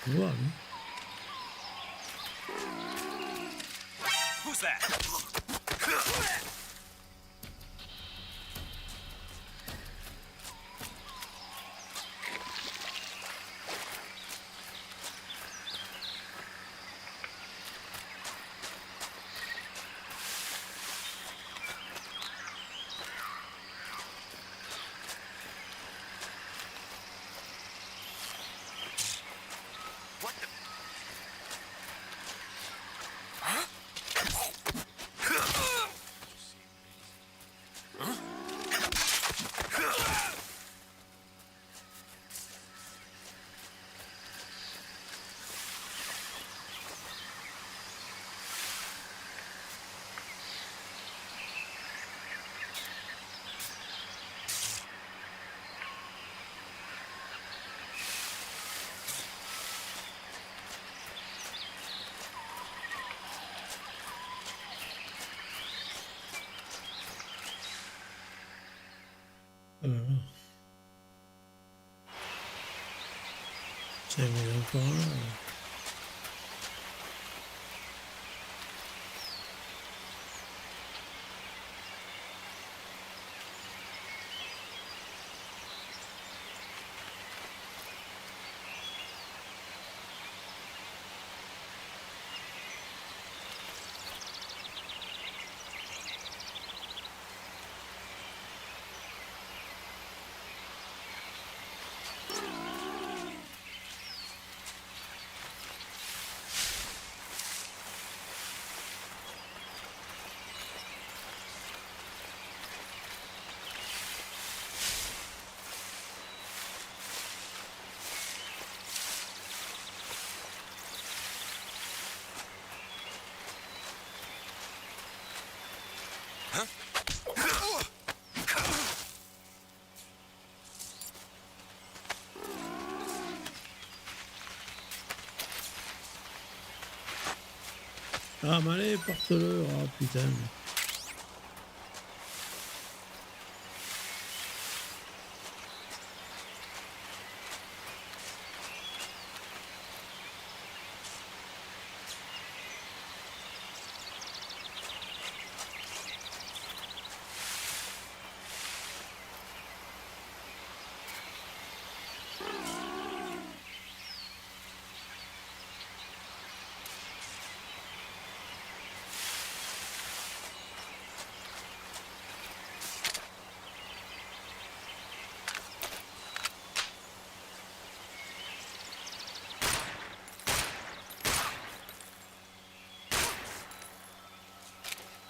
Wow, hein. Who's that? What the? Huh? Oh là là. Ça, il est encore là. Ah, mais allez, porte-le. Oh putain.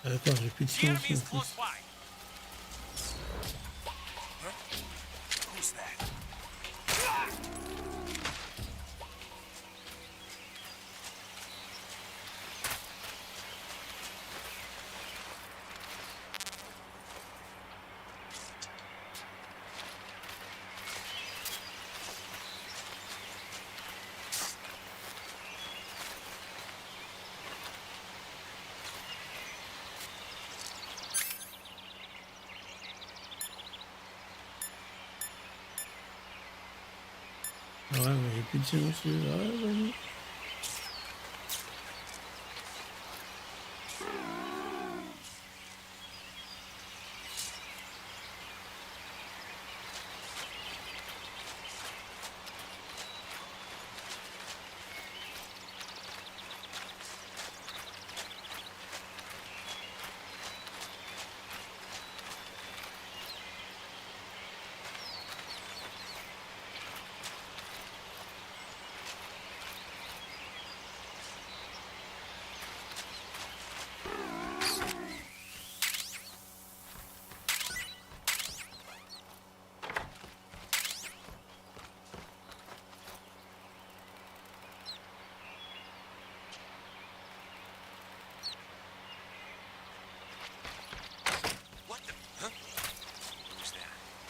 Ah, d'accord, j'ai plus de The enemy sens. is En close fait. by. Huh? Who's that? Ouais, mais j'ai plus de silencieux. Ouais, vas-y.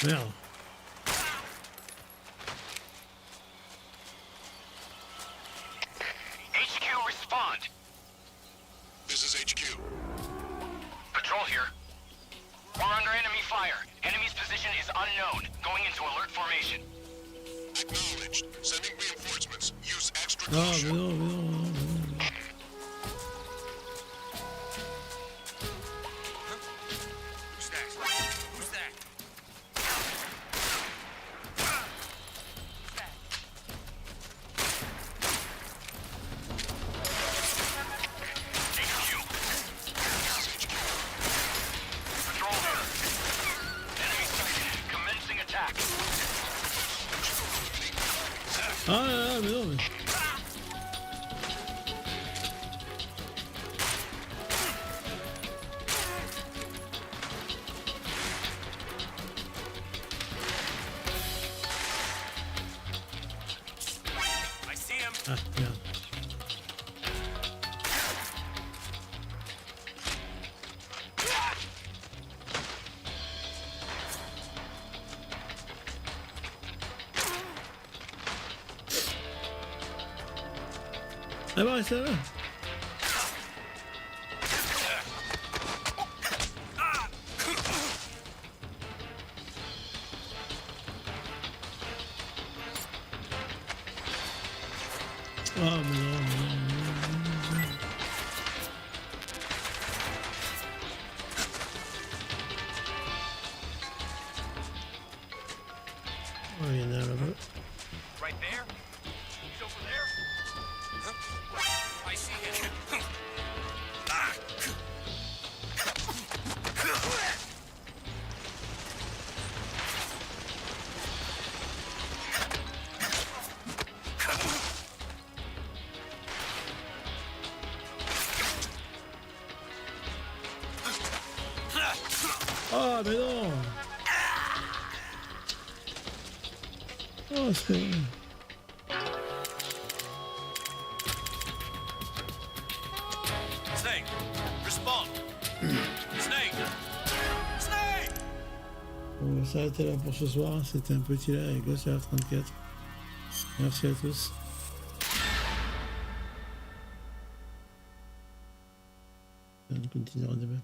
Merde. HQ, respond. This is HQ. Patrol here. We're under enemy fire. Enemy's position is unknown. Going into alert formation. Acknowledged. Sending reinforcements. Use extra Ah, caution. mais non, mais non, mais non, mais non. Who's that? Who's that? Patrol here. Enemy sighted. Commencing attack. Ah, mais non, mais... I see him. Ah, merde. Ah bon, ça va. Ah, mais non, mais non, mais non, mais non. Oh, il y en a là-bas. Right there? He's over there? Huh? I see him. Ah, mais non. Oh, c'est vrai. Snake, respond. Snake! Snake! On va s'arrêter là pour ce soir. C'était un petit là avec Ghost 34. Merci à tous. On continuera demain.